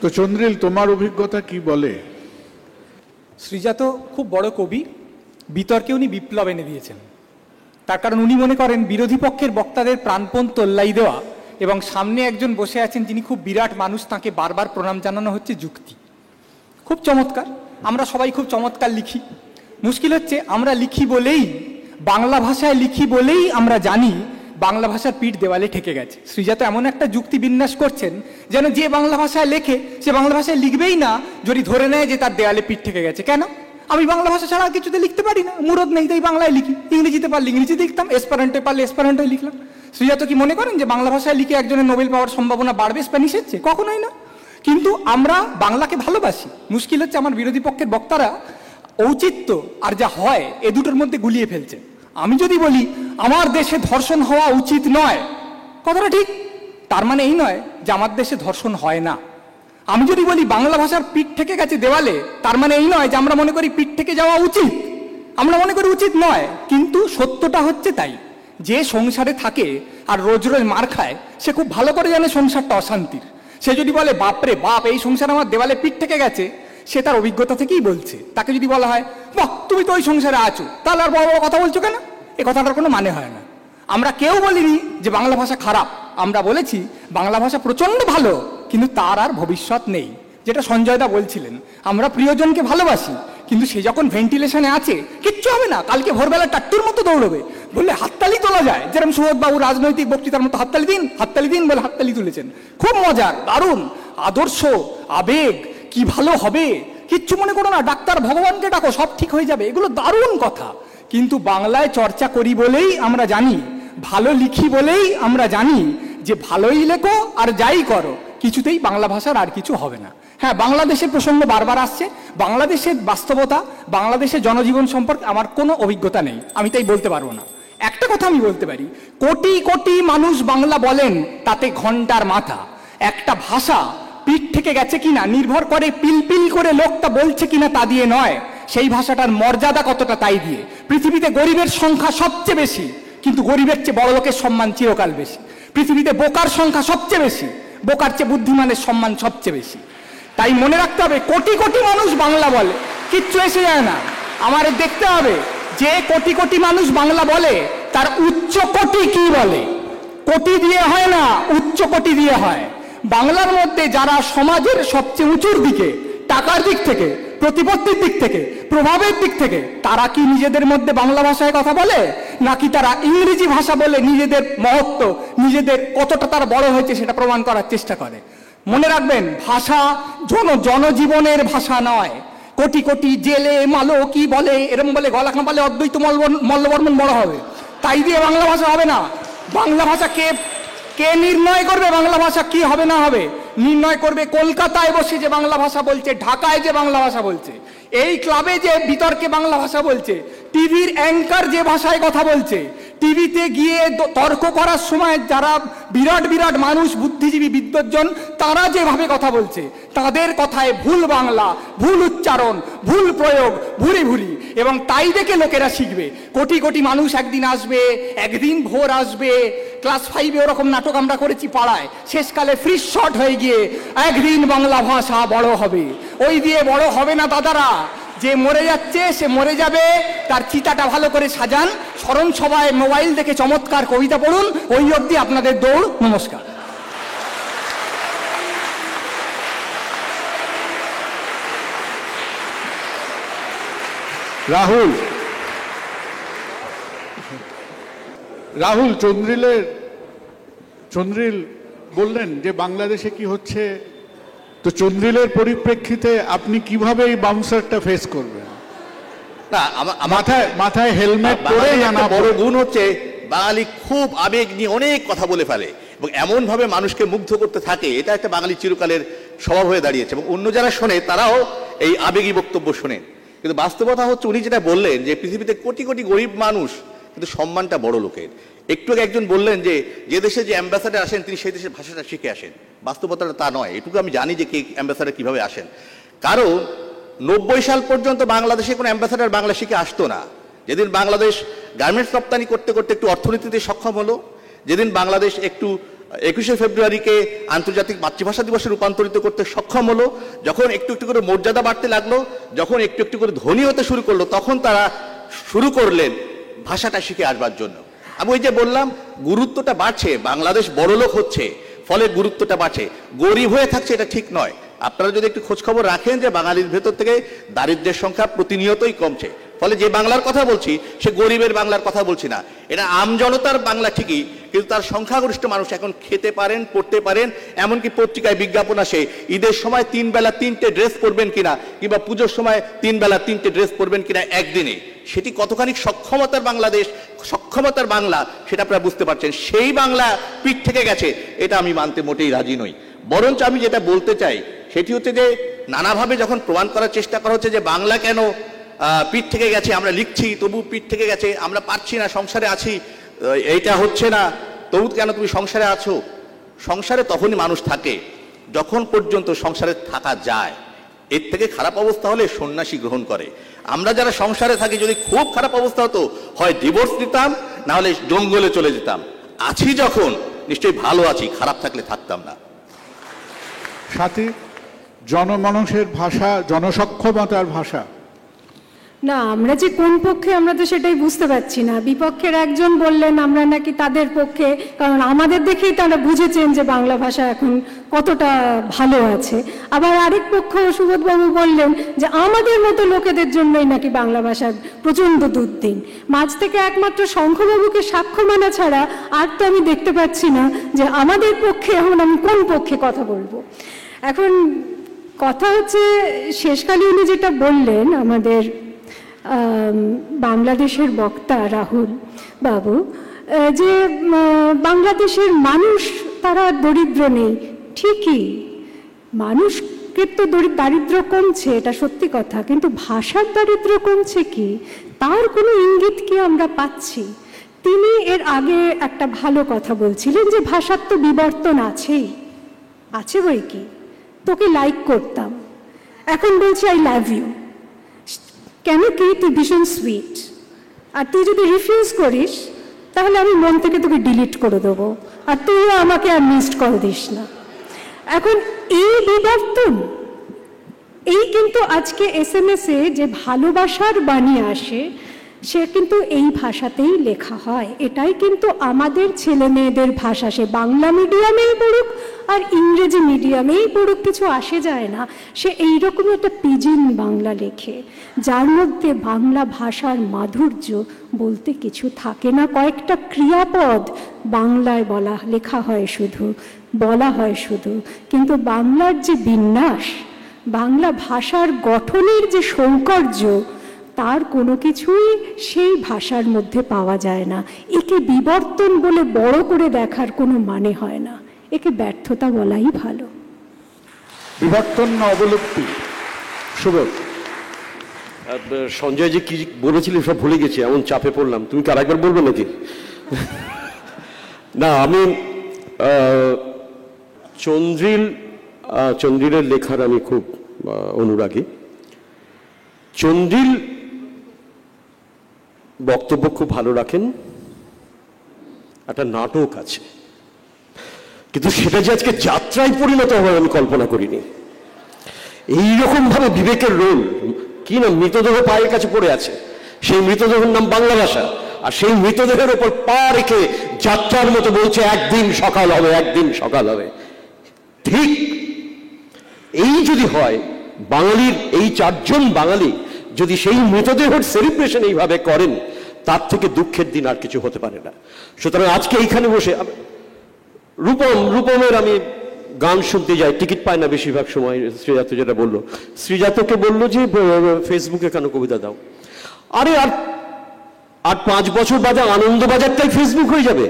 তো চন্দ্রিল, তোমার অভিজ্ঞতা কি বলে? সৃজা তো খুব বড় কবি, বিতর্কে উনি বিপ্লব এনে দিয়েছেন। তার কারণ উনি মনে করেন বিরোধী পক্ষের বক্তাদের প্রাণপণ তোল্লাই দেওয়া এবং সামনে একজন বসে আছেন যিনি খুব বিরাট মানুষ, তাকে বারবার প্রণাম জানানো হচ্ছে যুক্তি। খুব চমৎকার, আমরা সবাই খুব চমৎকার লিখি। মুশকিল হচ্ছে আমরা লিখি বলেই, বাংলা ভাষায় লিখি বলেই আমরা জানি বাংলা ভাষার পিঠ দেওয়ালে ঠেকে গেছে। সৃজা তো এমন একটা যুক্তি বিন্যাস করছেন যেন যে বাংলা ভাষায় লেখে সে বাংলা ভাষায় লিখবেই না যদি ধরে নেয় যে তার দেওয়ালে পিঠ ঠেকে গেছে। কেন? আমি বাংলা ভাষা ছাড়া আর কিছুতে লিখতে পারি না, মুরদ নেই, তাই বাংলায় লিখি। ইংরেজিতে পারলে ইংরেজিতে লিখতাম, এসপারেন্টে পারলে এসপারেন্টে লিখলাম। সৃজা তো কি মনে করেন যে বাংলা ভাষায় লিখে একজনের নোবেল পাওয়ার সম্ভাবনা বাড়বে স্প্যানিশের চেয়ে? কখনোই না। কিন্তু আমরা বাংলাকে ভালোবাসি। মুশকিল হচ্ছে আমার বিরোধী পক্ষের বক্তারা ঔচিত্য আর যা হয় এ দুটোর মধ্যে গুলিয়ে ফেলছে। আমি যদি বলি আমার দেশে ধর্ষণ হওয়া উচিত নয়, কথাটা ঠিক, তার মানে এই নয় যে আমার দেশে ধর্ষণ হয় না। আমি যদি বলি বাংলা ভাষার পিঠ থেকে গেছে দেওয়ালে, তার মানে এই নয় যে আমরা মনে করি পিঠ থেকে যাওয়া উচিত। আমরা মনে করি উচিত নয়, কিন্তু সত্যটা হচ্ছে তাই। যে সংসারে থাকে আর রোজ রোজ মার খায় সে খুব ভালো করে জানে সংসারটা অশান্তির। সে যদি বলে বাপরে বাপ এই সংসার আমার দেওয়ালে পিঠ থেকে গেছে, সে তার অভিজ্ঞতা থেকেই বলছে। তাকে যদি বলা হয় বাহ তুমি তো ওই সংসারে আছো, তাহলে আর বড় বড় কথা বলছো কেন? এ কথাটার কোনো মানে হয় না। আমরা কেউ বলিনি যে বাংলা ভাষা খারাপ, আমরা বলেছি বাংলা ভাষা প্রচণ্ড ভালো, কিন্তু তার আর ভবিষ্যৎ নেই। যেটা সঞ্জয়দা বলছিলেন, আমরা প্রিয়জনকে ভালোবাসি, কিন্তু সে যখন ভেন্টিলেশনে আছে কিচ্ছু হবে না, কালকে ভোরবেলা টাট্টুর মতো দৌড়বে, বললে হাততালি তোলা যায়, যেরকম সুবোধবাবু রাজনৈতিক বক্তৃতার মতো হাততালি দিন বলে হাততালি তুলেছেন। খুব মজার, দারুণ, আদর্শ, আবেগ, কি ভালো হবে, কিচ্ছু মনে করো না, ডাক্তার ভগবানকে ডাকো, সব ঠিক হয়ে যাবে, এগুলো দারুণ কথা। কিন্তু বাংলায় চর্চা করি বলেই আমরা জানি, ভালো লিখি বলেই আমরা জানি যে ভালোই লেখো আর যাই করো, কিছুতেই বাংলা ভাষার আর কিছু হবে না। হ্যাঁ, বাংলাদেশের প্রসঙ্গ বারবার আসছে, বাংলাদেশের বাস্তবতা, বাংলাদেশের জনজীবন সম্পর্কে আমার কোনো অভিজ্ঞতা নেই, আমি তাই বলতে পারবো না। একটা কথা আমি বলতে পারি, কোটি কোটি মানুষ বাংলা বলেন, তাতে ঘন্টার মাথা। একটা ভাষা পিঠ থেকে গেছে কিনা নির্ভর করে পিলপিল করে লোকটা বলছে কিনা তা দিয়ে নয়, সেই ভাষাটার মর্যাদা কতটা তাই দিয়ে। পৃথিবীতে গরিবের সংখ্যা সবচেয়ে বেশি, কিন্তু গরিবের চেয়ে বড় লোকের সম্মান চিরকাল বেশি। পৃথিবীতে বোকার সংখ্যা সবচেয়ে বেশি, বোকার চেয়ে বুদ্ধিমানের সম্মান সবচেয়ে বেশি। তাই মনে রাখতে হবে, কোটি কোটি মানুষ বাংলা বলে, কিচ্ছু এসে যায় না। আমার দেখতে হবে যে কোটি কোটি মানুষ বাংলা বলে তার উচ্চ কোটি কি বলে। কোটি দিয়ে হয় না, উচ্চ কোটি দিয়ে হয়। বাংলার মধ্যে যারা সমাজের সবচেয়ে উঁচুর দিকে, টাকার দিক থেকে, প্রতিপত্তির দিক থেকে, প্রভাবের দিক থেকে, তারা কি নিজেদের মধ্যে বাংলা ভাষায় কথা বলে, নাকি তারা ইংরেজি ভাষা বলে নিজেদের মহত্ব, নিজেদের কতটা তারা বড় হয়েছে সেটা প্রমাণ করার চেষ্টা করে? মনে রাখবেন, ভাষা জনজীবনের ভাষা নয়। কোটি কোটি জেলে মালো কি বলে, এরম বলে গলা খাঁপালে অদ্বৈত মল্লবর্মন বড় হবে, তাই দিয়ে বাংলা ভাষা হবে না। বাংলা ভাষা কে নির্ণয় করবে বাংলা ভাষা কি হবে না হবে? নির্ণয় করবে কলকাতায় বসে যে বাংলা ভাষা বলছে, ঢাকায় যে বাংলা ভাষা বলছে, এই ক্লাবে যে বিতর্কে বাংলা ভাষা বলছে, টিভির অ্যাঙ্কার যে ভাষায় কথা বলছে, টিভিতে গিয়ে তর্ক করার সময় যারা বিরাট বিরাট মানুষ, বুদ্ধিজীবী, বিদ্বজ্জন, তারা যেভাবে কথা বলছে, তাদের কথায় ভুল বাংলা, ভুল উচ্চারণ, ভুল প্রয়োগ, ভুরি ভুরি, এবং তাই দেখে লোকেরা শিখবে। কোটি কোটি মানুষ একদিন আসবে, একদিন ভোর আসবে। ক্লাস 5-এ ওরকম নাটক আমরা করেছি পাড়ায়, শেষকালে ফ্রিজ শর্ট হয়ে গিয়ে একদিন বাংলা ভাষা বড় হবে। ওই দিয়ে বড় হবে না দাদারা, যে মরে যাচ্ছে সে মরে যাবে, তার চিতাটা ভালো করে সাজান, স্মরণ সভায় মোবাইল দেখে চমৎকার কবিতা পড়ুন, ওই অবধি আপনাদের দৌড়। নমস্কার। রাহুল, চন্দ্রিল বললেন যে বাংলাদেশে কি হচ্ছে, তো চন্দ্রিলের পরিপ্রেক্ষিতে আপনি কিভাবে এই বাউন্সারটা ফেস করবেন? না, মাথায় হেলমেট পরে, না, বড় গুণ হচ্ছে বাঙালি খুব আবেগ নিয়ে অনেক কথা বলে ফেলে এবং এমন ভাবে মানুষকে মুগ্ধ করতে থাকে, এটা একটা বাঙালি চিরকালের স্বভাব হয়ে দাঁড়িয়েছে, এবং অন্য যারা শোনে তারাও এই আবেগী বক্তব্য শোনেন। কিন্তু বাস্তবতা হচ্ছে, উনি যেটা বললেন যে পৃথিবীতে কোটি কোটি গরিব মানুষ, কিন্তু সম্মানটা বড় লোকের। একটু আগে একজন বললেন যে যে দেশে যে অ্যাম্বাসাডার আসেন তিনি সেই দেশের ভাষাটা শিখে আসেন। বাস্তবতাটা তা নয়। এটুকু আমি জানি যে কে অ্যাম্বাসাডার কীভাবে আসেন। কারণ 90 সাল পর্যন্ত বাংলাদেশে কোনো অ্যাম্বাসাডার বাংলা শিখে আসতো না। যেদিন বাংলাদেশ গার্মেন্টস রপ্তানি করতে করতে একটু অর্থনীতিতে সক্ষম হলো, যেদিন বাংলাদেশ একটু 21শে ফেব্রুয়ারিকে আন্তর্জাতিক মাতৃভাষা দিবসে রূপান্তরিত করতে সক্ষম হলো, যখন একটু একটু করে মর্যাদা বাড়তে লাগলো, যখন একটু একটু করে ধনী হতে শুরু করলো, তখন তারা শুরু করলেন ভাষাটা শিখে আসবার জন্য। আমি ওই যে বললাম গুরুত্বটা বাড়ছে, বাংলাদেশ বড়লোক হচ্ছে, ফলে গুরুত্বটা বাড়ছে। গরিব হয়ে থাকছে এটা ঠিক নয়। আপনারা যদি একটু খোঁজখবর রাখেন যে বাঙালির ভেতর থেকে দারিদ্র্যের সংখ্যা প্রতিনিয়তই কমছে, ফলে যে বাংলার কথা বলছি সে গরিবের বাংলার কথা বলছি না, এটা আমজনতার বাংলা ঠিকই, কিন্তু তার সংখ্যাগরিষ্ঠ মানুষ এখন খেতে পারেন, পড়তে পারেন, এমনকি পত্রিকায় বিজ্ঞাপন আসে ঈদের সময় 3 বেলা 3টে ড্রেস পরবেন কিনা, কিংবা পুজোর সময় 3 বেলা 3টে ড্রেস পরবেন কিনা একদিনে। সেটি কতখানি সক্ষমতার বাংলাদেশ, সক্ষমতার বাংলা, সেটা আপনারা বুঝতে পারছেন। সেই বাংলা পিঠ থেকে গেছে, এটা আমি মানতে মোটেই রাজি নই। বরঞ্চ আমি যেটা বলতে চাই সেটি হচ্ছে যে নানাভাবে যখন প্রমাণ করার চেষ্টা করা হচ্ছে যে বাংলা কেন পিঠ থেকে গেছে, আমরা লিখছি তবু পিঠ থেকে গেছে, আমরা পারছি না, সংসারে আছি এইটা হচ্ছে না, তবু কেন তুমি সংসারে আছো? সংসারে তখনই মানুষ থাকে যখন পর্যন্ত সংসারে থাকা যায়। এর থেকে খারাপ অবস্থা হলে সন্ন্যাসী গ্রহণ করে। আমরা যারা সংসারে থাকি, যদি খুব খারাপ অবস্থা হতো হয় ডিভোর্স নিতাম, না হলে জঙ্গলে চলে যেতাম। আছি যখন নিশ্চয়ই ভালো আছি, খারাপ থাকলে থাকতাম না। সাথী, জনমানুষের ভাষা, জনসক্ষমতার ভাষা। না, আমরা যে কোন পক্ষে আমরা তো সেটাই বুঝতে পারছি না। বিপক্ষের একজন বললেন আমরা নাকি তাদের পক্ষে, কারণ আমাদের দেখেই তারা বুঝেছেন যে বাংলা ভাষা এখন কতটা ভালো আছে। আবার আরেক পক্ষ সুবোধবাবু বললেন যে আমাদের মতো লোকেদের জন্যই নাকি বাংলা ভাষার প্রচণ্ড দুর্দিন। মাঝ থেকে একমাত্র শঙ্খবাবুকে সাক্ষ্য মানা ছাড়া আর তো আমি দেখতে পাচ্ছি না যে আমাদের পক্ষে এখন আমি কোন পক্ষে কথা বলবো। এখন কথা হচ্ছে শেষকালে উনি যেটা বললেন, আমাদের বাংলাদেশের বক্তা রাহুল বাবু, যে বাংলাদেশের মানুষ তারা দরিদ্র নেই। ঠিকই, মানুষকে তো দারিদ্র কমছে, এটা সত্যি কথা, কিন্তু ভাষার দারিদ্র কমছে কি তার কোনো ইঙ্গিত কি আমরা পাচ্ছি? তিনি এর আগে একটা ভালো কথা বলছিলেন যে ভাষার তো বিবর্তন আছেই, আছে বই কি, তোকে লাইক করতাম, এখন বলছি আই লাভ ইউ। কেন কি? তুই ভীষণ সুইট, আর তুই যদি রিফিউজ করিস তাহলে আমি মন থেকে তোকে ডিলিট করে দেবো, আর তুইও আমাকে আর মিসড কল দিস না। এখন এই বিবর্তন, এই কিন্তু আজকে SMS-এ যে ভালোবাসার বাণী আসে সে কিন্তু এই ভাষাতেই লেখা হয়। এটাই কিন্তু আমাদের ছেলে মেয়েদের ভাষা, সে বাংলা মিডিয়ামেই পড়ুক আর ইংরেজি মিডিয়ামেই পড়ুক, কিছু আসে যায় না। সে এইরকম একটা পিজিন বাংলা লেখে, যার মধ্যে বাংলা ভাষার মাধুর্য বলতে কিছু থাকে না। কয়েকটা ক্রিয়াপদ বাংলায় লেখা হয় শুধু, বলা হয় শুধু, কিন্তু বাংলার যে বিন্যাস, বাংলা ভাষার গঠনের যে সৌকর্য, তার কোনো কিছুই সেই ভাষার মধ্যে পাওয়া যায় না। একে বিবর্তন বলে বড় করে দেখার কোনো মানে হয় না, একে ব্যর্থতা বলাই ভালো। বিবর্তন না অবলুপ্তি? সুবোধ, সঞ্জয় যে কি বলেছিলি সব ভুলে গেছি, এমন চাপে পড়লাম। তুমি কি আরেকবার বলবে নাকি? না, আমি চন্দ্রিলের লেখার আমি খুব অনুরাগী। চন্দ্রিল বক্তব্য খুব ভালো রাখেন, একটা নাটক আছে, কিন্তু সেটা যে আজকে যাত্রায় পরিণত হবে আমি কল্পনা করিনি। এইরকম ভাবে বিবেকের রোল কি না, মৃতদেহ পায়ের কাছে পড়ে আছে, সেই মৃতদেহের নাম বাংলা ভাষা, আর সেই মৃতদেহের ওপর পা রেখে যাত্রার মতো বলছে একদিন সকাল হবে, একদিন সকাল হবে। ঠিক এই যদি হয়, বাঙালির এই 4 জন বাঙালি যদি সেই মৃতদেহের সেলিব্রেশন এইভাবে করেন, তার থেকে দুঃখের দিন আর কিছু হতে পারে না। সুতরাং আজকে এইখানে বসে রূপমের আমি গান শুনতে যাই, টিকিট পায় না বেশিরভাগ সময়। শ্রীজাত যেটা বললো, শ্রীজাতকে বললো যে ফেসবুকে কেন কবিতা দাও। আরে আর 5 বছর বাদে আনন্দবাজারটাই ফেসবুক হয়ে যাবে,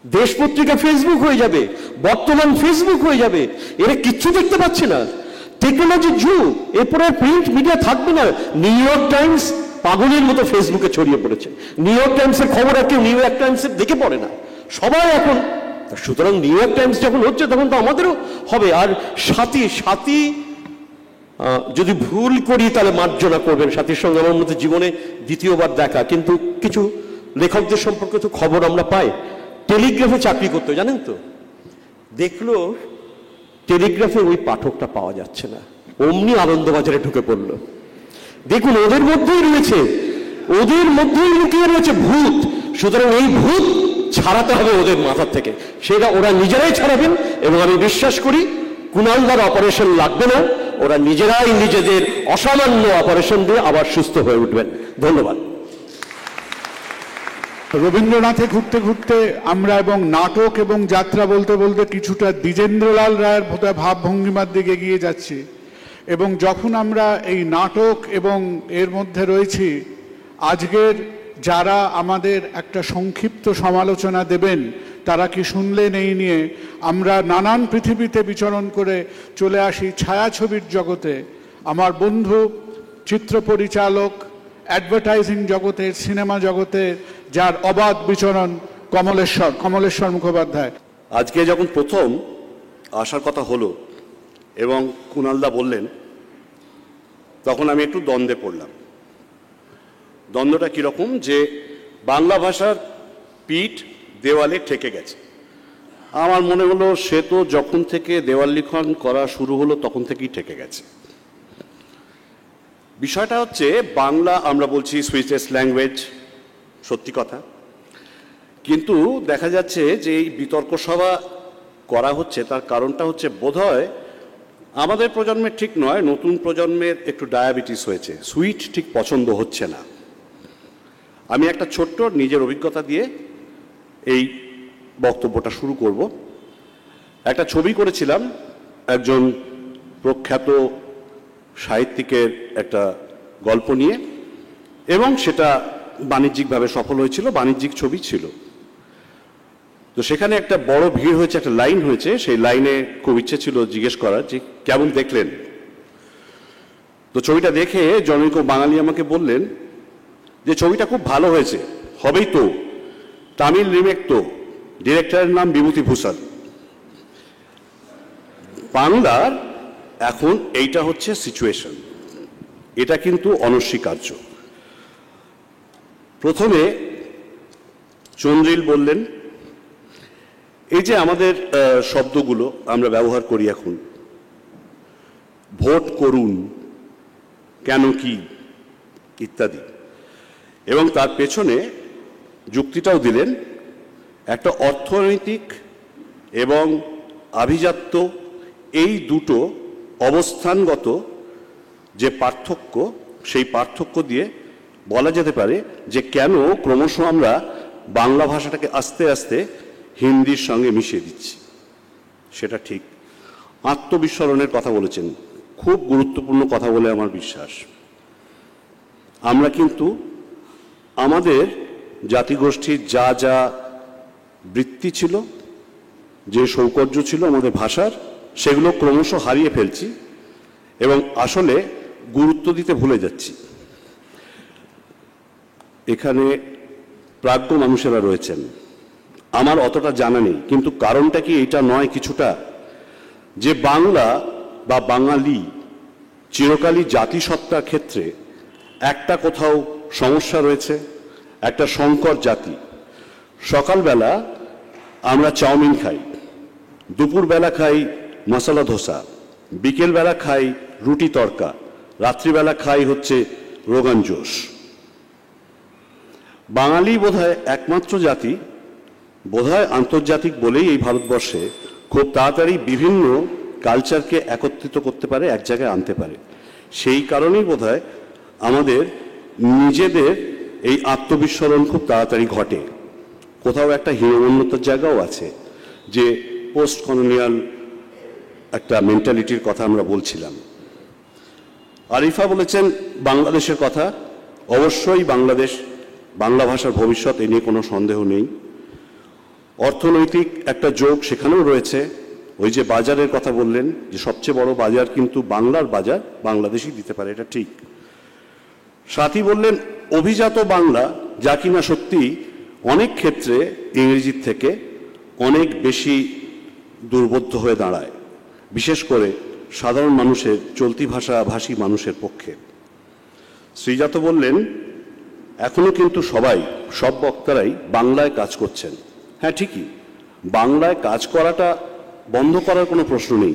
দেশ পত্রিকা ফেসবুক হয়ে যাবে, বর্তমান ফেসবুক হয়ে যাবে। এরা কিচ্ছু দেখতে পাচ্ছে না, টেকনোলজির যুগ, এরপরে প্রিন্ট মিডিয়া থাকবে না। নিউ ইয়র্ক টাইমস পাগলের মতো ফেসবুকে ছড়িয়ে পড়েছে, নিউ ইয়র্ক টাইমসের খবর আর কেউ নিউ ইয়র্ক টাইমসের দেখে পড়ে না, সবাই এখন। সুতরাং নিউ ইয়র্ক টাইমস যখন হচ্ছে তখন তো আমাদেরও হবে। আর সাথী যদি ভুল করি তাহলে মার্জনা করবেন। সাথীর সঙ্গে আমার মধ্যে জীবনে দ্বিতীয়বার দেখা, কিন্তু কিছু লেখকদের সম্পর্কে তো খবর আমরা পাই। টেলিগ্রাফে চাকরি করতো, জানেন তো? দেখলো টেলিগ্রাফে ওই পাঠকটা পাওয়া যাচ্ছে না, অমনি আনন্দবাজারে ঢুকে পড়লো। দেখুন, ওদের মধ্যেই রয়েছে, ওদের মধ্যেই লুকিয়ে রয়েছে ভূত। সুতরাং এই ভূত ছাড়াতে হবে ওদের মাথার থেকে, সেটা ওরা নিজেরাই ছাড়াবেন। এবং আমি বিশ্বাস করি কুণালদার অপারেশন লাগবে না, ওরা নিজেরাই নিজেদের অসামান্য অপারেশন দিয়ে আবার সুস্থ হয়ে উঠবেন। ধন্যবাদ। রবীন্দ্রনাথে ঘুরতে ঘুরতে আমরা এবং নাটক এবং যাত্রা বলতে বলতে কিছুটা দ্বিজেন্দ্রলাল রায়ের বোধহয় ভাবভঙ্গিমার দিকে এগিয়ে যাচ্ছি। এবং যখন আমরা এই নাটক এবং এর মধ্যে রয়েছি, আজকের যারা আমাদের একটা সংক্ষিপ্ত সমালোচনা দেবেন তারা কি শুনলেন এই নিয়ে, আমরা নানান পৃথিবীতে বিচরণ করে চলে আসি ছায়াছবির জগতে। আমার বন্ধু চিত্র পরিচালক, অ্যাডভার্টাইজিং জগতের, সিনেমা জগতে যার অবাধ বিচরণ, কমলেশ্বর মুখোপাধ্যায়। আজকে যখন প্রথম আসার কথা হলো এবং কুণালদা বললেন, তখন আমি একটু দ্বন্দ্বে পড়লাম। দ্বন্দ্বটা কীরকম, যে বাংলা ভাষার পিঠ দেওয়ালে ঠেকে গেছে। আমার মনে হলো সে তো যখন থেকে দেওয়াল লিখন করা শুরু হলো তখন থেকেই ঠেকে গেছে। বিষয়টা হচ্ছে, বাংলা আমরা বলছি সুইচেস্ট ল্যাঙ্গুয়েজ, সত্যি কথা, কিন্তু দেখা যাচ্ছে যে এই বিতর্ক সভা করা হচ্ছে তার কারণটা হচ্ছে বোধহয় আমাদের প্রজন্মের ঠিক নয়, নতুন প্রজন্মের একটু ডায়াবেটিস হয়েছে, সুইট ঠিক পছন্দ হচ্ছে না। আমি একটা ছোট্ট নিজের অভিজ্ঞতা দিয়ে এই বক্তব্যটা শুরু করব। একটা ছবি করেছিলাম একজন প্রখ্যাত সাহিত্যিকের একটা গল্প নিয়ে, এবং সেটা বাণিজ্যিকভাবে সফল হয়েছিল, বাণিজ্যিক ছবি ছিল। তো সেখানে একটা বড় ভিড় হয়েছে, একটা লাইন হয়েছে, সেই লাইনে খুব ইচ্ছে ছিল জিজ্ঞেস করার যে কেমন দেখলেন। তো ছবিটা দেখে জনৈক বাঙালি আমাকে বললেন যে ছবিটা খুব ভালো হয়েছে, হবেই তো, তামিল রিমেক তো, ডিরেক্টরের নাম বিভূতিভূষণ। বাংলার এখন এইটা হচ্ছে সিচুয়েশন, এটা কিন্তু অনস্বীকার্য। প্রথমে চন্দ্রিল বললেন, এই যে আমাদের শব্দগুলো আমরা ব্যবহার করি এখন, ভোট করুন, কেন কি ইত্যাদি, এবং তার পেছনে যুক্তিটাও দিলেন একটা অর্থনৈতিক এবং আভিজাত্য, এই দুটো অবস্থানগত যে পার্থক্য, সেই পার্থক্য দিয়ে বলা যেতে পারে যে কেন ক্রমশ আমরা বাংলা ভাষাটাকে আস্তে আস্তে হিন্দির সঙ্গে মিশিয়ে দিচ্ছি। সেটা ঠিক। আত্মবিস্মরণের কথা বলেছেন, খুব গুরুত্বপূর্ণ কথা বলে আমার বিশ্বাস। আমরা কিন্তু আমাদের জাতিগোষ্ঠীর যা যা বৃত্তি ছিল, যে সৌকর্য ছিল আমাদের ভাষার, সেগুলো ক্রমশ হারিয়ে ফেলছি এবং আসলে গুরুত্ব দিতে ভুলে যাচ্ছি। এখানে প্রাজ্ঞ মানুষেরা রয়েছেন, আমার অতটা জানা নেই, কিন্তু কারণটা কি এটা নয় কিছুটা, যে বাংলা বা বাঙালি চিরকালই জাতিসত্তার ক্ষেত্রে একটা কোথাও সমস্যা রয়েছে, একটা সংকর জাতি। সকালবেলা আমরা চাউমিন খাই, দুপুরবেলা খাই মশলা ধোসা, বিকেলবেলা খাই রুটি তড়কা, রাত্রিবেলা খাই হচ্ছে রোগান জোশ। বাঙালি বোধহয় একমাত্র জাতি, বোধহয় আন্তর্জাতিক বলেই এই ভারতবর্ষে খুব তাড়াতাড়ি বিভিন্ন কালচারকে একত্রিত করতে পারে, এক জায়গায় আনতে পারে। সেই কারণেই বোধহয় আমাদের নিজেদের এই আত্মবিস্মরণ খুব তাড়াতাড়ি ঘটে। কোথাও একটা হীনমন্যতার জায়গাও আছে, যে পোস্ট কলোনিয়াল একটা মেন্টালিটির কথা আমরা বলছিলাম। আরিফা বলেছেন বাংলাদেশের কথা, অবশ্যই বাংলাদেশ, বাংলা ভাষার ভবিষ্যৎ, এ নিয়ে কোনো সন্দেহ নেই। অর্থনৈতিক একটা যোগ সেখানেও রয়েছে। ওই যে বাজারের কথা বললেন, যে সবচেয়ে বড় বাজার কিন্তু বাংলার বাজার, বাংলাদেশই দিতে পারে, এটা ঠিক। সাথী বললেন অভিজাত বাংলা, যা কিনা সত্যি অনেক ক্ষেত্রে ইংরেজির থেকে অনেক বেশি দুর্বোধ্য হয়ে দাঁড়ায়, বিশেষ করে সাধারণ মানুষের, চলতি ভাষাভাষী মানুষের পক্ষে। শ্রীজাত বললেন এখনো কিন্তু সব বক্তারাই বাংলায় কাজ করছেন। হ্যাঁ ঠিকই, বাংলায় কাজ করাটা বন্ধ করার কোনো প্রশ্ন নেই।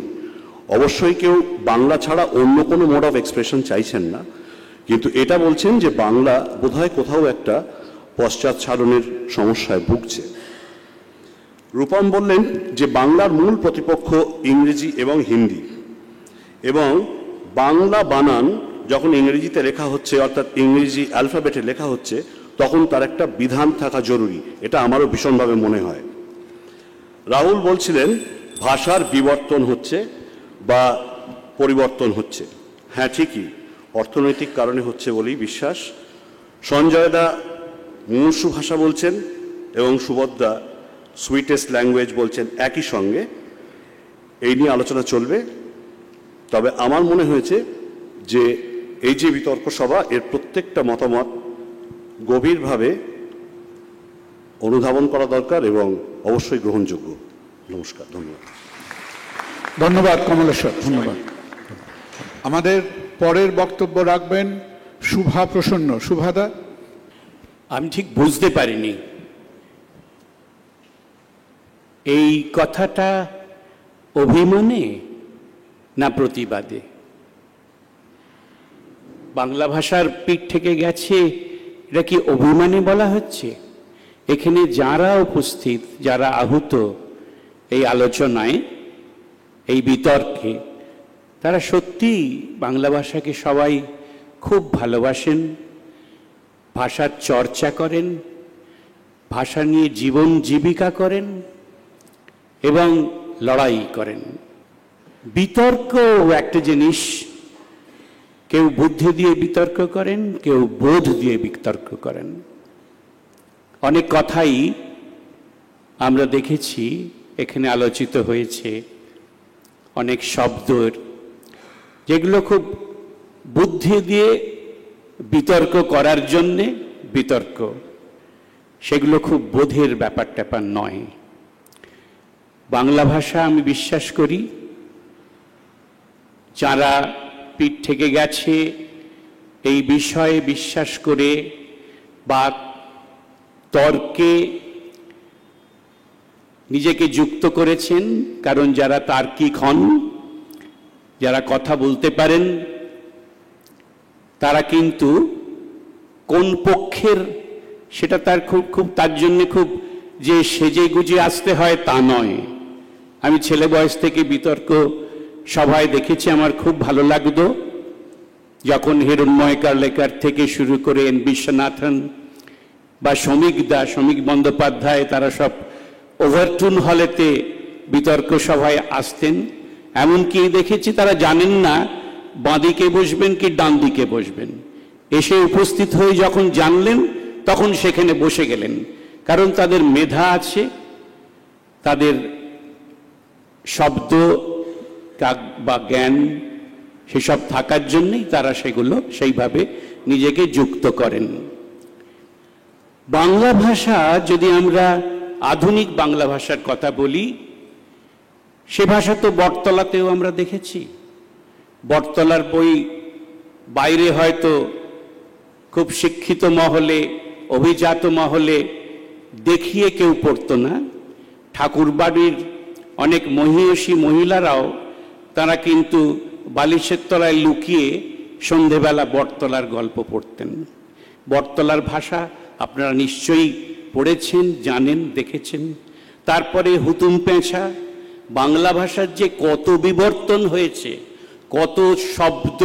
অবশ্যই কেউ বাংলা ছাড়া অন্য কোনো মোড অফ এক্সপ্রেশন চাইছেন না, কিন্তু এটা বলছেন যে বাংলা বোধহয় কোথাও একটা পশ্চাৎসারণের সমস্যায় ভুগছে। রূপম বললেন যে বাংলার মূল প্রতিপক্ষ ইংরেজি এবং হিন্দি, এবং বাংলা বানান যখন ইংরেজিতে লেখা হচ্ছে, অর্থাৎ ইংরেজি অ্যালফাবেটে লেখা হচ্ছে, তখন তার একটা বিধান থাকা জরুরি। এটা আমারও ভীষণভাবে মনে হয়। রাহুল বলছিলেন ভাষার বিবর্তন হচ্ছে বা পরিবর্তন হচ্ছে। হ্যাঁ ঠিকই, অর্থনৈতিক কারণে হচ্ছে বলেই বিশ্বাস। সঞ্জয় দা মুমূর্ষু ভাষা বলছেন এবং সুভদ্রা সুইটেস্ট ল্যাঙ্গুয়েজ বলছেন একই সঙ্গে। এই নিয়ে আলোচনা চলবে। তবে আমার মনে হয়েছে যে এই যে বিতর্ক সভা, এর প্রত্যেকটা মতামত গভীরভাবে অনুধাবন করা দরকার এবং অবশ্যই গ্রহণযোগ্য। নমস্কার, ধন্যবাদ। ধন্যবাদ কমলেশ্বর, ধন্যবাদ। আমাদের পরের বক্তব্য রাখবেন শুভা প্রসন্ন। শুভাদা। আমি ঠিক বুঝতে পারিনি এই কথাটা অভিমানে না প্রতিবাদে। বাংলা ভাষার পিঠ থেকে গেছে, এটা কি অভিমানে বলা হচ্ছে? এখানে যারা উপস্থিত, যারা আহত এই আলোচনায়, এই বিতর্কে, তারা সত্যিই বাংলা ভাষাকে সবাই খুব ভালোবাসেন, ভাষার চর্চা করেন, ভাষা নিয়ে জীবন জীবিকা করেন এবং লড়াই করেন। বিতর্ক একটা জিনিস, কেউ বুদ্ধি দিয়ে বিতর্ক করেন, কেউ বোধ দিয়ে বিতর্ক করেন। অনেক কথাই আমরা দেখেছি এখানে আলোচিত হয়েছে, অনেক শব্দের যেগুলো খুব বুদ্ধি দিয়ে বিতর্ক করার জন্যে বিতর্ক, সেগুলো খুব বোধের ব্যাপার ট্যাপার নয়। বাংলা ভাষা আমি বিশ্বাস করি যারা পিঠ থেকে গেছে এই বিষয়ে বিশ্বাস করে বা তর্কে নিজেকে যুক্ত করেছেন, কারণ যারা তার্কিক হন, যারা কথা বলতে পারেন, তারা কিন্তু কোন পক্ষের সেটা তার খুব তার জন্য খুব যে সেজে গুজে আসতে হয় তা নয়। আমি ছেলে বয়স থেকে বিতর্ক সভায় দেখেছি, আমার খুব ভালো লাগতো যখন হিরণ্ময় কার্লেকার থেকে শুরু করে এন বিশ্বনাথন বা শ্রমিক বন্দ্যোপাধ্যায়, তারা সব ওভারটুন হলেতে বিতর্ক সভায় আসতেন। এমনকি দেখেছি তারা জানেন না বাঁদিকে বসবেন কি ডান দিকে বসবেন, এসে উপস্থিত হয়ে যখন জানলেন তখন সেখানে বসে গেলেন, কারণ তাদের মেধা আছে, তাদের শব্দ বা জ্ঞান সেসব থাকার জন্যই তারা সেগুলো সেইভাবে নিজেকে যুক্ত করেন। বাংলা ভাষা, যদি আমরা আধুনিক বাংলা ভাষার কথা বলি, সে ভাষা তো বটতলাতেও আমরা দেখেছি। বটতলার বই বাইরে হয়তো খুব শিক্ষিত মহলে, অভিজাত মহলে দেখিয়ে কেউ পড়তো না। ঠাকুরবাড়ির অনেক মহিয়সী মহিলারাও তারা কিন্তু বালিশের তলায় লুকিয়ে সন্ধেবেলা বটতলার গল্প পড়তেন। বটতলার ভাষা আপনারা নিশ্চয়ই পড়েছেন, জানেন, দেখেছেন। তারপরে হুতুম পেঁচা। বাংলা ভাষার যে কত বিবর্তন হয়েছে, কত শব্দ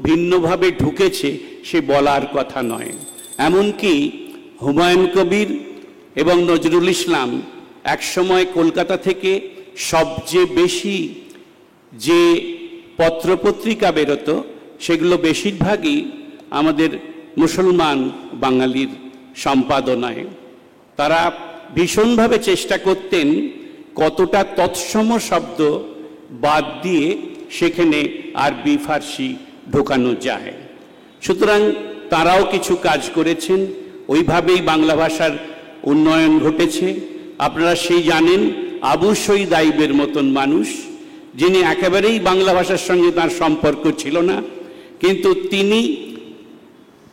ভিন্নভাবে ঢুকেছে, সে বলার কথা নয়। এমনকি হুমায়ুন কবির এবং নজরুল ইসলাম একসময় কলকাতা থেকে সবচেয়ে বেশি যে পত্রপত্রিকা বেরোতো, সেগুলো বেশিরভাগই আমাদের মুসলমান বাঙালির সম্পাদনায়। তারা ভীষণভাবে চেষ্টা করতেন কতটা তৎসম শব্দ বাদ দিয়ে সেখানে আরবি ফার্সি ঢোকানো যায়। সুতরাং তারাও কিছু কাজ করেছেন, ওইভাবেই বাংলা ভাষার উন্নয়ন ঘটেছে। আপনারা সেই জানেন আবু সঈদ আইবের মতন মানুষ, যিনি একেবারেই বাংলা ভাষার সঙ্গে তার সম্পর্ক ছিল না, কিন্তু তিনি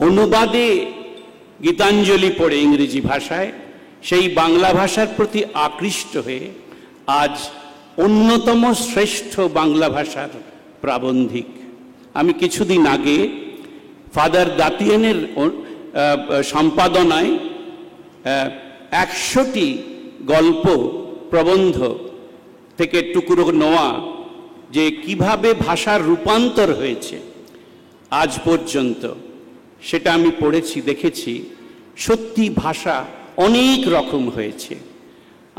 অনুবাদে গীতাঞ্জলি পড়ে ইংরেজি ভাষায় সেই বাংলা ভাষার প্রতি আকৃষ্ট হয়ে আজ অন্যতম শ্রেষ্ঠ বাংলা ভাষার প্রাবন্ধিক। আমি কিছুদিন আগে ফাদার দাতিয়ানের সম্পাদনায় 100টি গল্প প্রবন্ধ থেকে টুকরো নেওয়া যে কিভাবে ভাষার রূপান্তর হয়েছে আজ পর্যন্ত, সেটা আমি পড়েছি, দেখেছি। সত্যি ভাষা অনেক রকম হয়েছে।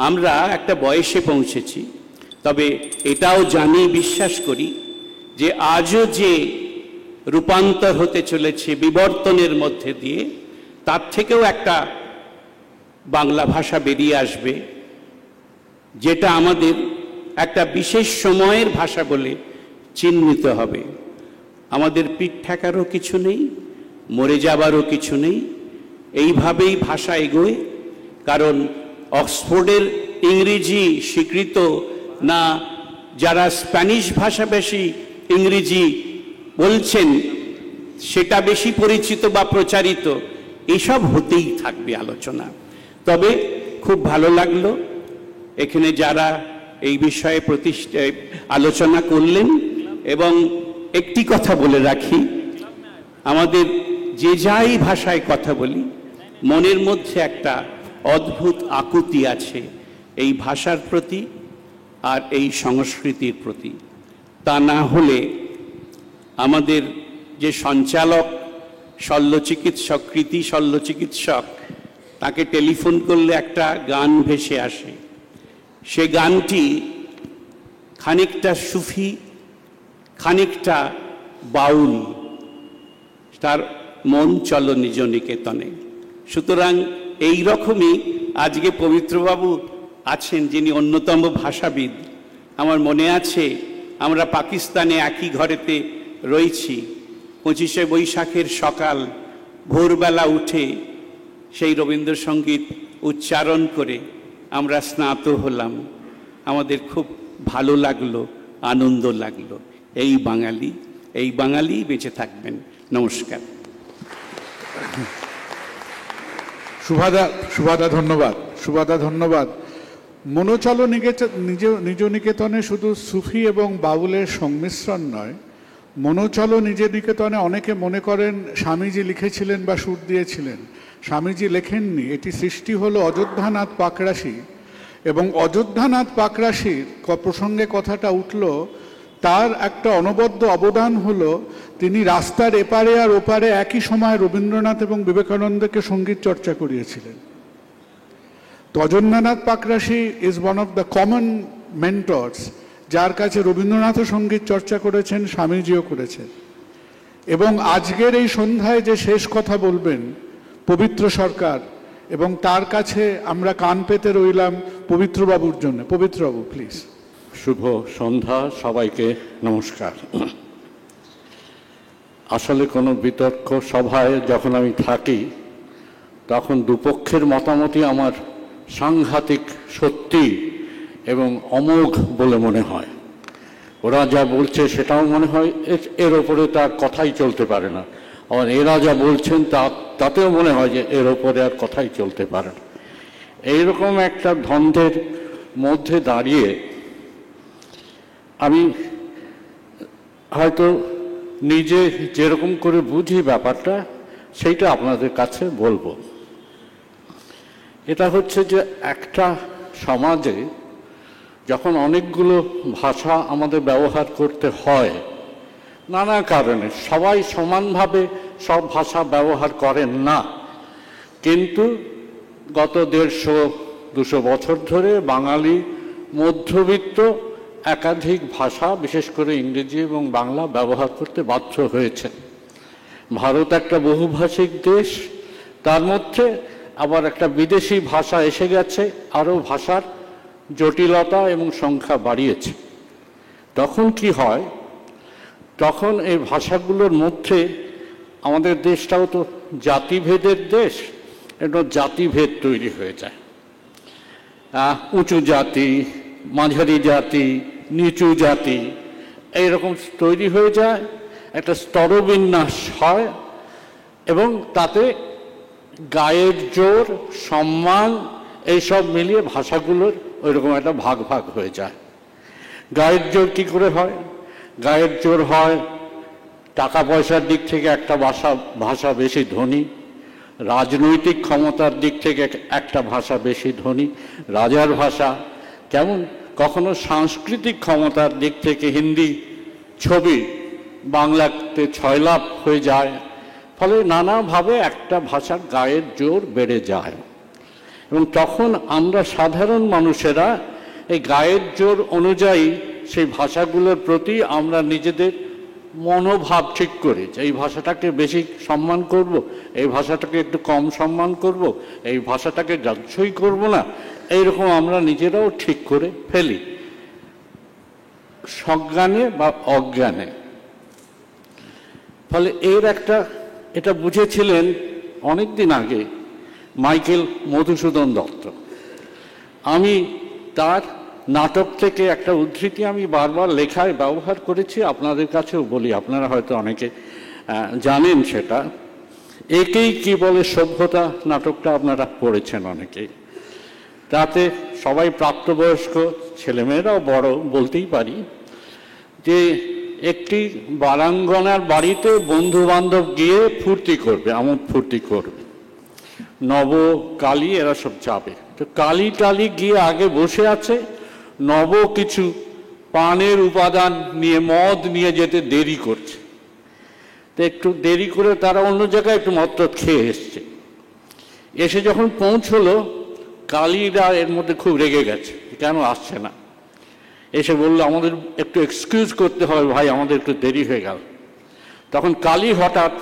আমরা একটা বয়সে পৌঁছেছি, তবে এটাও জানি, বিশ্বাস করি যে আজও যে রূপান্তর হতে চলেছে বিবর্তনের মধ্যে দিয়ে, তার থেকেও একটা বাংলা ভাষা বেরিয়ে আসবে, যেটা আমাদের একটা বিশেষ সময়ের ভাষা বলে চিহ্নিত হবে। আমাদের পিঠ ঠেকারও কিছু নেই, মরে যাবারও কিছু নেই। এইভাবেই ভাষা এগোয়। কারণ অক্সফোর্ডের ইংরেজি স্বীকৃত না, যারা স্প্যানিশ ভাষাভাষী ইংরেজি বলছেন সেটা বেশি পরিচিত বা প্রচারিত, এসব হতেই থাকবে আলোচনা। তবে খুব ভালো লাগলো এখানে যারা এই বিষয়ে আলোচনা করলেন। এবং একটি কথা বলে রাখি, আমাদের যে যাই ভাষায় কথা বলি, মনের মধ্যে একটা অদ্ভুত আকুতি আছে এই ভাষার প্রতি আর এই সংস্কৃতির প্রতি। তা না হলে আমাদের যে সঞ্চালক শল্যচিকিৎসক, কৃতি শল্যচিকিৎসক, তাকে টেলিফোন করলে একটা গান ভেসে আসে। সে গানটি খানিকটা সুফি, খানিকটা বাউল, তার মন চলো নিজ নিকেতনে। সুতরাং এই রকমই আজকে পবিত্রবাবু আছেন, যিনি অন্যতম ভাষাবিদ। আমার মনে আছে আমরা পাকিস্তানে একই ঘরেতে রয়েছি। 25শে বৈশাখের সকাল ভোরবেলা উঠে সেই রবীন্দ্রসঙ্গীত উচ্চারণ করে আমরা স্নাত হলাম। আমাদের খুব ভালো লাগলো, আনন্দ লাগলো। এই বাঙালি বেঁচে থাকবেন। নমস্কার। সুভাদা ধন্যবাদ। মনোচলো নিজ নিকেতনে শুধু সুফি এবং বাউলের সংমিশ্রণ নয়। মনোচলো নিজ নিকেতনে অনেকে মনে করেন স্বামীজি লিখেছিলেন বা সুর দিয়েছিলেন। স্বামীজি লেখেননি। এটি সৃষ্টি হলো অযোধ্যানাথ পাকরাশি, এবং অযোধ্যানাথ পাকরাশির প্রসঙ্গে কথাটা উঠল, তার একটা অনবদ্য অবদান হলো তিনি রাস্তার এপারে আর ওপারে একই সময় রবীন্দ্রনাথ এবং বিবেকানন্দকে সঙ্গীত চর্চা করিয়েছিলেন। Ayodhyanath Pakrashi is one of the common mentors, যার কাছে রবীন্দ্রনাথও সঙ্গীত চর্চা করেছেন, স্বামীজিও করেছেন। এবং আজকের এই সন্ধ্যায় যে শেষ কথা বলবেন পবিত্র সরকার, এবং তার কাছে আমরা কান পেতে রইলাম পবিত্রবাবুর জন্য। পবিত্রবাবু প্লিজ। শুভ সন্ধ্যা, সবাইকে নমস্কার। আসলে কোনো বিতর্ক সভায় যখন আমি থাকি, তখন দুপক্ষের মতামতই আমার সাংঘাতিক সত্যি এবং অমোঘ বলে মনে হয়। ওরা যা বলছে সেটাও মনে হয় এর ওপরে তার কথাই চলতে পারে না, আবার এরা যা বলছেন তাতেও মনে হয় যে এর ওপরে আর কথাই চলতে পারে না। এইরকম একটা দ্বন্দ্বের মধ্যে দাঁড়িয়ে আমি হয়তো নিজে যেরকম করে বুঝি ব্যাপারটা, সেইটা আপনাদের কাছে বলবো। এটা হচ্ছে যে একটা সমাজে যখন অনেকগুলো ভাষা আমাদের ব্যবহার করতে হয় নানা কারণে, সবাই সমানভাবে সব ভাষা ব্যবহার করেন না, কিন্তু গত 150-200 বছর ধরে বাঙালি মধ্যবিত্ত একাধিক ভাষা, বিশেষ করে ইংরেজি এবং বাংলা ব্যবহার করতে বাধ্য হয়েছে। ভারত একটা বহুভাষিক দেশ, তার মধ্যে আবার একটা বিদেশি ভাষা এসে গেছে, আরও ভাষার জটিলতা এবং সংখ্যা বাড়িয়েছে। তখন কি হয়, তখন এই ভাষাগুলোর মধ্যে আমাদের দেশটাও তো জাতিভেদের দেশ, একটা জাতিভেদ তৈরি হয়ে যায়। উঁচু জাতি, মাঝারি জাতি, নিচু জাতি, এইরকম তৈরি হয়ে যায়, একটা স্তরবিন্যাস হয়, এবং তাতে গায়ের জোর, সম্মান এইসব মিলিয়ে ভাষাগুলোর ওইরকম একটা ভাগ ভাগ হয়ে যায়। গায়ের জোর কী করে হয়? গায়ের জোর হয় টাকা পয়সার দিক থেকে একটা ভাষা বেশি ধনী, রাজনৈতিক ক্ষমতার দিক থেকে একটা ভাষা বেশি ধনী, রাজার ভাষা। কেমন কখনো সাংস্কৃতিক ক্ষমতার দিক থেকে হিন্দি ছবি বাংলাতে 6 লাভ হয়ে যায়। ফলে নানাভাবে একটা ভাষার গায়ের জোর বেড়ে যায় এবং তখন আমরা সাধারণ মানুষেরা এই গায়ের জোর অনুযায়ী সেই ভাষাগুলোর প্রতি আমরা নিজেদের মনোভাব ঠিক করি যে এই ভাষাটাকে বেশি সম্মান করব, এই ভাষাটাকে একটু কম সম্মান করব, এই ভাষাটাকে গ্রাহ্যই করব না, এইরকম আমরা নিজেরাও ঠিক করে ফেলি সজ্ঞানে বা অজ্ঞানে। ফলে এটা বুঝেছিলেন অনেক দিন আগে মাইকেল মধুসূদন দত্ত। আমি তার নাটক থেকে একটা উদ্ধৃতি আমি বারবার লেখায় ব্যবহার করেছি, আপনাদের কাছেও বলি, আপনারা হয়তো অনেকে জানেন সেটা। একেই কি বলে সভ্যতা নাটকটা আপনারা পড়েছেন অনেকেই। তাতে সবাই প্রাপ্তবয়স্ক, ছেলেমেয়েরাও বড় বলতেই পারি, যে একটি বারাঙ্গনার বাড়িতে বন্ধু বান্ধব গিয়ে ফুর্তি করবে, আমোদ ফুর্তি করবে, নব কালী এরা সব যাবে। তো কালী টালি গিয়ে আগে বসে আছে, নব কিছু পানের উপাদান নিয়ে মদ নিয়ে যেতে দেরি করছে। তো একটু দেরি করে তারা অন্য জায়গায় একটু মদ খেয়ে এসছে। এসে যখন পৌঁছলো, কালীরা এর মধ্যে খুব রেগে গেছে, কেন আসছে না। এসে বললো আমাদের একটু এক্সকিউজ করতে হবে ভাই, আমাদের একটু দেরি হয়ে গেল। তখন কালী হঠাৎ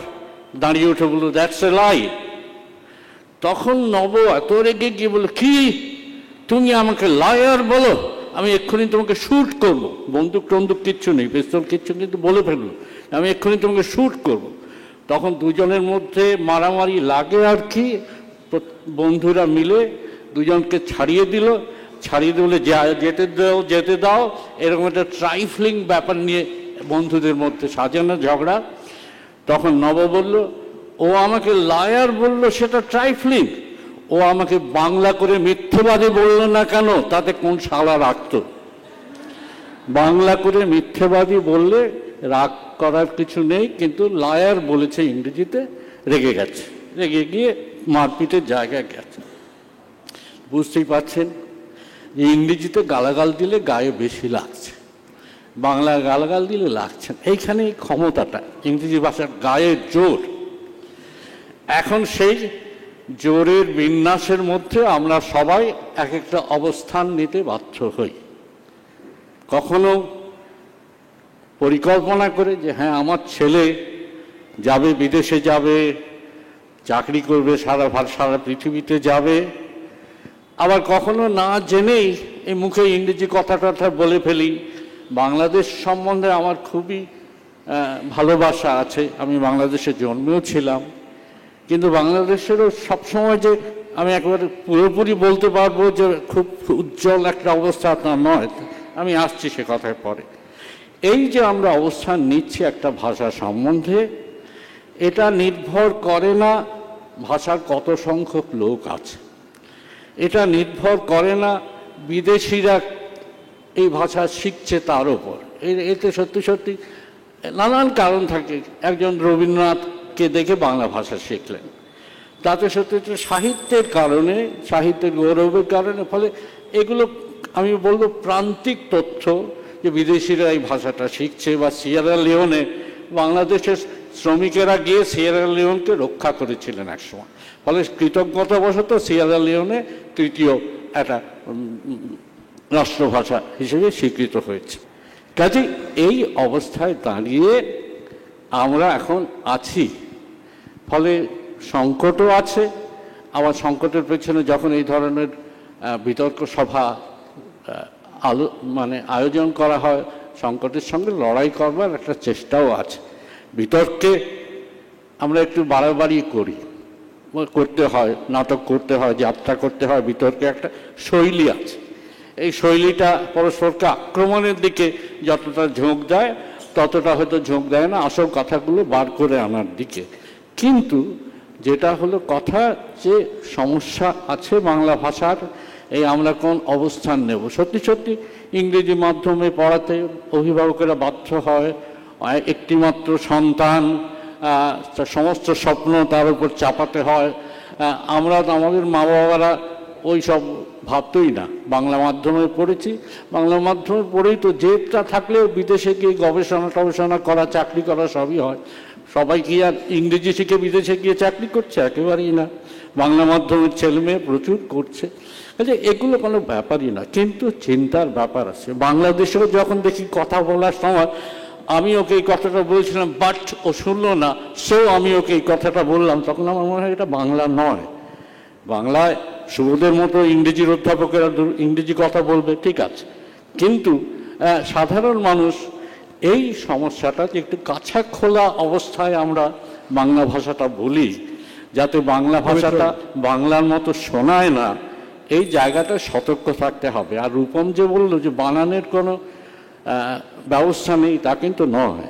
দাঁড়িয়ে উঠে বললো দ্যাটস এ লাই। তখন নব এত রেগে গিয়ে বললো কি তুমি আমাকে লায়ার বলো, আমি এক্ষুনি তোমাকে শ্যুট করবো। বন্দুক টন্দুক কিচ্ছু নেই, পিস্তল কিচ্ছু, কিন্তু বলে ফেললো আমি এক্ষুনি তোমাকে শ্যুট করবো। তখন দুজনের মধ্যে মারামারি লাগে আর কি, বন্ধুরা মিলে দুজনকে ছাড়িয়ে দিল। ছাড়িয়ে দিলে যেতে দাও এরকম একটা ট্রাইফলিং ব্যাপার নিয়ে বন্ধুদের মধ্যে সাজানো ঝগড়া। তখন নব বলল ও আমাকে লায়ার বললো, সেটা ট্রাইফলিং। ও আমাকে বাংলা করে মিথ্যেবাদী বললো না কেন, তাতে কোন শালা রাখতো? বাংলা করে মিথ্যেবাদী বললে রাগ করার কিছু নেই, কিন্তু লায়ার বলেছে ইংরেজিতে, রেগে গেছে, রেগে গিয়ে মারপিটের জায়গায় গেছে। বুঝতেই পারছেন যে ইংরেজিতে গালাগাল দিলে গায়ে বেশি লাগছে, বাংলা গালাগাল দিলে লাগছে। এইখানে এই ক্ষমতাটা ইংরেজি ভাষার গায়ের জোর। এখন সেই জোরের বিন্যাসের মধ্যে আমরা সবাই এক একটা অবস্থান নিতে বাধ্য হই। কখনো পরিকল্পনা করে যে হ্যাঁ আমার ছেলে যাবে, বিদেশে যাবে, চাকরি করবে, সারা পৃথিবীতে যাবে। আবার কখনো না জেনেই এই মুখে ইংরেজি কথা বলে ফেলি। বাংলাদেশ সম্বন্ধে আমার খুবই ভালোবাসা আছে, আমি বাংলাদেশে জন্মেও ছিলাম, কিন্তু বাংলাদেশেরও সবসময় যে আমি একবারে পুরোপুরি বলতে পারবো যে খুব উজ্জ্বল একটা অবস্থা তা নয়, আমি আসছি সে কথায় পরে। এই যে আমরা অবস্থান নিচ্ছি একটা ভাষা সম্বন্ধে, এটা নির্ভর করে না ভাষার কত সংখ্যক লোক আছে, এটা নির্ভর করে না বিদেশিরা এই ভাষা শিখছে তার ওপর। এতে সত্যি সত্যি নানান কারণ থাকে। একজন রবীন্দ্রনাথকে দেখে বাংলা ভাষা শিখলেন, তাতে সত্যি সাহিত্যের কারণে, সাহিত্যের গৌরবের কারণে। ফলে এগুলো আমি বলবো প্রান্তিক তথ্য যে বিদেশিরা এই ভাষাটা শিখছে। বা সিয়েরা লিওনে বাংলাদেশের শ্রমিকেরা গিয়ে সিয়েরা লিওনকে রক্ষা করেছিলেন একসময়, ফলে কৃতজ্ঞতাবশত সিয়েরা লিওনে তৃতীয় একটা রাষ্ট্রভাষা হিসেবে স্বীকৃত হয়েছে। কাজেই এই অবস্থায় দাঁড়িয়ে আমরা এখন আছি। ফলে সংকটও আছে, আবার সংকটের পেছনে যখন এই ধরনের বিতর্ক সভা আয়োজন করা হয়, সংকটের সঙ্গে লড়াই করবার একটা চেষ্টাও আছে। বিতর্কে আমরা একটু বাড়াবাড়ি করতে হয়, নাটক করতে হয়, যাত্রা করতে হয়, বিতর্কে একটা শৈলী আছে। এই শৈলীটা পরস্পরকে আক্রমণের দিকে যতটা ঝোঁক দেয় ততটা হয়তো ঝোঁক দেয় না আসল কথাগুলো বার করে আনার দিকে। কিন্তু যেটা হলো কথা যে সমস্যা আছে বাংলা ভাষার, এই আমরা কোন অবস্থান নেব। সত্যি সত্যি ইংরেজি মাধ্যমে পড়াতে অভিভাবকেরা বাধ্য হয়, একটিমাত্র সন্তান, সমস্ত স্বপ্ন তার উপর চাপাতে হয়। আমরা আমাদের মা বাবারা ওই সব ভাবতই না, বাংলা মাধ্যমে পড়েছি, বাংলা মাধ্যমে পড়েই তো জেদটা থাকলেও বিদেশে গিয়ে গবেষণা করা, চাকরি করা সবই হয়। সবাই কি আর ইংরেজি শিখে বিদেশে গিয়ে চাকরি করছে? একেবারেই না। বাংলা মাধ্যমের ছেলে মেয়ে প্রচুর করছে। আচ্ছা, এগুলো কোনো ব্যাপারই না, কিন্তু চিন্তার ব্যাপার আছে। বাংলাদেশেও যখন দেখি কথা বলার সময় আমি ওকে এই কথাটা বলছিলাম, বাট ও শুনলো না, সো আমি ওকে এই কথাটা বললাম, তখন আমার মনে হয় এটা বাংলা নয়। বাংলায় সুবোধের মতো ইংরেজির অধ্যাপকেরা ইংরেজি কথা বলবে, ঠিক আছে, কিন্তু সাধারণ মানুষ এই সমস্যাটা যে একটু কাছা খোলা অবস্থায় আমরা বাংলা ভাষাটা বলি, যাতে বাংলা ভাষাটা বাংলার মতো শোনায় না, এই জায়গাটা সতর্ক থাকতে হবে। আর রূপম যে বললো যে বানানের কোনো ব্যবস্থা নেই, তা কিন্তু নয়।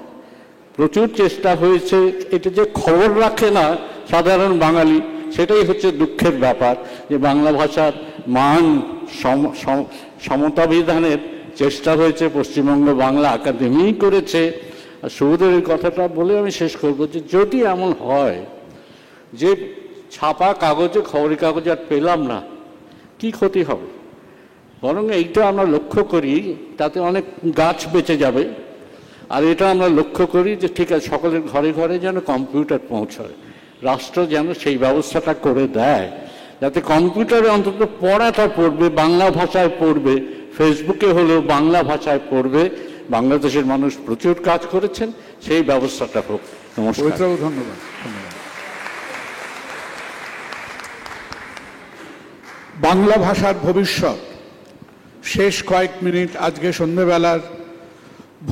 প্রচুর চেষ্টা হয়েছে। এটা যে খবর রাখে না সাধারণ বাঙালি, সেটাই হচ্ছে দুঃখের ব্যাপার, যে বাংলা ভাষার মান সমতা বিধানের চেষ্টা হয়েছে, পশ্চিমবঙ্গ বাংলা একাডেমি করেছে। আর সুবোধের এই কথাটা বলে আমি শেষ করব, যে যদি এমন হয় যে ছাপা কাগজে, খবরের কাগজে আর পেলাম না, কি ক্ষতি হবে? বরং এইটা আমরা লক্ষ্য করি, তাতে অনেক গাছ বেঁচে যাবে। আর এটা আমরা লক্ষ্য করি যে ঠিক আছে, সকলের ঘরে ঘরে যেন কম্পিউটার পৌঁছায়, রাষ্ট্র যেন সেই ব্যবস্থাটা করে দেয়, যাতে কম্পিউটারে অন্তত পড়াটা পড়বে, বাংলা ভাষায় পড়বে, ফেসবুকে হলেও বাংলা ভাষায় পড়বে। বাংলাদেশের মানুষ প্রচুর কাজ করেছেন, সেই ব্যবস্থাটা হোক। নমস্কার। ধন্যবাদ। বাংলা ভাষার ভবিষ্যৎ, শেষ কয়েক মিনিট আজকে সন্ধ্যেবেলার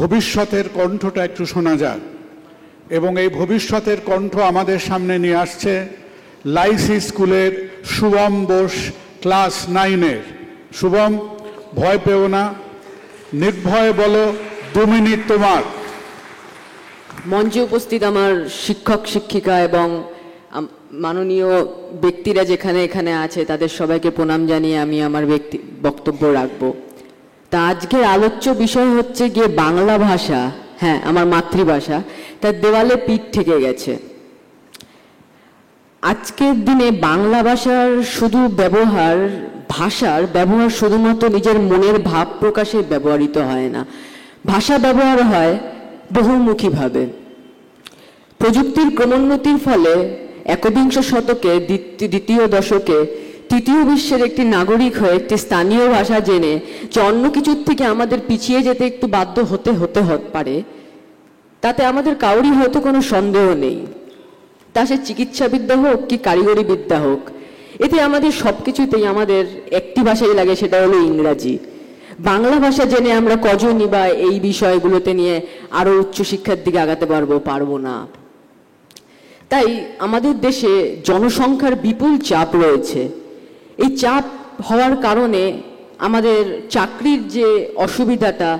ভবিষ্যতের কণ্ঠটা একটু শোনা যাক। এবং এই ভবিষ্যতের কণ্ঠ আমাদের সামনে নিয়ে আসছে লাইসি স্কুলের শুভম বোস, ক্লাস 9-এর। শুভম, ভয় পেও না, নির্ভয়ে বলো, 2 মিনিট তোমার। মঞ্চে উপস্থিত আমার শিক্ষক শিক্ষিকা এবং মাননীয় ব্যক্তিরা যেখানে এখানে আছে, তাদের সবাইকে প্রণাম জানিয়ে আমি আমার বক্তব্য রাখবো। তা আজকের আলোচ্য বিষয় হচ্ছে গিয়ে বাংলা ভাষা, হ্যাঁ আমার মাতৃভাষা, তার দেওয়ালে পিঠ ঠেকে গেছে। আজকের দিনে বাংলা ভাষার ভাষার ব্যবহার শুধুমাত্র নিজের মনের ভাব প্রকাশে ব্যবহৃত হয় না, ভাষা ব্যবহার হয় বহুমুখীভাবে। প্রযুক্তির ক্রমোন্নতির ফলে 21 শতকে, দ্বিতীয় দশকে তৃতীয় বিশ্বের একটি নাগরিক হয়ে একটি স্থানীয় ভাষা জেনে যে অন্য কিছুর থেকে আমাদের পিছিয়ে যেতে একটু বাধ্য হতে পারে, তাতে আমাদের কাউরই হয়তো কোনো সন্দেহ নেই। তা সে চিকিৎসাবিদ্যা হোক কি কারিগরি বিদ্যা হোক, এতে আমাদের সব কিছুতেই আমাদের একটি ভাষাই লাগে, সেটা হলো ইংরাজি। বাংলা ভাষা জেনে আমরা কজনই বা এই বিষয়গুলোতে নিয়ে আরও উচ্চশিক্ষার দিকে আগাতে পারবো না। তাই আমাদের দেশে জনসংখ্যার বিপুল চাপ রয়েছে। এই চাপ হওয়ার কারণে আমাদের চাকরির যে অসুবিধাটা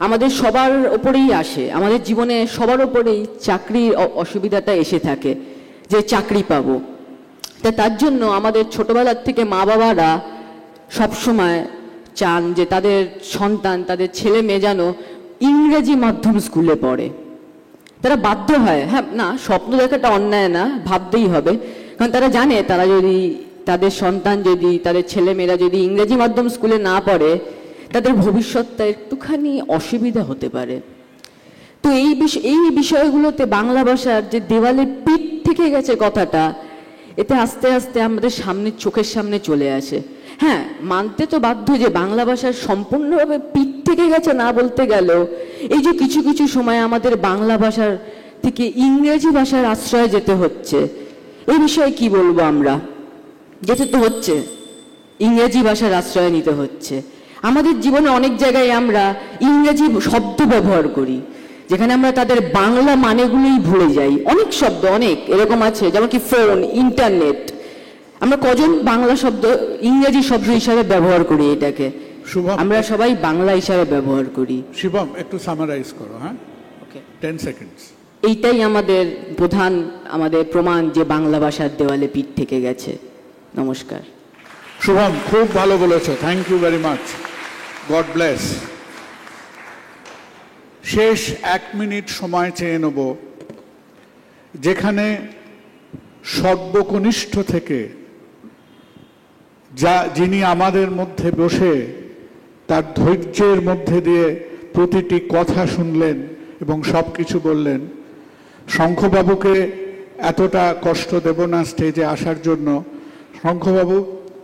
আমাদের সবার ওপরেই আসে, আমাদের জীবনে সবার ওপরেই চাকরির অসুবিধাটা এসে থাকে, যে চাকরি পাবো। তার জন্য আমাদের ছোটবেলার থেকে মা বাবারা সবসময় চান যে তাদের সন্তান, তাদের ছেলে মেয়ে যেন ইংরেজি মাধ্যম স্কুলে পড়ে। তারা বাধ্য হয়, হ্যাঁ না, স্বপ্ন দেখাটা অন্যায় না, ভাবতেই হবে, কারণ তারা জানে তারা যদি তাদের সন্তান, যদি তাদের ছেলেমেয়েরা যদি ইংরেজি মাধ্যম স্কুলে না পড়ে, তাদের ভবিষ্যৎটা একটুখানি অসুবিধা হতে পারে। তো এই বিষয়গুলোতে বাংলা ভাষার যে দেওয়ালে পিঠ থেকে গেছে কথাটা, এতে আস্তে আস্তে আমাদের চোখের সামনে চলে আসে। হ্যাঁ, মানতে তো বাধ্য যে বাংলা ভাষার সম্পূর্ণভাবে পিঠ থেকে গেছে না বলতে গেলেও, এই যে কিছু কিছু সময় আমাদের বাংলা ভাষার থেকে ইংরেজি ভাষার আশ্রয় যেতে হচ্ছে, এই বিষয়ে কি বলবো? আমরা যেতে তো হচ্ছে, ইংরেজি ভাষার আশ্রয় নিতে হচ্ছে। আমাদের জীবনে অনেক জায়গায় আমরা ইংরেজি শব্দ ব্যবহার করি, যেখানে আমরা তাদের বাংলা মানেগুলোই ভুলে যাই। অনেক শব্দ অনেক এরকম আছে, যেমন কি ফোন, ইন্টারনেট, আমরা কজন বাংলা শব্দ ইংরেজি শব্দ হিসাবে ব্যবহার করি, এটাকে আমরা সবাই বাংলা হিসাবে ব্যবহার করি। শিবম, একটু সামারাইজ করো। হ্যাঁ, 10 সেকেন্ডস। এইটাই আমাদের প্রধান আমাদের প্রমাণ যে বাংলা ভাষার দেওয়ালে পিঠ থেকে গেছে। নমস্কার। শুভম, খুব ভালো বলেছো, thank you very much, God bless. শেষ 1 মিনিট সময় চেয়ে নেব, যেখানে সর্বকনিষ্ঠ থেকে যিনি আমাদের মধ্যে বসে তার ধৈর্যের মধ্যে দিয়ে প্রতিটি কথা শুনলেন এবং সব কিছু বললেন। শঙ্খবাবুকে এতটা কষ্ট দেব না স্টেজে আসার জন্য। শঙ্খবাবু,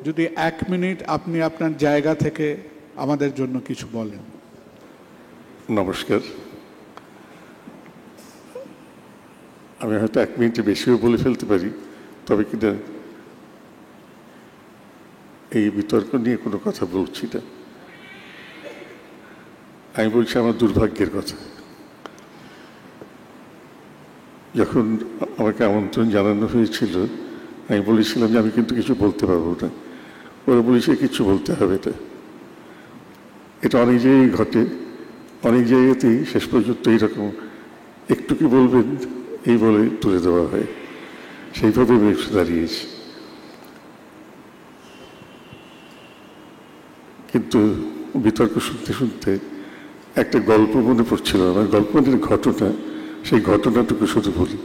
যদি 1 মিনিট আপনি আপনার জায়গা থেকে আমাদের জন্য কিছু বলেন। নমস্কার। আমি হয়তো 1 মিনিটে বেশিও বলে ফেলতে পারি, তবে কিনা এই বিতর্ক নিয়ে কোনো কথা বলছি না। আমি বলছি আমার দুর্ভাগ্যের কথা। যখন আমাকে আমন্ত্রণ জানানো হয়েছিল, আমি বলেছিলাম যে আমি কিন্তু কিছু বলতে পারবো না। ওরা বলেছে কিছু বলতে হবে না। এটা অনেক জায়গায় ঘটে, অনেক জায়গাতেই শেষ পর্যন্ত এইরকম একটু কি বলবেন এই বলে তুলে দেওয়া হয়। সেইভাবে আমি এসে দাঁড়িয়েছি। কিন্তু বিতর্ক শুনতে শুনতে একটা গল্প মনে পড়ছিল আমার, গল্প মানে ঘটনা, সেই ঘটনাটুকু শুধু বলি।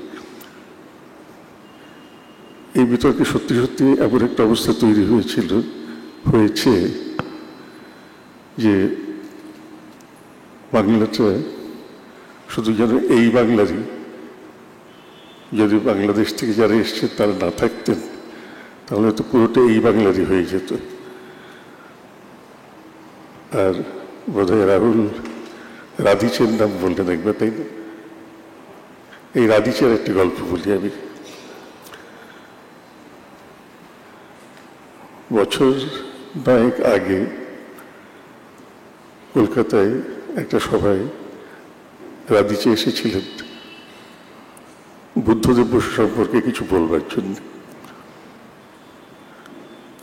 এই বিতর্কে সত্যি সত্যি এমন একটা অবস্থা তৈরি হয়েছে যে বাংলাটা শুধু যেন এই বাংলারই, যদি বাংলাদেশ থেকে যারা এসছে তারা না থাকতেন তাহলে তো পুরোটা এই বাংলারই হয়ে যেত। আর বোধহয় রাহুল রাধিচের নাম বললেন একবার, তাই না? এই রাধিচের একটা গল্প বলি আমি। বছর 9 আগে কলকাতায় একটা সভায় রাধিচে এসেছিলেন বুদ্ধদেব বসু সম্পর্কে কিছু বলবার জন্য।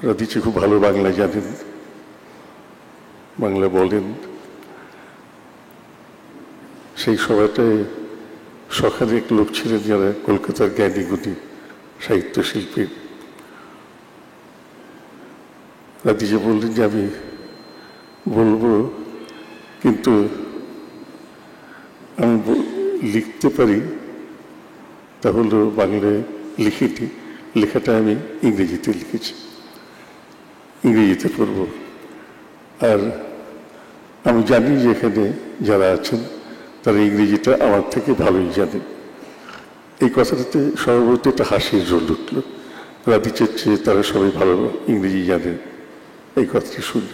রাধিচে খুব ভালো বাংলা জানেন, বাংলা বলেন। সেই সভাটায় শখানেক লোক ছিলেন যারা কলকাতার জ্ঞানী গুণী সাহিত্য শিল্পী। রাধিচে বললেন যে আমি বলবো, কিন্তু আমি লিখতে পারি, তাহলে বাংলায় লিখিনি, লেখাটা আমি ইংরেজিতে লিখেছি, ইংরেজিতে পড়ব। আর আমি জানি যে এখানে যারা আছেন তারা ইংরেজিটা আমার থেকে ভালোই জানেন। এই কথাটাতে সর্বত একটা হাসির রোল উঠল। রাধিচের চেয়ে তারা সবাই ভালো ইংরেজি জানেন, এই কথাটা শুনি।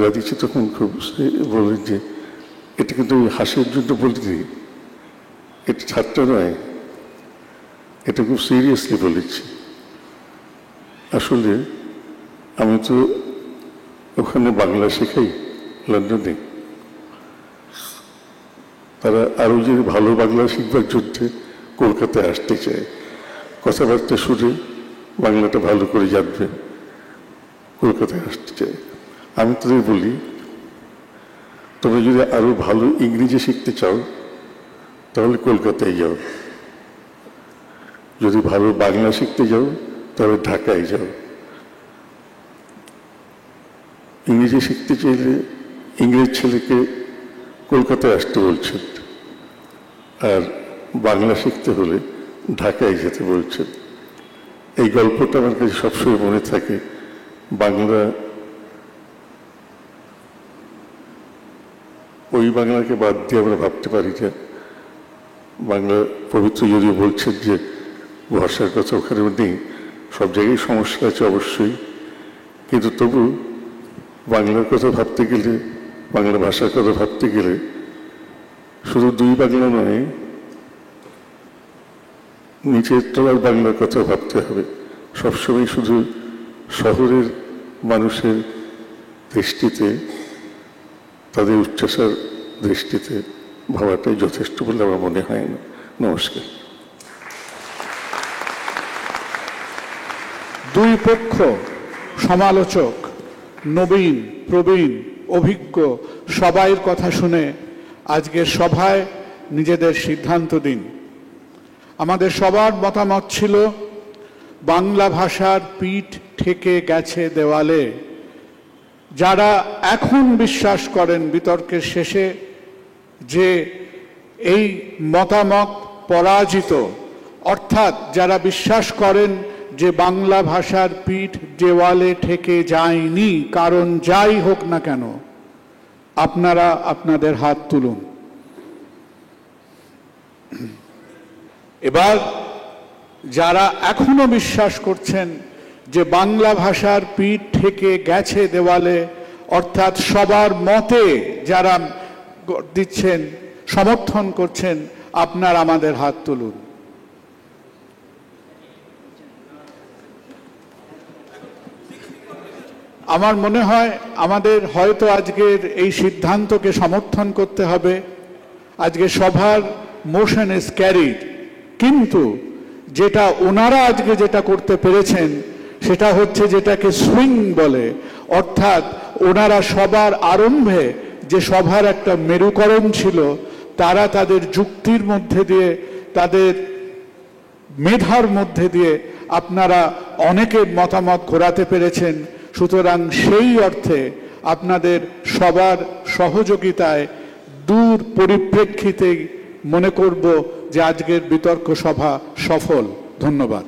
রাধিচে তখন খুব বললেন যে এটা কিন্তু হাসির জন্য বলিনি, এটা ঠাট্টা নয়, এটা খুব সিরিয়াসলি বলেছি। আসলে আমি তো ওখানে বাংলা শেখাই লন্ডনে। তারা আরও যে ভালো বাংলা শিখবার জন্য কলকাতায় আসতে চায়, কথাবার্তা শুনে বাংলাটা ভালো করে জানবে, কলকাতায় আসতে চায়। আমি তাদের বলি, তোমরা যদি আরো ভালো ইংরেজি শিখতে চাও তাহলে কলকাতায় যাও, যদি ভালো বাংলা শিখতে যাও তাহলে ঢাকায় যাও। ইংরেজি শিখতে চাইলে ইংরেজ ছেলেকে কলকাতায় আসতে বলছেন, আর বাংলা শিখতে হলে ঢাকায় যেতে বলছেন। এই গল্পটা আমার কাছে সবসময় মনে থাকে। বাংলা, ওই বাংলাকে বাদ দিয়ে আমরা ভাবতে পারি যে বাংলা পবিত্র, যদিও বলছেন যে ভাষার কথা ওখানে নেই, সব জায়গায় সমস্যা আছে অবশ্যই, কিন্তু তবু বাংলার কথা ভাবতে গেলে, বাংলা ভাষার কথা ভাবতে গেলে শুধু 2 বাংলা নয়, নিচের তলার বাংলার কথা ভাবতে হবে। সবসময় শুধু শহরের মানুষের দৃষ্টিতে, তাদের উচ্চাসার দৃষ্টিতে ভাবাটাই যথেষ্ট বলে আমার মনে হয় না। নমস্কার। 2 পক্ষ সমালোচক, নবীন, প্রবীণ, অভিজ্ঞ সবাইয়ের কথা শুনে আজকের সভায় নিজেদের সিদ্ধান্ত দিন। আমাদের সবার মতামত ছিল বাংলা ভাষার পিঠ ঠেকে গেছে দেওয়ালে। যারা এখন বিশ্বাস করেন বিতর্কের শেষে যে এই মতামত পরাজিত, অর্থাৎ যারা বিশ্বাস করেন যে বাংলা ভাষার পিঠ দেওয়ালে ঠেকে যায়নি, কারণ যাই হোক না কেন, আপনারা আপনাদের হাত তুলুন। এবার যারা এখনো বিশ্বাস করছেন যে বাংলা ভাষার পিঠ ঠেকে গেছে দেওয়ালে, অর্থাৎ সবার মতে যারা দিচ্ছেন, সমর্থন করছেন, আপনারা আমাদের হাত তুলুন। আমার মনে হয় আমাদের হয়তো আজকের এই সিদ্ধান্তকে সমর্থন করতে হবে। আজকে সভার মোশন ইজ ক্যারিড, কিন্তু যেটা ওনারা আজকে যেটা করতে পেরেছেন সেটা হচ্ছে যেটাকে সুইং বলে, অর্থাৎ ওনারা সবার আরম্ভে যে সভার একটা মেরুকরণ ছিল, তারা তাদের যুক্তির মধ্যে দিয়ে, তাদের মেধার মধ্যে দিয়ে আপনারা অনেকের মতামত ঘোরাতে পেরেছেন। সুতরাং সেই অর্থে আপনাদের সবার সহযোগিতায় দূর পরিপ্রেক্ষিতে মনে করব যে আজকের বিতর্ক সভা সফল। ধন্যবাদ।